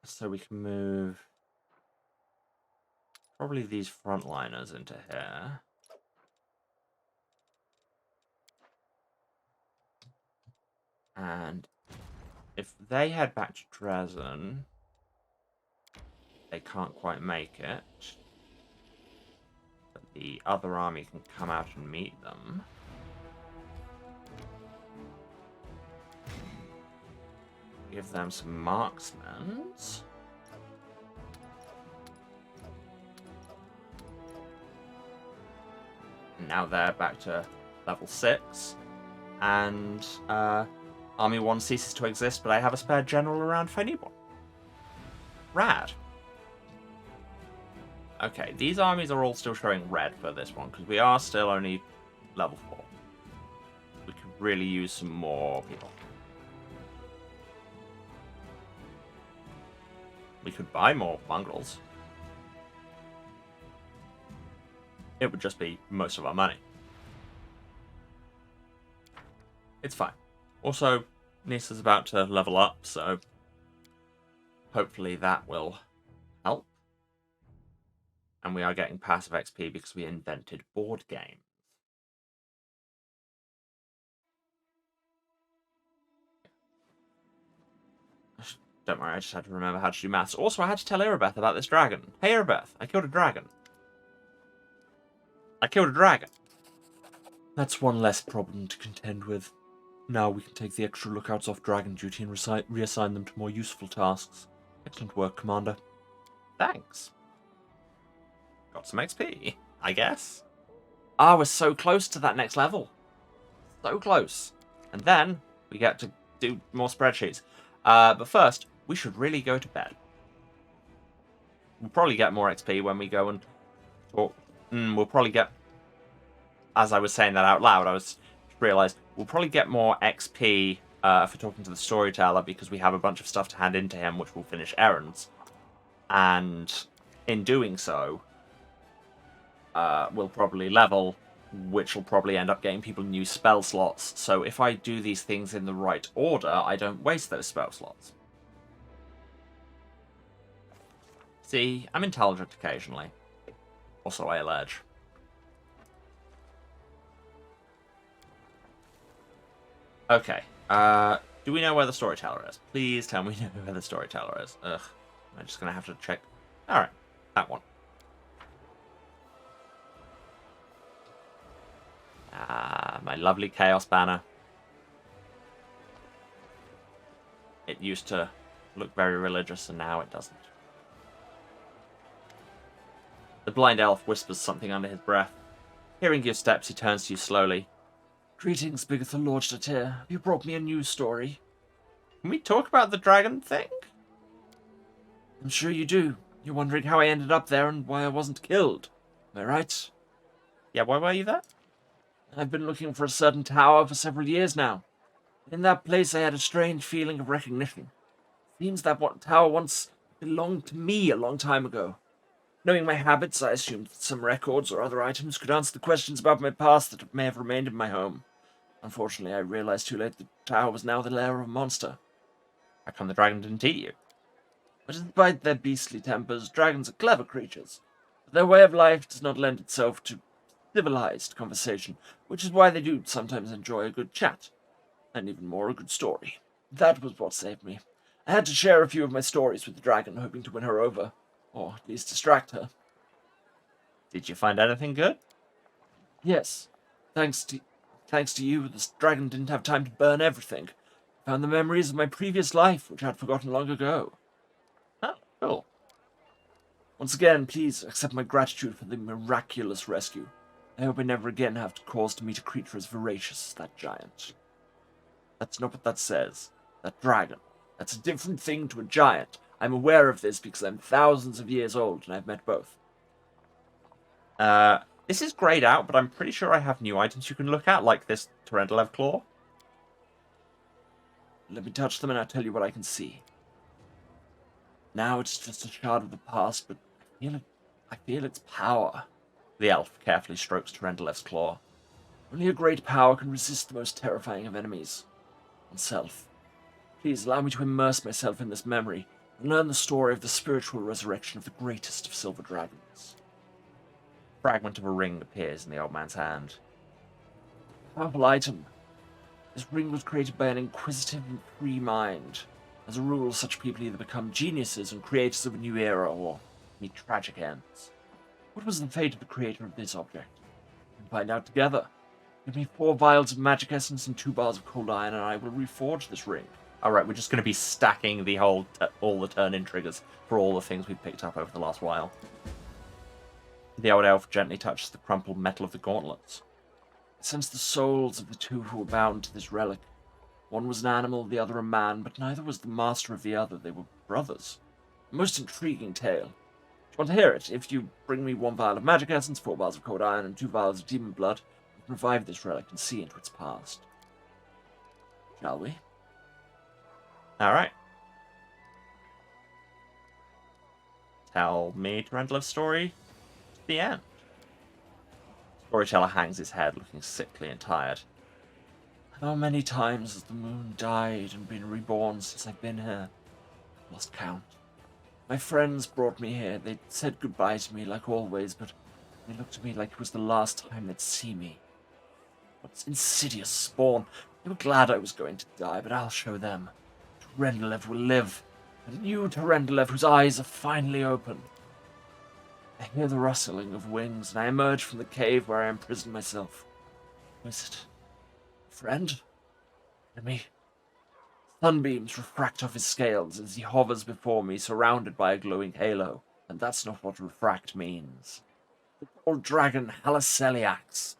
So we can move probably these frontliners into here. And if they head back to Dresden, they can't quite make it. But the other army can come out and meet them. Give them some marksmen. Now they're back to level 6. And Army 1 ceases to exist, but I have a spare general around if I need one. Rad. Okay, these armies are all still showing red for this one, because we are still only level 4. We could really use some more people. We could buy more mongrels. It would just be most of our money. It's fine. Also, Nisa's about to level up, so hopefully that will help. And we are getting passive XP because we invented board games. Don't worry, I just had to remember how to do maths. Also, I had to tell Irabeth about this dragon. Hey, Irabeth, I killed a dragon. I killed a dragon. That's one less problem to contend with. Now we can take the extra lookouts off dragon duty and reassign them to more useful tasks. Excellent work, Commander. Thanks. Got some XP, I guess. Ah, we're so close to that next level. So close. And then we get to do more spreadsheets. But first, we should really go to bed. We'll probably get more XP when we go and talk. We'll probably get... As I was saying that out loud, I realised we'll probably get more XP for talking to the storyteller because we have a bunch of stuff to hand in to him, which will finish errands. And in doing so, we'll probably level, which will probably end up getting people new spell slots. So if I do these things in the right order, I don't waste those spell slots. See, I'm intelligent occasionally. Also, I allege. Okay, do we know where the storyteller is? Please tell me where the storyteller is. Ugh, I'm just gonna have to check. Alright, that one. Ah, my lovely Chaos Banner. It used to look very religious, and now it doesn't. The blind elf whispers something under his breath. Hearing your steps, he turns to you slowly. Greetings, Bigitha Lord Statir. You brought me a news story. Can we talk about the dragon thing? I'm sure you do. You're wondering how I ended up there and why I wasn't killed. Am I right? Yeah, why were you there? I've been looking for a certain tower for several years now. In that place I had a strange feeling of recognition. Seems that tower once belonged to me a long time ago. Knowing my habits, I assumed that some records or other items could answer the questions about my past that may have remained in my home. Unfortunately, I realized too late the tower was now the lair of a monster. How come the dragon didn't eat you? But despite their beastly tempers, dragons are clever creatures. But their way of life does not lend itself to civilized conversation, which is why they do sometimes enjoy a good chat. And even more, a good story. That was what saved me. I had to share a few of my stories with the dragon, hoping to win her over. Or at least distract her. Did you find anything good? Yes. Thanks to you, this dragon didn't have time to burn everything. I found the memories of my previous life, which I'd forgotten long ago. Oh, cool. Once again, please accept my gratitude for the miraculous rescue. I hope I never again have to cause to meet a creature as voracious as that giant. That's not what that says. That dragon. That's a different thing to a giant. I'm aware of this because I'm thousands of years old and I've met both. This is grayed out, but I'm pretty sure I have new items you can look at, like this Tarantalev Claw. Let me touch them and I'll tell you what I can see. Now it's just a shard of the past, but I feel its power. The elf carefully strokes Tarantalev's claw. Only a great power can resist the most terrifying of enemies. Oneself. Please allow me to immerse myself in this memory and learn the story of the spiritual resurrection of the greatest of silver dragons. A fragment of a ring appears in the old man's hand. Powerful item. This ring was created by an inquisitive and free mind. As a rule, such people either become geniuses and creators of a new era or meet tragic ends. What was the fate of the creator of this object? We can find out together. Give me 4 vials of magic essence and 2 bars of cold iron, and I will reforge this ring. Alright, we're just going to be stacking the whole all the turn-in triggers for all the things we've picked up over the last while. The old elf gently touches the crumpled metal of the gauntlets. I sense the souls of the two who were bound to this relic. One was an animal, the other a man, but neither was the master of the other. They were brothers. A most intriguing tale. Do you want to hear it? If you bring me 1 vial of magic essence, 4 vials of cold iron, and 2 vials of demon blood, we can revive this relic and see into its past. Shall we? Alright. Tell me Tarantalev's story to the end. Storyteller hangs his head, looking sickly and tired. How many times has the moon died and been reborn since I've been here? I've lost count. My friends brought me here. They said goodbye to me like always, but they looked at me like it was the last time they'd see me. What insidious spawn. They were glad I was going to die, but I'll show them. Terendelev will live. A new Terendelev whose eyes are finally open. I hear the rustling of wings, and I emerge from the cave where I imprisoned myself. Who is it? Friend? Enemy? Sunbeams refract off his scales as he hovers before me, surrounded by a glowing halo. And that's not what refract means. The old dragon Haliceliax.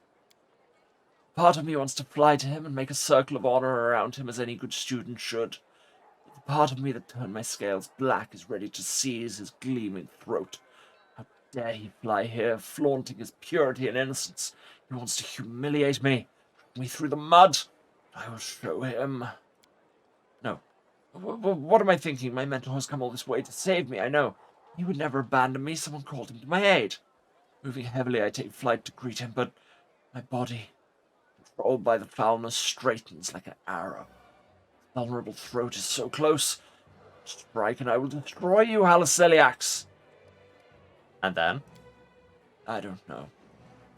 Part of me wants to fly to him and make a circle of honor around him as any good student should. But the part of me that turned my scales black is ready to seize his gleaming throat. How dare he fly here, flaunting his purity and innocence? He wants to humiliate me, drag me through the mud. I will show him. No. What am I thinking? My mentor has come all this way to save me, I know. He would never abandon me. Someone called him to my aid. Moving heavily, I take flight to greet him, but my body, controlled by the foulness, straightens like an arrow. The vulnerable throat is so close. Strike and I will destroy you, Haliceliax. And then? I don't know.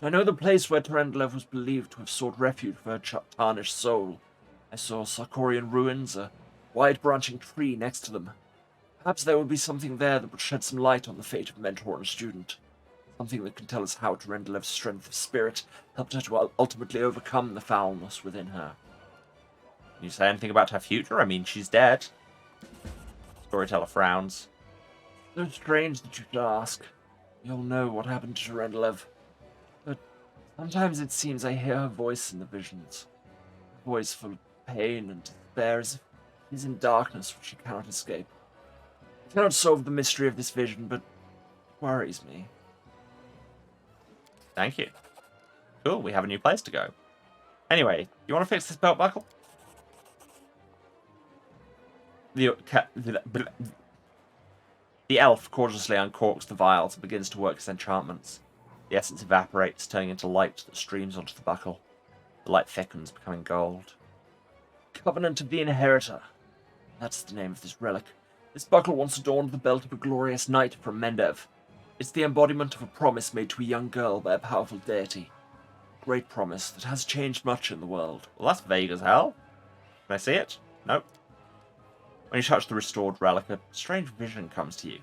I know the place where Terendelev was believed to have sought refuge for her tarnished soul. I saw Sarkorian ruins, a wide branching tree next to them. Perhaps there would be something there that would shed some light on the fate of mentor and student. Something that can tell us how Terendelev's strength of spirit helped her to ultimately overcome the foulness within her. Can you say anything about her future? I mean, she's dead. Storyteller frowns. So strange that you should ask. We all know what happened to Terendelev. But sometimes it seems I hear her voice in the visions. A voice full of pain and despair, as if she's in darkness which she cannot escape. I cannot solve the mystery of this vision, but it worries me. Thank you. Cool, we have a new place to go. Anyway, you want to fix this belt buckle? The elf cautiously uncorks the vials and begins to work his enchantments. The essence evaporates, turning into light that streams onto the buckle. The light thickens, becoming gold. Covenant of the Inheritor. That's the name of this relic. This buckle once adorned the belt of a glorious knight from Mendev. It's the embodiment of a promise made to a young girl by a powerful deity. A great promise that has changed much in the world. Well, that's vague as hell. Can I see it? Nope. When you touch the restored relic, a strange vision comes to you.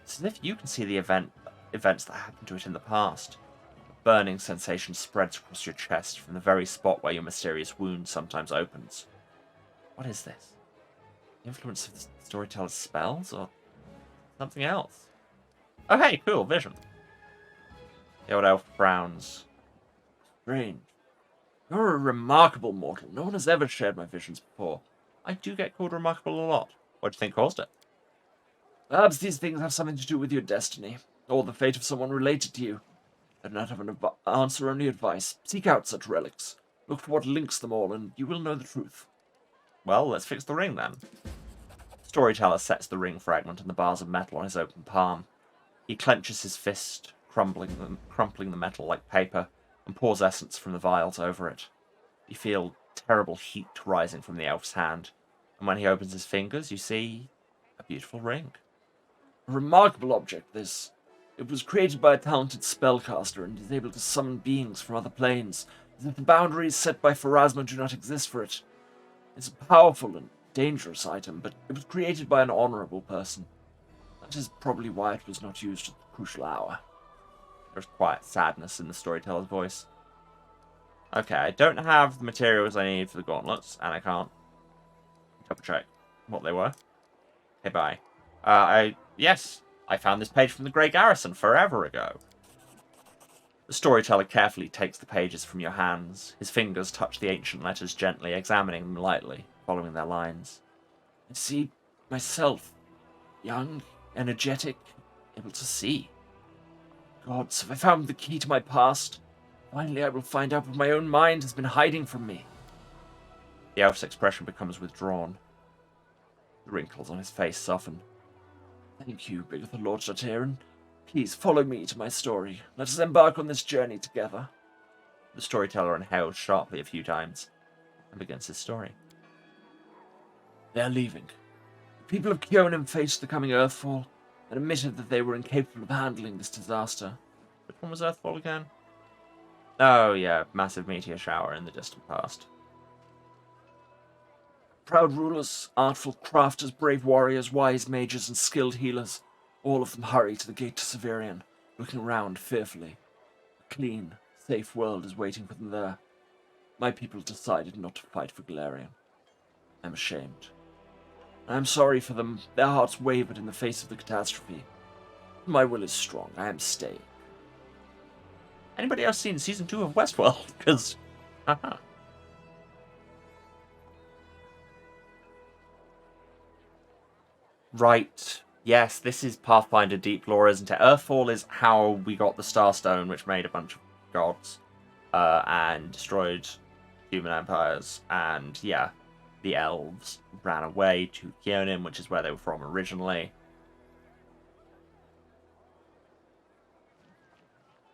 It's as if you can see the events that happened to it in the past. A burning sensation spreads across your chest from the very spot where your mysterious wound sometimes opens. What is this? The influence of the storyteller's spells, or something else? Oh hey, cool, vision. The old elf frowns. Strange. You're a remarkable mortal. No one has ever shared my visions before. I do get called remarkable a lot. What do you think caused it? Perhaps these things have something to do with your destiny, or the fate of someone related to you. I do not have an answer, only advice. Seek out such relics. Look for what links them all, and you will know the truth. Well, let's fix the ring then. Storyteller sets the ring fragment and the bars of metal on his open palm. He clenches his fist, crumpling the metal like paper, and pours essence from the vials over it. You feel terrible heat rising from the elf's hand, and when he opens his fingers, you see a beautiful ring. A remarkable object, this. It was created by a talented spellcaster and is able to summon beings from other planes, as if the boundaries set by Pharasma do not exist for it. It's a powerful and dangerous item, but it was created by an honorable person. That is probably why it was not used at the crucial hour. There's quiet sadness in the storyteller's voice. Okay, I don't have the materials I need for the gauntlets, and I can't double check what they were. Okay, bye. Yes, I found this page from the Grey Garrison forever ago. The storyteller carefully takes the pages from your hands. His fingers touch the ancient letters gently, examining them lightly, following their lines. I see myself, young, energetic, able to see. Gods, have I found the key to my past? Finally, I will find out what my own mind has been hiding from me. The elf's expression becomes withdrawn. The wrinkles on his face soften. Thank you, Bigitha Lord Shatiran. Please follow me to my story. Let us embark on this journey together. The storyteller inhaled sharply a few times. and begins his story. They are leaving. The people of Kyonin faced the coming Earthfall and admitted that they were incapable of handling this disaster. Which one was Earthfall again? Oh, yeah, massive meteor shower in the distant past. Proud rulers, artful crafters, brave warriors, wise mages, and skilled healers, all of them hurry to the gate to Severian, looking around fearfully. A clean, safe world is waiting for them there. My people decided not to fight for Galarian. I'm ashamed. I am sorry for them. Their hearts wavered in the face of the catastrophe. My will is strong. I am staying. Anybody else seen Season 2 of Westworld? Because, haha. Right. Yes, this is Pathfinder deep lore, isn't it? Earthfall is how we got the Starstone, which made a bunch of gods, and destroyed human empires. And, yeah, the elves ran away to Kyonin, which is where they were from originally.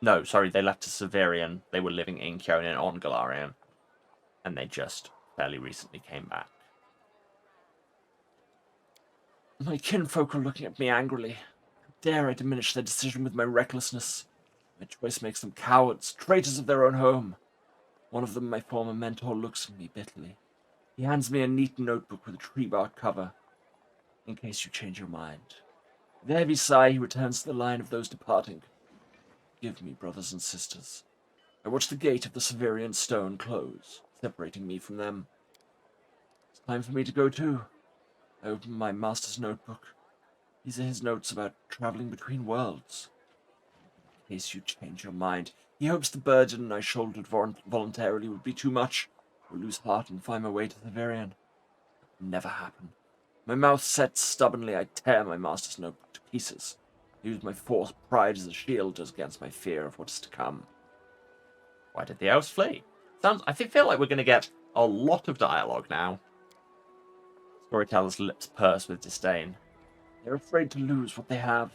No, sorry, they left to Severian. They were living in Kyonin on Galarian. And they just fairly recently came back. My kinfolk are looking at me angrily. How dare I diminish their decision with my recklessness? My choice makes them cowards, traitors of their own home. One of them, my former mentor, looks at me bitterly. He hands me a neat notebook with a tree bark cover. In case you change your mind. With a heavy sigh, he returns to the line of those departing. Forgive me, brothers and sisters. I watch the gate of the Severian stone close, separating me from them. It's time for me to go too. I open my master's notebook. These are his notes about traveling between worlds. In case you change your mind, he hopes the burden I shouldered voluntarily would be too much, or lose heart and find my way to Severian. It will never happen. My mouth set stubbornly, I tear my master's notebook to pieces. I use my forced pride as a shield against my fear of what is to come. Why did the elves flee? I feel like we're going to get a lot of dialogue now. Storyteller's lips purse with disdain. They're afraid to lose what they have.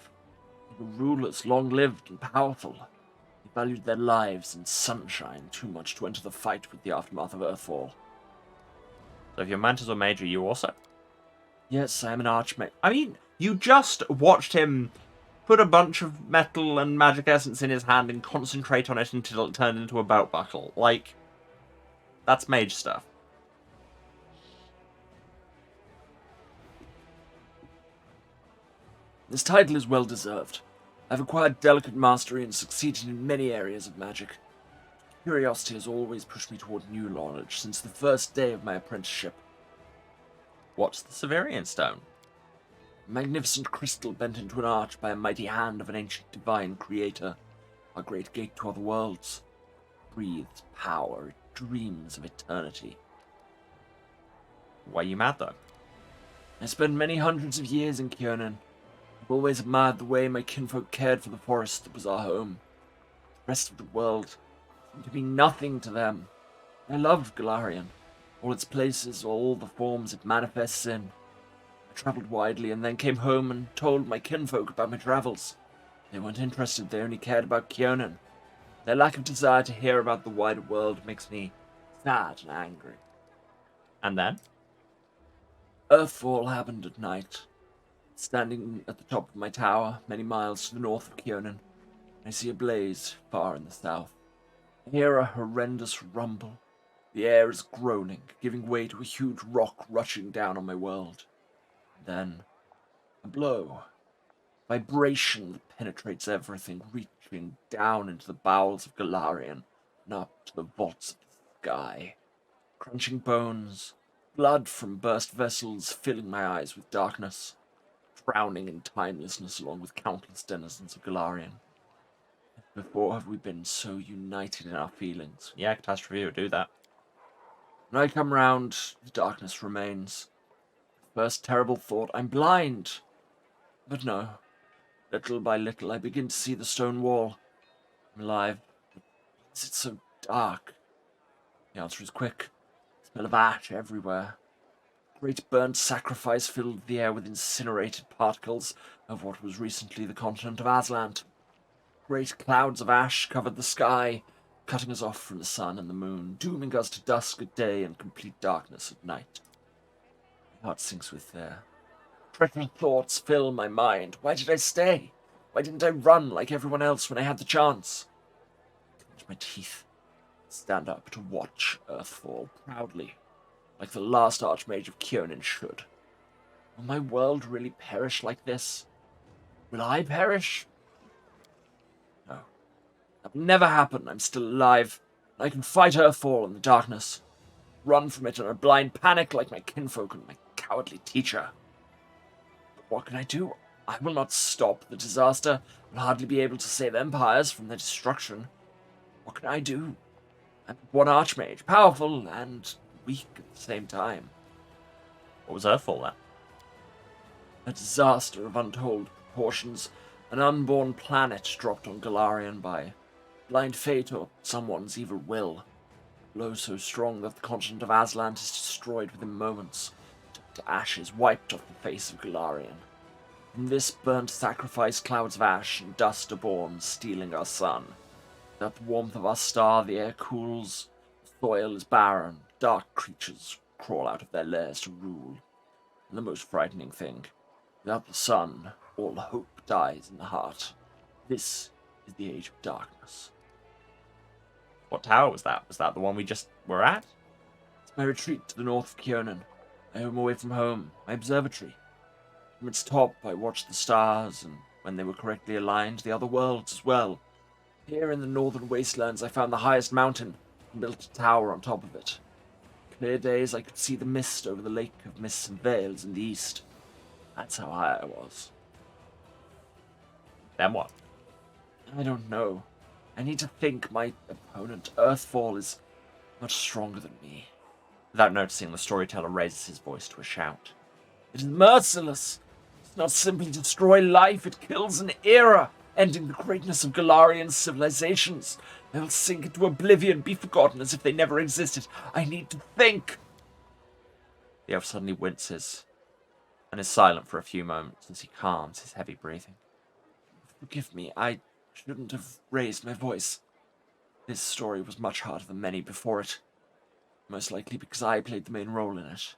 They were rulers, long-lived and powerful. They valued their lives and sunshine too much to enter the fight with the aftermath of Earthfall. So if your mantis or mage, are you also? Yes, I am an archmage. I mean, you just watched him put a bunch of metal and magic essence in his hand and concentrate on it until it turned into a belt buckle. Like, that's mage stuff. This title is well deserved. I've acquired delicate mastery and succeeded in many areas of magic. Curiosity has always pushed me toward new knowledge since the first day of my apprenticeship. What's the Severian Stone? A magnificent crystal bent into an arch by a mighty hand of an ancient divine creator. Our great gate to other worlds. It breathes power, it dreams of eternity. Why are you mad, though? I spent many hundreds of years in Kyonin. I've always admired the way my kinfolk cared for the forest that was our home. The rest of the world seemed to be nothing to them. I loved Galarian, all its places, all the forms it manifests in. I travelled widely and then came home and told my kinfolk about my travels. They weren't interested, they only cared about Kyonin. Their lack of desire to hear about the wider world makes me sad and angry. And then? Earthfall happened at night. Standing at the top of my tower, many miles to the north of Kyonin, I see a blaze far in the south. I hear a horrendous rumble. The air is groaning, giving way to a huge rock rushing down on my world. Then, a blow. Vibration that penetrates everything, reaching down into the bowels of Galarian and up to the vaults of the sky. Crunching bones, blood from burst vessels filling my eyes with darkness. Drowning in timelessness along with countless denizens of Galarian. Before have we been so united in our feelings. Yeah, catastrophe would do that. When I come round, the darkness remains. First terrible thought, I'm blind. But no. Little by little, I begin to see the stone wall. I'm alive. But why is it so dark? The answer is quick. The smell of ash everywhere. Great burnt sacrifice filled the air with incinerated particles of what was recently the continent of Aslant. Great clouds of ash covered the sky, cutting us off from the sun and the moon, dooming us to dusk at day and complete darkness at night. My heart sinks with fear. Dreadful thoughts fill my mind. Why did I stay? Why didn't I run like everyone else when I had the chance? I clench my teeth, stand up to watch Earth fall proudly, like the last Archmage of Kyonin should. Will my world really perish like this? Will I perish? No. That will never happen. I'm still alive. And I can fight Earthfall in the darkness. Run from it in a blind panic like my kinfolk and my cowardly teacher. But what can I do? I will not stop the disaster. I will hardly be able to save empires from their destruction. What can I do? I'm one Archmage, powerful and weak at the same time. What was Earthfall then? A disaster of untold proportions. An unborn planet dropped on Galarian by blind fate or someone's evil will. A blow so strong that the continent of Aslan is destroyed within moments, to ashes wiped off the face of Galarian. From this burnt sacrifice, clouds of ash and dust are born, stealing our sun. Without the warmth of our star, the air cools, the soil is barren, dark creatures crawl out of their lairs to rule. And the most frightening thing, without the sun, all hope dies in the heart. This is the age of darkness. What tower was that? Was that the one we just were at? It's my retreat to the north of Kyonin. My home away from home, my observatory. From its top, I watched the stars, and when they were correctly aligned, the other worlds as well. Here in the northern wastelands, I found the highest mountain and built a tower on top of it. Clear days, I could see the mist over the lake of mists and veils in the east. That's how high I was. Then what? I don't know. I need to think. My opponent, Earthfall, is much stronger than me. Without noticing, the storyteller raises his voice to a shout. It is merciless. It's not simply destroy life, it kills an era, ending the greatness of Galarian civilizations. They'll sink into oblivion, be forgotten as if they never existed. I need to think. The elf suddenly winces and is silent for a few moments as he calms his heavy breathing. Forgive me, I shouldn't have raised my voice. This story was much harder than many before it. Most likely because I played the main role in it.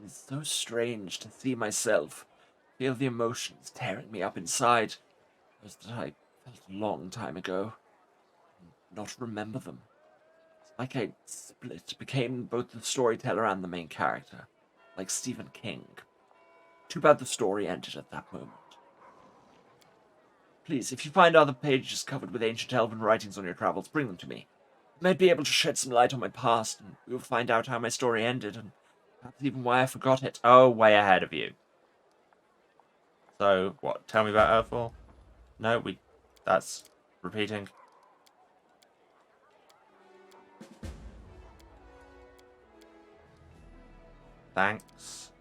It is so strange to see myself, feel the emotions tearing me up inside, those that I felt a long time ago, and not remember them. It's like I split, became both the storyteller and the main character, like Stephen King. Too bad the story ended at that moment. Please, if you find other pages covered with ancient elven writings on your travels, bring them to me. I might be able to shed some light on my past, and we'll find out how my story ended, and perhaps even why I forgot it. Oh, way ahead of you. So, what? Tell me about Earthfall? No, that's repeating. Thanks.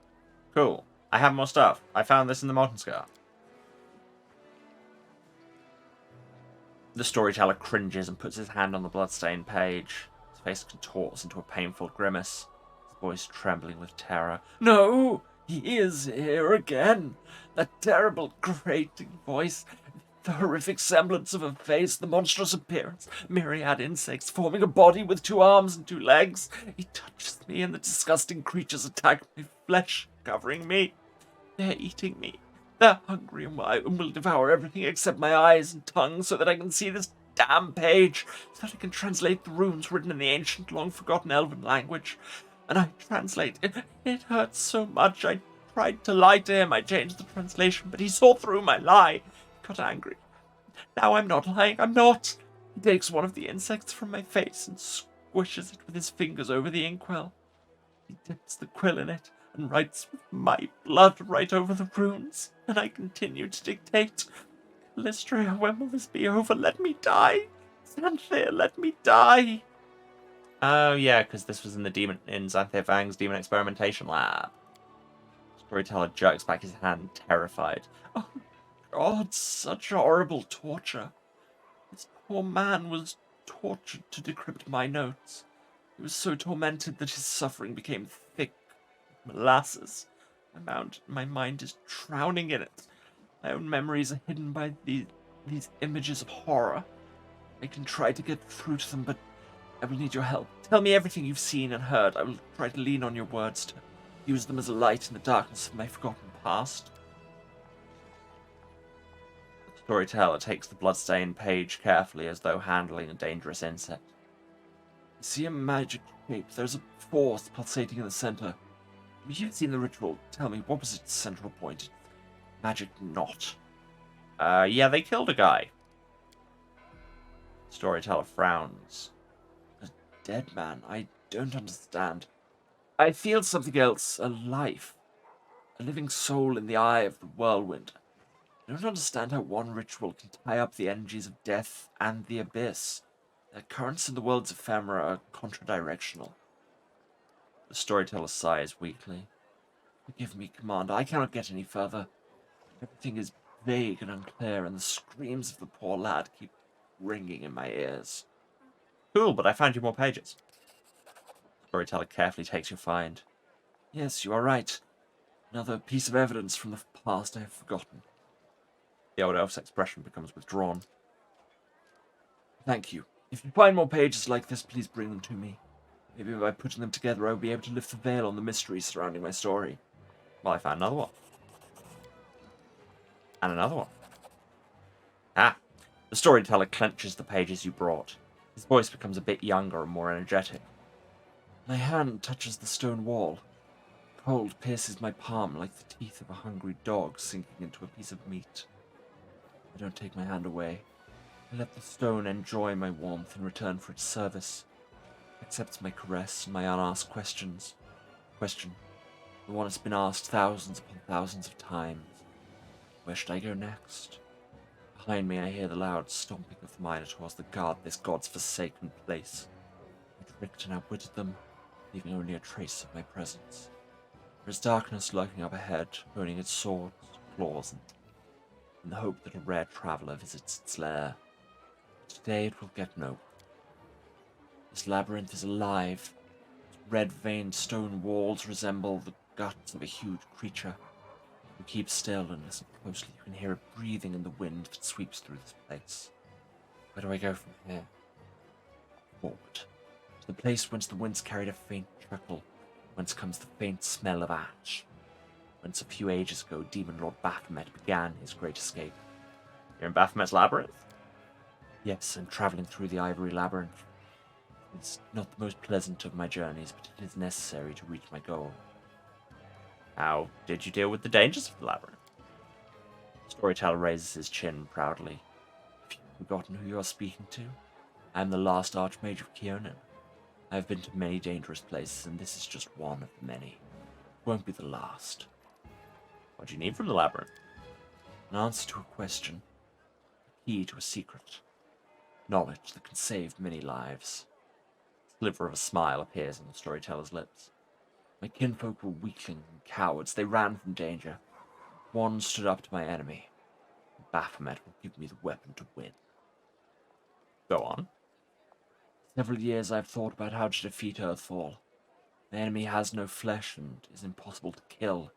Cool. I have more stuff. I found this in the Molten Scar. The storyteller cringes and puts his hand on the bloodstained page. His face contorts into a painful grimace, his voice trembling with terror. No! He is here again! That terrible, grating voice, the horrific semblance of a face, the monstrous appearance, myriad insects forming a body with 2 arms and 2 legs. He touches me and the disgusting creatures attack my flesh, covering me. They're eating me. They're hungry and will devour everything except my eyes and tongue so that I can see this damn page, so that I can translate the runes written in the ancient, long-forgotten elven language. And I translate it. It hurts so much. I tried to lie to him. I changed the translation, but he saw through my lie. He got angry. Now I'm not lying. I'm not. He takes one of the insects from my face and squishes it with his fingers over the inkwell. He dips the quill in it and writes with my blood right over the runes, and I continue to dictate. Lystria, when will this be over? Let me die. Xanthir, let me die. Oh yeah, because this was in Xanthir Fang's Demon Experimentation Lab. Storyteller jerks back his hand, terrified. Oh God, such horrible torture. This poor man was tortured to decrypt my notes. He was so tormented that his suffering became thick molasses. My mind is drowning in it. My own memories are hidden by these images of horror. I can try to get through to them, but I will need your help. Tell me everything you've seen and heard. I will try to lean on your words to use them as a light in the darkness of my forgotten past. The storyteller takes the bloodstained page carefully as though handling a dangerous insect. I see a magic shape. There's a force pulsating in the center. You've seen the ritual. Tell me, what was its central point? Magic knot. Yeah, they killed a guy. Storyteller frowns. A dead man? I don't understand. I feel something else, a life. A living soul in the eye of the whirlwind. I don't understand how one ritual can tie up the energies of death and the abyss. Their currents in the world's ephemera are contradirectional. The storyteller sighs weakly. Forgive me, Commander, I cannot get any further. Everything is vague and unclear, and the screams of the poor lad keep ringing in my ears. Cool, but I found you more pages. The storyteller carefully takes your find. Yes, you are right. Another piece of evidence from the past I have forgotten. The old elf's expression becomes withdrawn. Thank you. If you find more pages like this, please bring them to me. Maybe by putting them together, I will be able to lift the veil on the mysteries surrounding my story. Well, I found another one. And another one. Ah, the storyteller clenches the pages you brought. His voice becomes a bit younger and more energetic. My hand touches the stone wall. Cold pierces my palm like the teeth of a hungry dog sinking into a piece of meat. I don't take my hand away. I let the stone enjoy my warmth in return for its service. It accepts my caress and my unasked questions. Question. The one that's been asked thousands upon thousands of times. Where should I go next? Behind me I hear the loud stomping of the Minotaurs that guard this god's forsaken place. I tricked and outwitted them, leaving only a trace of my presence. There is darkness lurking up ahead, honing its swords, claws, and in the hope that a rare traveler visits its lair. Today it will get no. This labyrinth is alive. Its red-veined stone walls resemble the guts of a huge creature. You keep still and listen closely. You can hear it breathing in the wind that sweeps through this place. Where do I go from here? Forward. To the place whence the winds carried a faint trickle, whence comes the faint smell of ash. Whence a few ages ago Demon Lord Baphomet began his great escape. You're in Baphomet's labyrinth? Yes, I'm travelling through the Ivory Labyrinth. It's not the most pleasant of my journeys, but it is necessary to reach my goal. How did you deal with the dangers of the labyrinth? The storyteller raises his chin proudly. Have you forgotten who you are speaking to? I am the last Archmage of Keonan. I have been to many dangerous places, and this is just one of the many. It won't be the last. What do you need from the labyrinth? An answer to a question. A key to a secret. Knowledge that can save many lives. A sliver of a smile appears on the storyteller's lips. My kinfolk were weaklings and cowards. They ran from danger. One stood up to my enemy. Baphomet will give me the weapon to win. Go on. Several years I have thought about how to defeat Earthfall. My enemy has no flesh and is impossible to kill.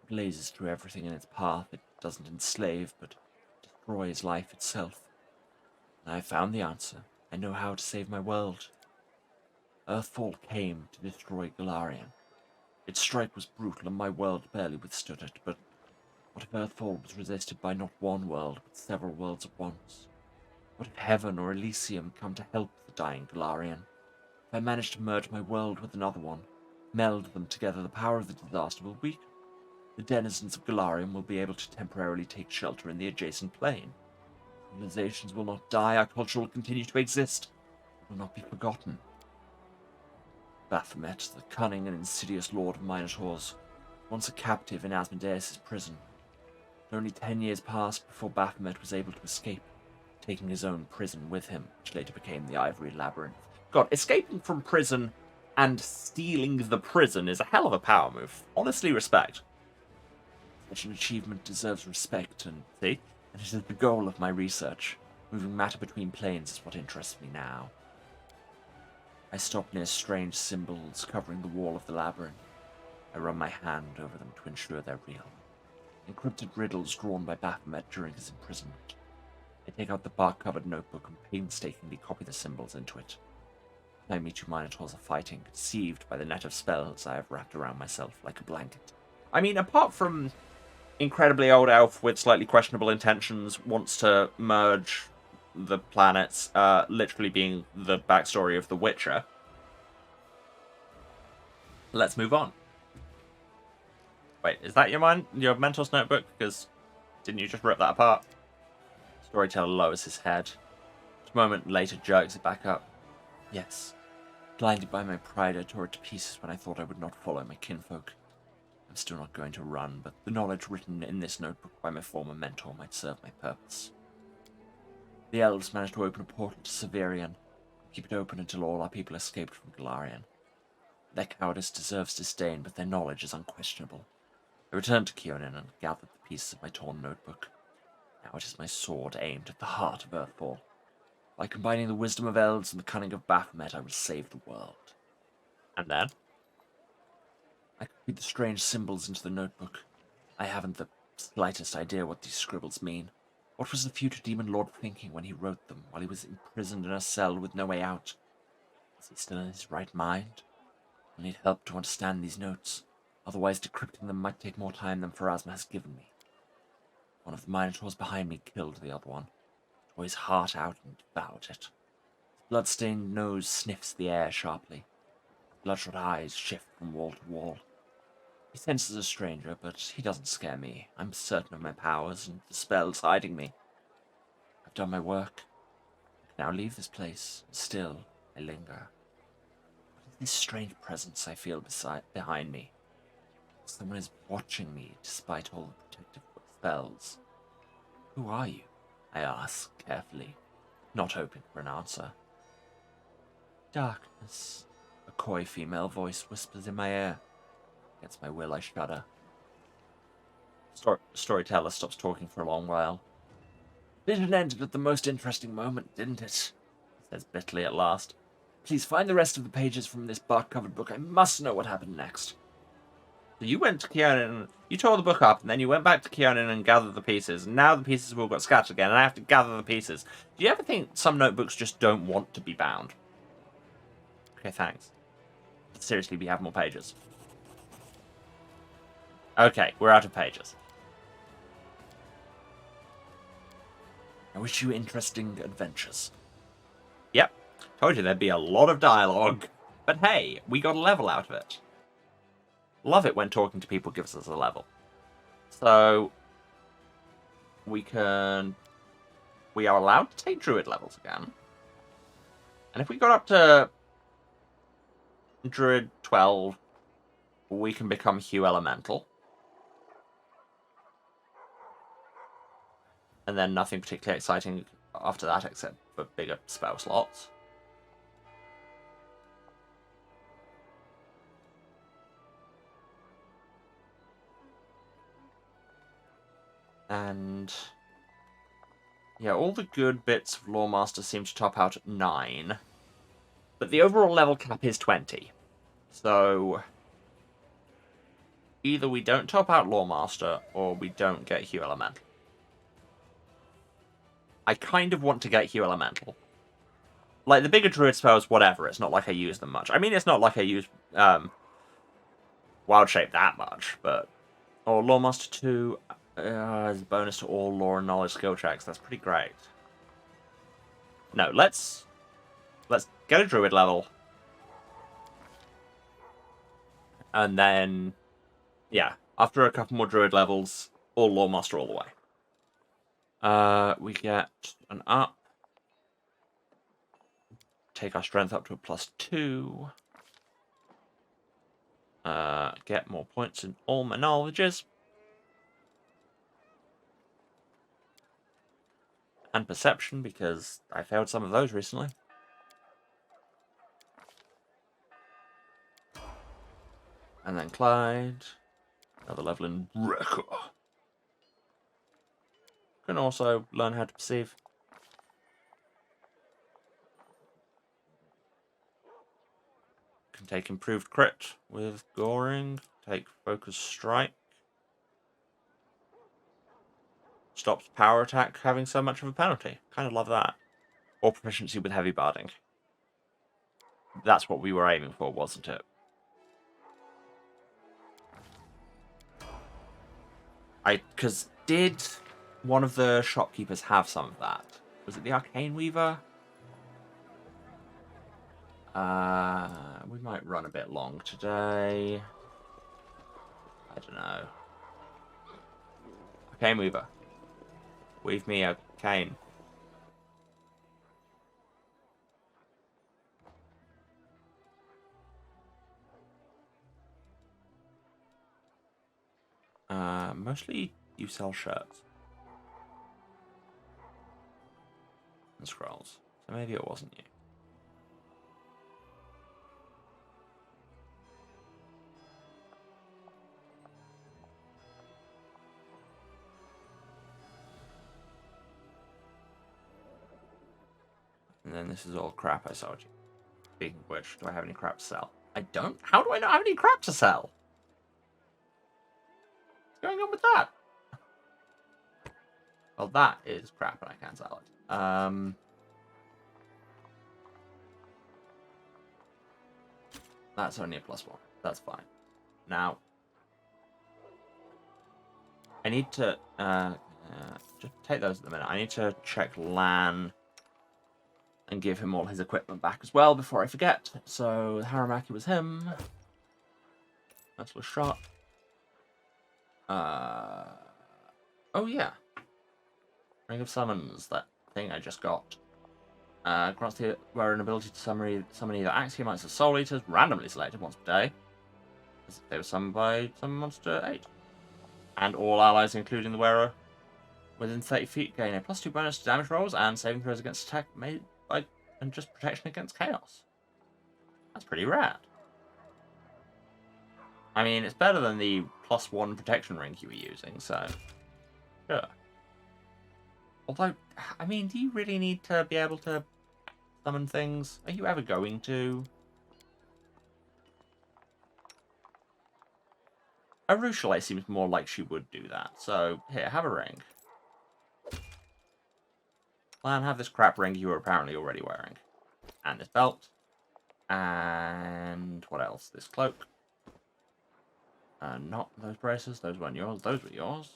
It blazes through everything in its path. It doesn't enslave, but destroys life itself. And I have found the answer. I know how to save my world. Earthfall came to destroy Golarion. Its strike was brutal and my world barely withstood it, but what if Earthfall was resisted by not one world, but several worlds at once? What if Heaven or Elysium come to help the dying Golarion? If I manage to merge my world with another one, meld them together, the power of the disaster will weaken. The denizens of Golarion will be able to temporarily take shelter in the adjacent plane. Civilizations will not die, our culture will continue to exist. It will not be forgotten. Baphomet, the cunning and insidious lord of Minotaurs, once a captive in Asmodeus' prison. Only 10 years passed before Baphomet was able to escape, taking his own prison with him, which later became the Ivory Labyrinth. God, escaping from prison and stealing the prison is a hell of a power move. Honestly, respect. Such an achievement deserves respect, and it is the goal of my research. Moving matter between planes is what interests me now. I stop near strange symbols covering the wall of the labyrinth. I run my hand over them to ensure they're real. Encrypted riddles drawn by Baphomet during his imprisonment. I take out the bark-covered notebook and painstakingly copy the symbols into it. Behind me, two minotaurs are fighting, deceived by the net of spells I have wrapped around myself like a blanket. I mean, apart from incredibly old elf with slightly questionable intentions wants to merge the planets, literally being the backstory of The Witcher, let's move on. Wait, is that your mentor's notebook? Because didn't you just rip that apart? Storyteller lowers his head. A moment later jerks it back up. Yes. Blinded by my pride, I tore it to pieces when I thought I would not follow my kinfolk. I'm still not going to run, but the knowledge written in this notebook by my former mentor might serve my purpose. The elves managed to open a portal to Severian, keep it open until all our people escaped from Galarian. Their cowardice deserves disdain, but their knowledge is unquestionable. I returned to Kionin and gathered the pieces of my torn notebook. Now it is my sword aimed at the heart of Earthfall. By combining the wisdom of elves and the cunning of Baphomet, I will save the world. And then? I copied the strange symbols into the notebook. I haven't the slightest idea what these scribbles mean. What was the future demon lord thinking when he wrote them, while he was imprisoned in a cell with no way out? Is he still in his right mind? I need help to understand these notes. Otherwise, decrypting them might take more time than Pharasma has given me. One of the minotaurs behind me killed the other one, tore his heart out and devoured it. His blood-stained nose sniffs the air sharply. Bloodshot eyes shift from wall to wall. He senses a stranger, but he doesn't scare me. I'm certain of my powers and the spells hiding me. I've done my work. I can now leave this place. Still, I linger. What is this strange presence I feel behind me? Someone is watching me despite all the protective spells. Who are you? I ask carefully, not hoping for an answer. Darkness, a coy female voice whispers in my ear. Against my will, I shudder. Storyteller stops talking for a long while. Vision ended at the most interesting moment, didn't it? He says bitterly at last. Please find the rest of the pages from this bark-covered book. I must know what happened next. So you went to Kionin, you tore the book up, and then you went back to Kionin and gathered the pieces, and now the pieces have all got scattered again, and I have to gather the pieces. Do you ever think some notebooks just don't want to be bound? Okay, thanks. But seriously, we have more pages. Okay, we're out of pages. I wish you interesting adventures. Yep, told you there'd be a lot of dialogue. But hey, we got a level out of it. Love it when talking to people gives us a level. So, we are allowed to take druid levels again. And if we got up to druid 12, we can become Hugh Elemental. And then nothing particularly exciting after that except for bigger spell slots. And yeah, all the good bits of Lawemaster seem to top out at 9. But the overall level cap is 20. So either we don't top out Lawemaster or we don't get Hugh Elemental. I kind of want to get Hugh Elemental. Like, the bigger druid spells, whatever. It's not like I use them much. I mean, it's not like I use Wild Shape that much, but... Or Lawemaster 2 as a bonus to all lore and knowledge skill checks. That's pretty great. No, let's get a druid level. And then, yeah, after a couple more druid levels, all Lawemaster all the way. We get an up. Take our strength up to a +2. Get more points in all my knowledges. And perception, because I failed some of those recently. And then Clyde. Another level in Wrecker. Can also learn how to perceive. Can take improved crit with Goring. Take focus strike. stops power attack having so much of a penalty. Kind of love that. Or proficiency with heavy barding. That's what we were aiming for, wasn't it? Because did one of the shopkeepers have some of that? Was it the Arcane Weaver? We might run a bit long today. I don't know. Arcane Weaver. Weave me a cane. Mostly you sell shirts. And scrolls. So maybe it wasn't you. And then this is all crap I sold you. Speaking of which, do I have any crap to sell? I don't? How do I not have any crap to sell? What's going on with that? Well, that is crap and I can't sell it. That's only a +1. That's fine. Now, I need to just take those at the minute. I need to check Lan and give him all his equipment back as well before I forget. So Haramaki was him. Merciless shot. Oh yeah. Ring of Summons, that thing I just got. Grants the wearer an ability to summon either Axiomites or Soul Eaters, randomly selected once per day. As if they were summoned by some monster 8. And all allies, including the wearer, within 30 feet gain a +2 bonus to damage rolls and saving throws against attack made by and just protection against chaos. That's pretty rad. I mean, it's better than the +1 protection ring you were using, so sure. Although, I mean, do you really need to be able to summon things? Are you ever going to? Arushale seems more like she would do that. So, here, have a ring. Lan, have this crap ring you were apparently already wearing. And this belt. And what else? This cloak. Not those braces. Those weren't yours. Those were yours.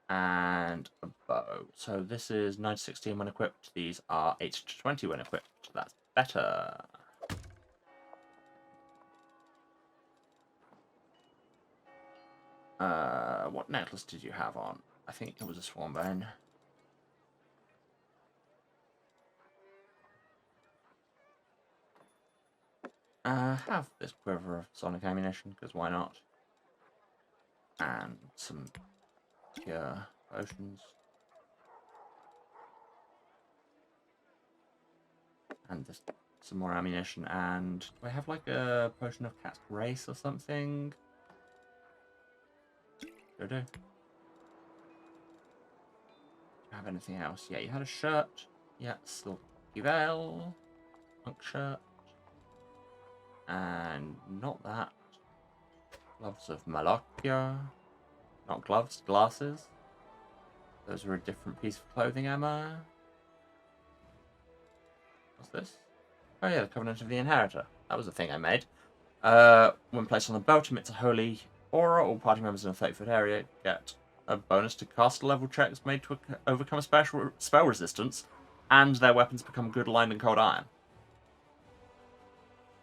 And a bow. So this is 9 to 16 when equipped. These are 8 to 20 when equipped. That's better. What necklace did you have on? I think it was a swanbone. Have this quiver of sonic ammunition, because why not? And some cure potions. And just some more ammunition, and do I have like a potion of cat's grace or something? Sure do. Do you have anything else? Yeah, you had a shirt. Yeah, silky veil. Monk shirt. And not that. Gloves of Malocchia. Not gloves, glasses. Those are a different piece of clothing, Emma. What's this? Oh yeah, the Covenant of the Inheritor. That was a thing I made. When placed on the belt, emits a holy aura. All party members in a 30-foot area get a bonus to caster level checks made to overcome a special spell resistance, and their weapons become good aligned in cold iron.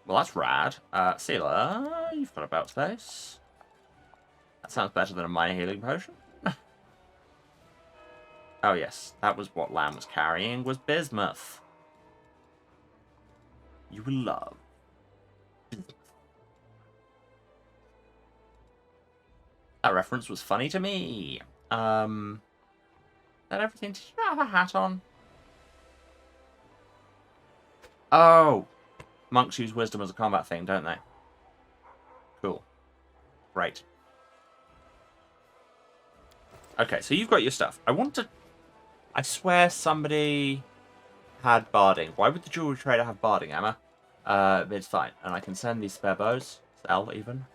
Well, that's rad. Sealer, you've got a belt space. That sounds better than a minor healing potion. Oh yes, that was what Lan was carrying, was bismuth. You will love bismuth. That reference was funny to me. That everything? Did you have a hat on? Oh! Monks use wisdom as a combat thing, don't they? Cool. Right. Okay, so you've got your stuff. I swear somebody had barding. Why would the jewelry trader have barding, Emma? It's fine. And I can send these spare bows. Sell, even.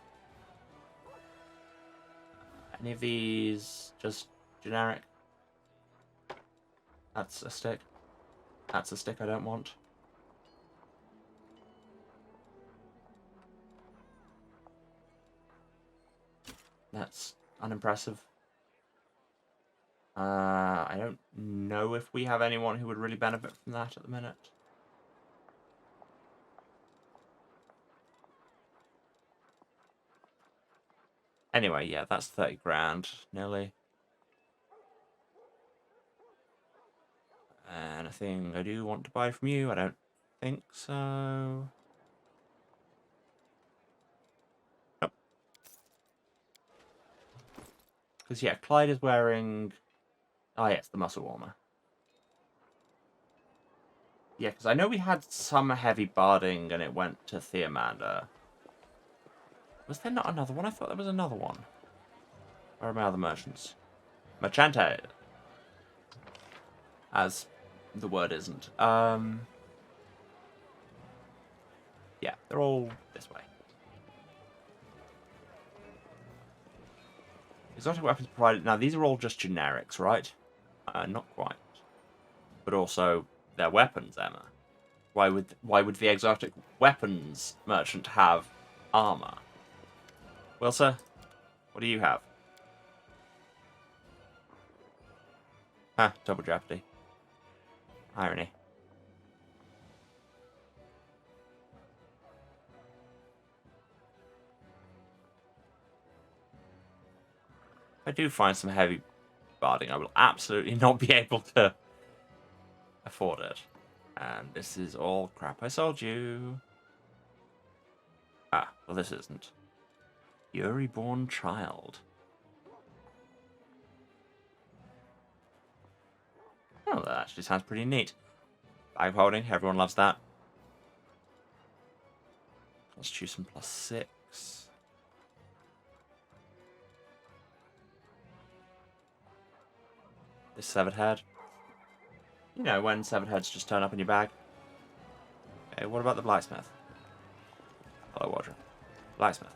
Any of these just generic? That's a stick. That's a stick I don't want. That's unimpressive. I don't know if we have anyone who would really benefit from that at the minute. Anyway, yeah, that's 30 grand, nearly. Anything I do want to buy from you? I don't think so. Nope. Because, yeah, Clyde is wearing... Oh, yes, the muscle warmer. Yeah, because I know we had some heavy barding and it went to Theomander. Was there not another one? I thought there was another one. Where are my other merchants? Merchante. As the word isn't. Yeah, they're all this way. Exotic weapons provided. Now, these are all just generics, right? Not quite. But also, they're weapons, Emma. Why would the exotic weapons merchant have armor? Well, sir, what do you have? Ah, double jeopardy. Irony. If I do find some heavy barding, I will absolutely not be able to afford it. And this is all crap I sold you. Ah, well this isn't. Fury-born child. Oh, that actually sounds pretty neat. Bag holding, everyone loves that. Constitution +6. This severed head. You know, when severed heads just turn up in your bag. Okay, what about the blacksmith? Hello, Roger. Blacksmith.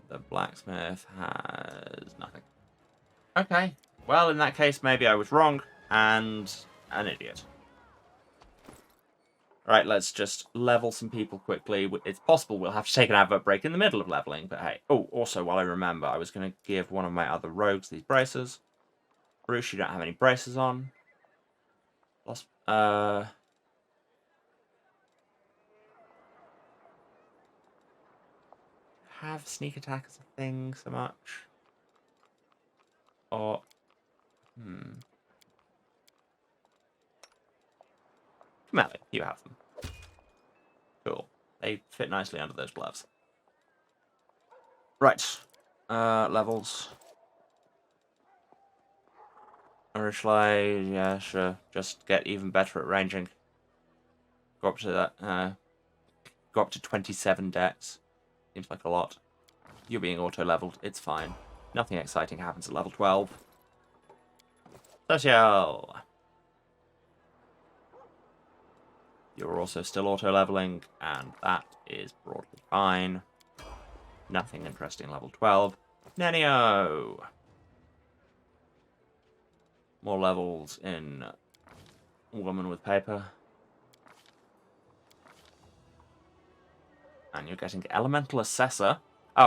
The blacksmith has nothing. Okay. Well, in that case, maybe I was wrong and an idiot. Right, let's just level some people quickly. It's possible we'll have to take an advert break in the middle of leveling, but hey. Oh, also, while I remember, I was going to give one of my other rogues these braces. Bruce, you don't have any braces on. Lost, have sneak attack as a thing so much? Or... Melly, you have them. Cool. They fit nicely under those gloves. Right. Levels. Or shall I... Yeah, sure. Just get even better at ranging. Go up to that... go up to 27 dex. Seems like a lot. You're being auto-leveled. It's fine. Nothing exciting happens at level 12. Social! You're also still auto-leveling, and that is broadly fine. Nothing interesting level 12. Nenio! More levels in Woman with Paper. And you're getting Elemental Assessor,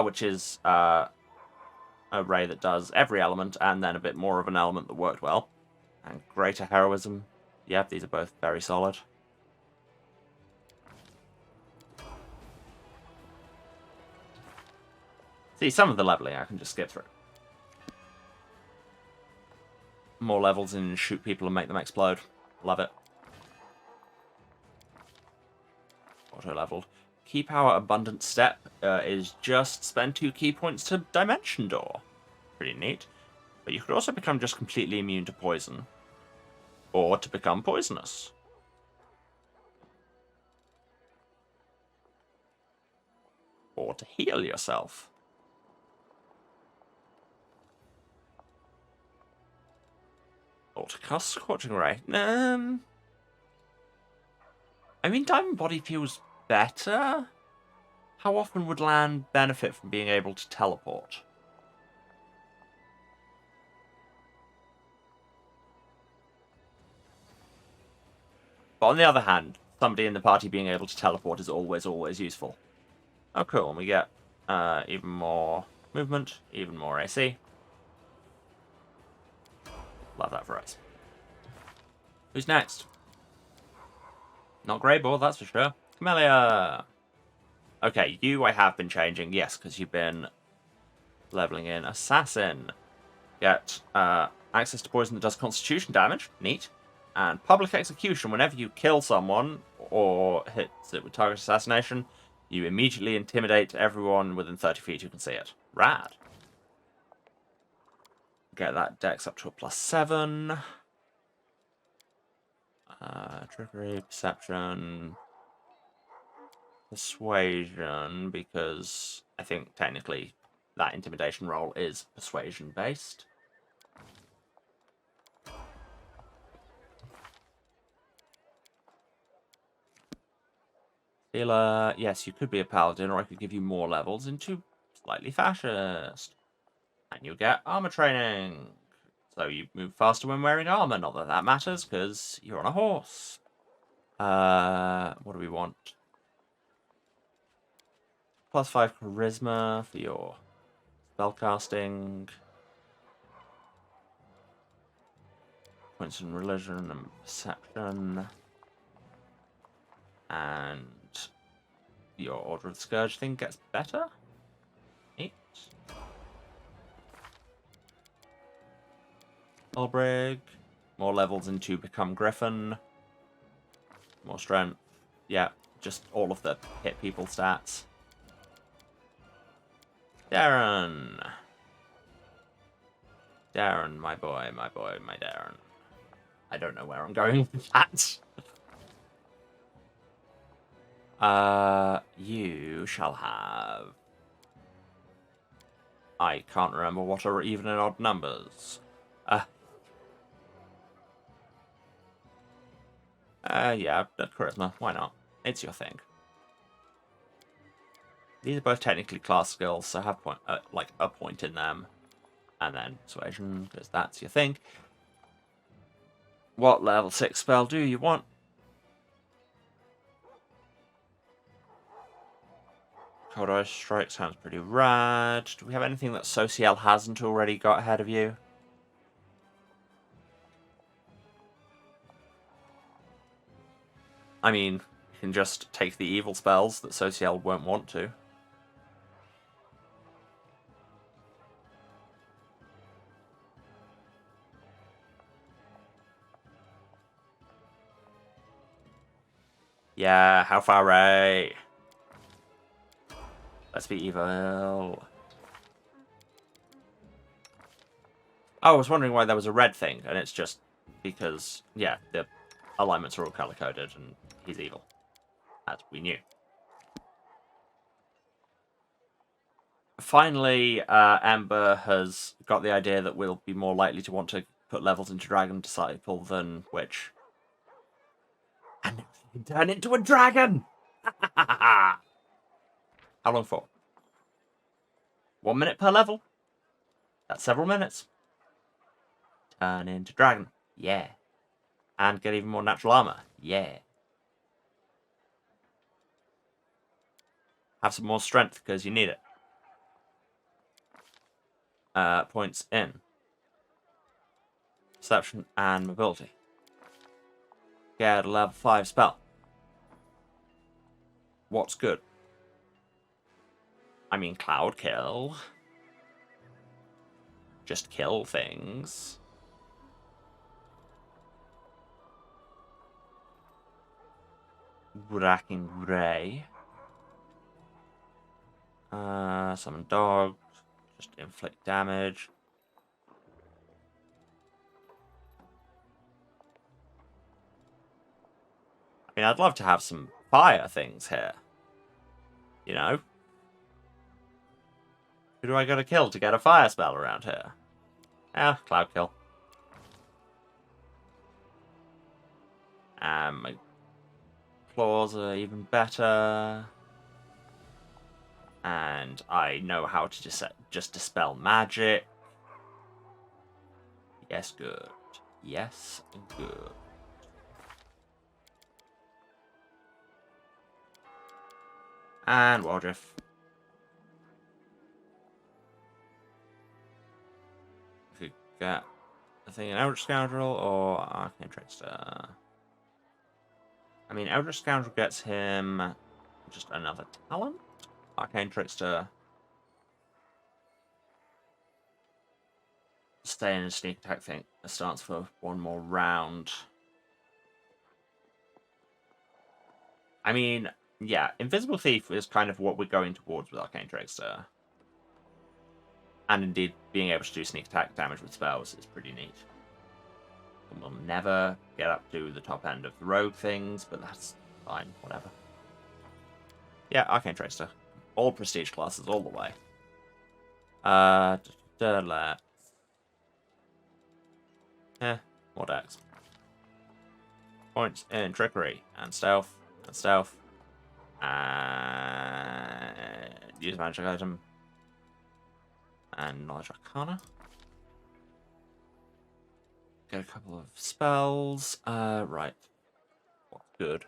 which is a ray that does every element, and then a bit more of an element that worked well. And Greater Heroism. Yep, these are both very solid. See, some of the leveling I can just skip through. More levels and shoot people and make them explode. Love it. Auto-leveled. Key power abundant step is just spend 2 key points to Dimension Door. Pretty neat. But you could also become just completely immune to poison. Or to become poisonous. or to heal yourself. Or to cast Scorching Ray. I mean, Diamond Body feels better. How often would Lan benefit from being able to teleport? But on the other hand, somebody in the party being able to teleport is always, always useful. Oh, cool. And we get even more movement, even more AC. Love that for us. Who's next? Not Greyball, that's for sure. Camellia! Okay, you I have been changing, yes, because you've been leveling in Assassin. Get access to poison that does constitution damage. Neat. And public execution. Whenever you kill someone or hit it with target assassination, you immediately intimidate everyone within 30 feet who can see it. Rad. Get that dex up to a +7. Trickery, perception, persuasion, because I think technically that intimidation roll is persuasion based. Healer, yes, you could be a paladin, or I could give you more levels into slightly fascist. And you get armor training. So you move faster when wearing armor. Not that that matters, because you're on a horse. What do we want? +5 charisma for your spellcasting. Points in religion and perception. And your Order of the Scourge thing gets better. Neat. Ulbrig. More levels into Become Griffin. More strength. Yeah, just all of the hit people stats. Darren. Darren, my boy, my boy, my Darren. I don't know where I'm going with that. You shall have... I can't remember what are even and odd numbers. Yeah, charisma. Why not? It's your thing. These are both technically class skills, so have point, like a point in them. And then persuasion, because that's your thing. What level 6 spell do you want? Cold Ice Strike sounds pretty rad. Do we have anything that Social hasn't already got ahead of you? I mean, you can just take the evil spells that Social won't want to. Yeah, how far away? Let's be evil. I was wondering why there was a red thing, and it's just because, yeah, the alignments are all color-coded, and he's evil. As we knew. Finally, Amber has got the idea that we'll be more likely to want to put levels into Dragon Disciple than Witch. And we can turn into a dragon! How long for? 1 minute per level? That's several minutes. Turn into dragon. Yeah. And get even more natural armor. Yeah. Have some more strength because you need it. Points in perception and mobility. Get a level 5 spell. What's good? I mean, Cloud Kill. Just kill things. Wracking Ray. Summon Dog. Just inflict damage. I mean, I'd love to have some fire things here. You know? Who do I gotta kill to get a fire spell around here? Ah, Cloud Kill. My claws are even better. And I know how to just dispel magic. Yes, good. Yes, good. And Wildriff. If we get I think an Eldritch Scoundrel or Arcane Trickster. I mean, Eldritch Scoundrel gets him just another talent. Arcane Trickster. Stay in a sneak attack thing. It starts for one more round. I mean, yeah, Invisible Thief is kind of what we're going towards with Arcane Trickster. And indeed, being able to do sneak attack damage with spells is pretty neat. And we'll never get up to the top end of the rogue things, but that's fine, whatever. Yeah, Arcane Trickster. All prestige classes all the way. Let's... more decks. Points in trickery and stealth and stealth. And use magic item. And knowledge arcana. Get a couple of spells. Right. What's good?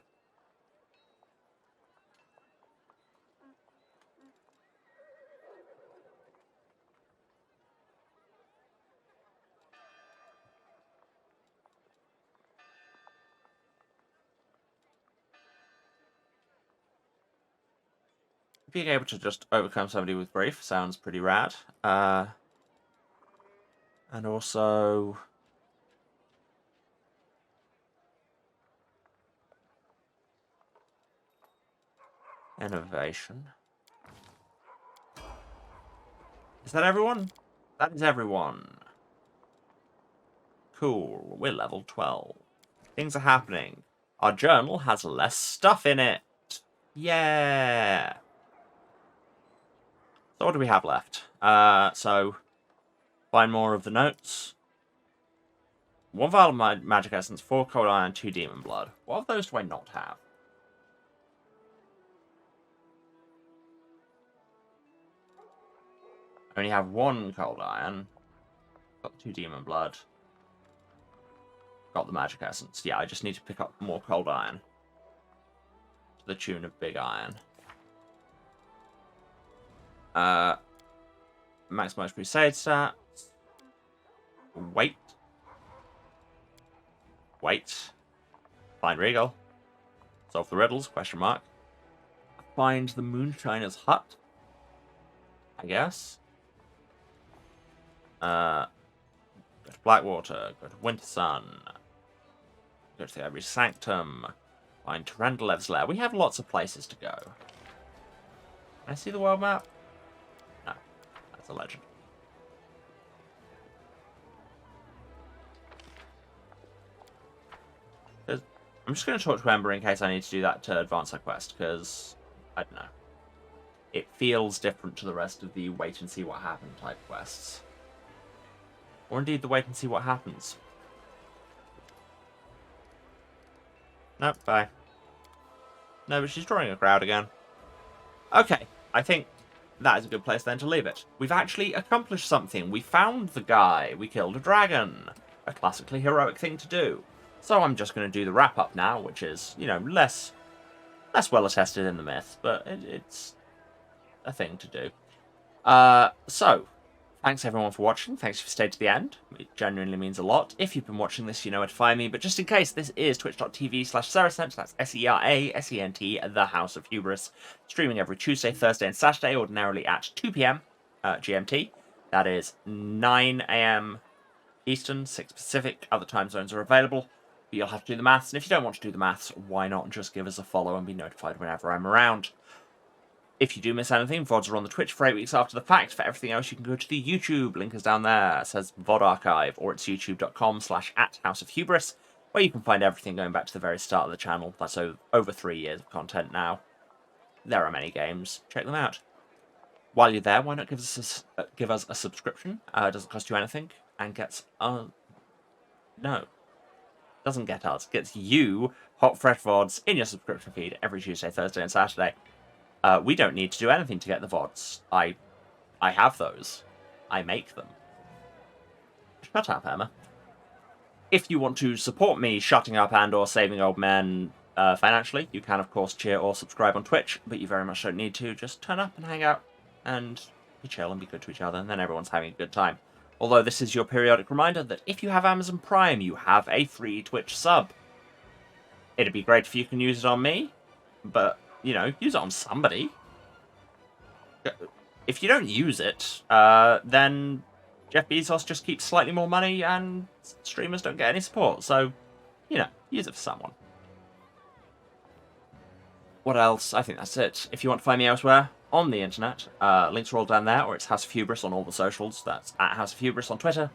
Being able to just overcome somebody with grief sounds pretty rad. And also... Innovation. Is that everyone? That is everyone. Cool. We're level 12. Things are happening. Our journal has less stuff in it. Yeah. So what do we have left? So find more of the notes. 1 vial of magic essence, 4 cold iron, 2 demon blood. What of those do I not have? I only have 1 cold iron. Got 2 demon blood. Got the magic essence. Yeah, I just need to pick up more cold iron. To the tune of big iron. Maximize crusade stats. Wait. Find Regal. Solve the riddles, question mark. Find the Moonshiner's hut. I guess. Go to Blackwater, go to Winter Sun. Go to the Ivory Sanctum. Find Tarendalev's lair. We have lots of places to go. Can I see the world map? No. That's a legend. I'm just going to talk to Ember in case I need to do that to advance our quest, because, I don't know. It feels different to the rest of the wait and see what happens type quests. Or indeed the wait and see what happens. Nope, bye. No, but she's drawing a crowd again. Okay, I think that is a good place then to leave it. We've actually accomplished something. We found the guy. We killed a dragon. A classically heroic thing to do. So I'm just going to do the wrap-up now, which is, you know, less well-attested in the myth, but it's a thing to do. So, thanks everyone for watching. Thanks for staying to the end. It genuinely means a lot. If you've been watching this, you know where to find me. But just in case, this is twitch.tv/Serasent. That's SERASENT, the House of Hubris. Streaming every Tuesday, Thursday, and Saturday, ordinarily at 2 PM GMT. That is 9 AM Eastern, 6 Pacific. Other time zones are available. But you'll have to do the maths. And if you don't want to do the maths, why not just give us a follow and be notified whenever I'm around. If you do miss anything, VODs are on the Twitch for 8 weeks after the fact. For everything else, you can go to the YouTube. Link is down there. It says VOD Archive, or it's youtube.com/@HouseOfHubris, where you can find everything going back to the very start of the channel. That's over 3 years of content now. There are many games. Check them out. while you're there, why not give us a subscription? It doesn't cost you anything, and gets no, doesn't get us, gets you hot fresh VODs in your subscription feed every Tuesday, Thursday, and Saturday. We don't need to do anything to get the VODs. I have those. I make them. Shut up, Emma. If you want to support me shutting up and or saving old men financially, you can, of course, cheer or subscribe on Twitch, but you very much don't need to. Just turn up and hang out and be chill and be good to each other, and then everyone's having a good time. Although this is your periodic reminder that if you have Amazon Prime, you have a free Twitch sub. It'd be great if you can use it on me, but, you know, use it on somebody. If you don't use it, then Jeff Bezos just keeps slightly more money and streamers don't get any support. So, you know, use it for someone. What else? I think that's it. If you want to find me elsewhere on the internet, links are all down there, or it's House of Hubris on all the socials. That's at House of Hubris on Twitter,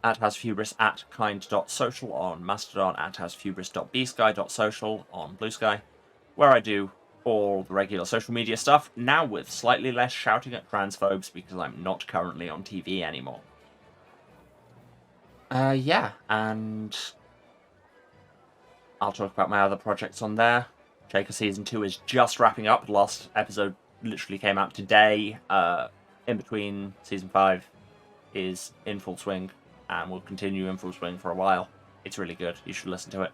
at House of Hubris at kind.social on Mastodon, at houseofhubris.bsky.social on Blue Sky, where I do all the regular social media stuff, now with slightly less shouting at transphobes because I'm not currently on TV anymore. Yeah, and I'll talk about my other projects on there. Shaker Season 2 is just wrapping up. The last episode literally came out today. In between, Season 5 is in full swing, and will continue in full swing for a while. It's really good. You should listen to it.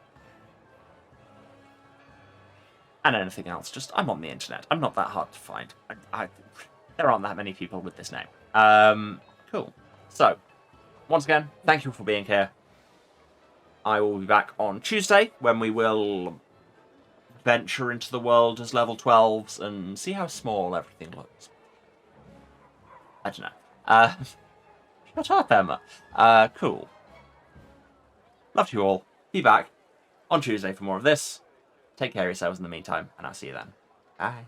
And anything else. Just, I'm on the internet. I'm not that hard to find. There aren't that many people with this name. Cool. So, once again, thank you for being here. I will be back on Tuesday, when we will venture into the world as level 12s and see how small everything looks. I don't know. Shut up, Emma. Cool. Love you all. Be back on Tuesday for more of this. Take care of yourselves in the meantime, and I'll see you then. Bye.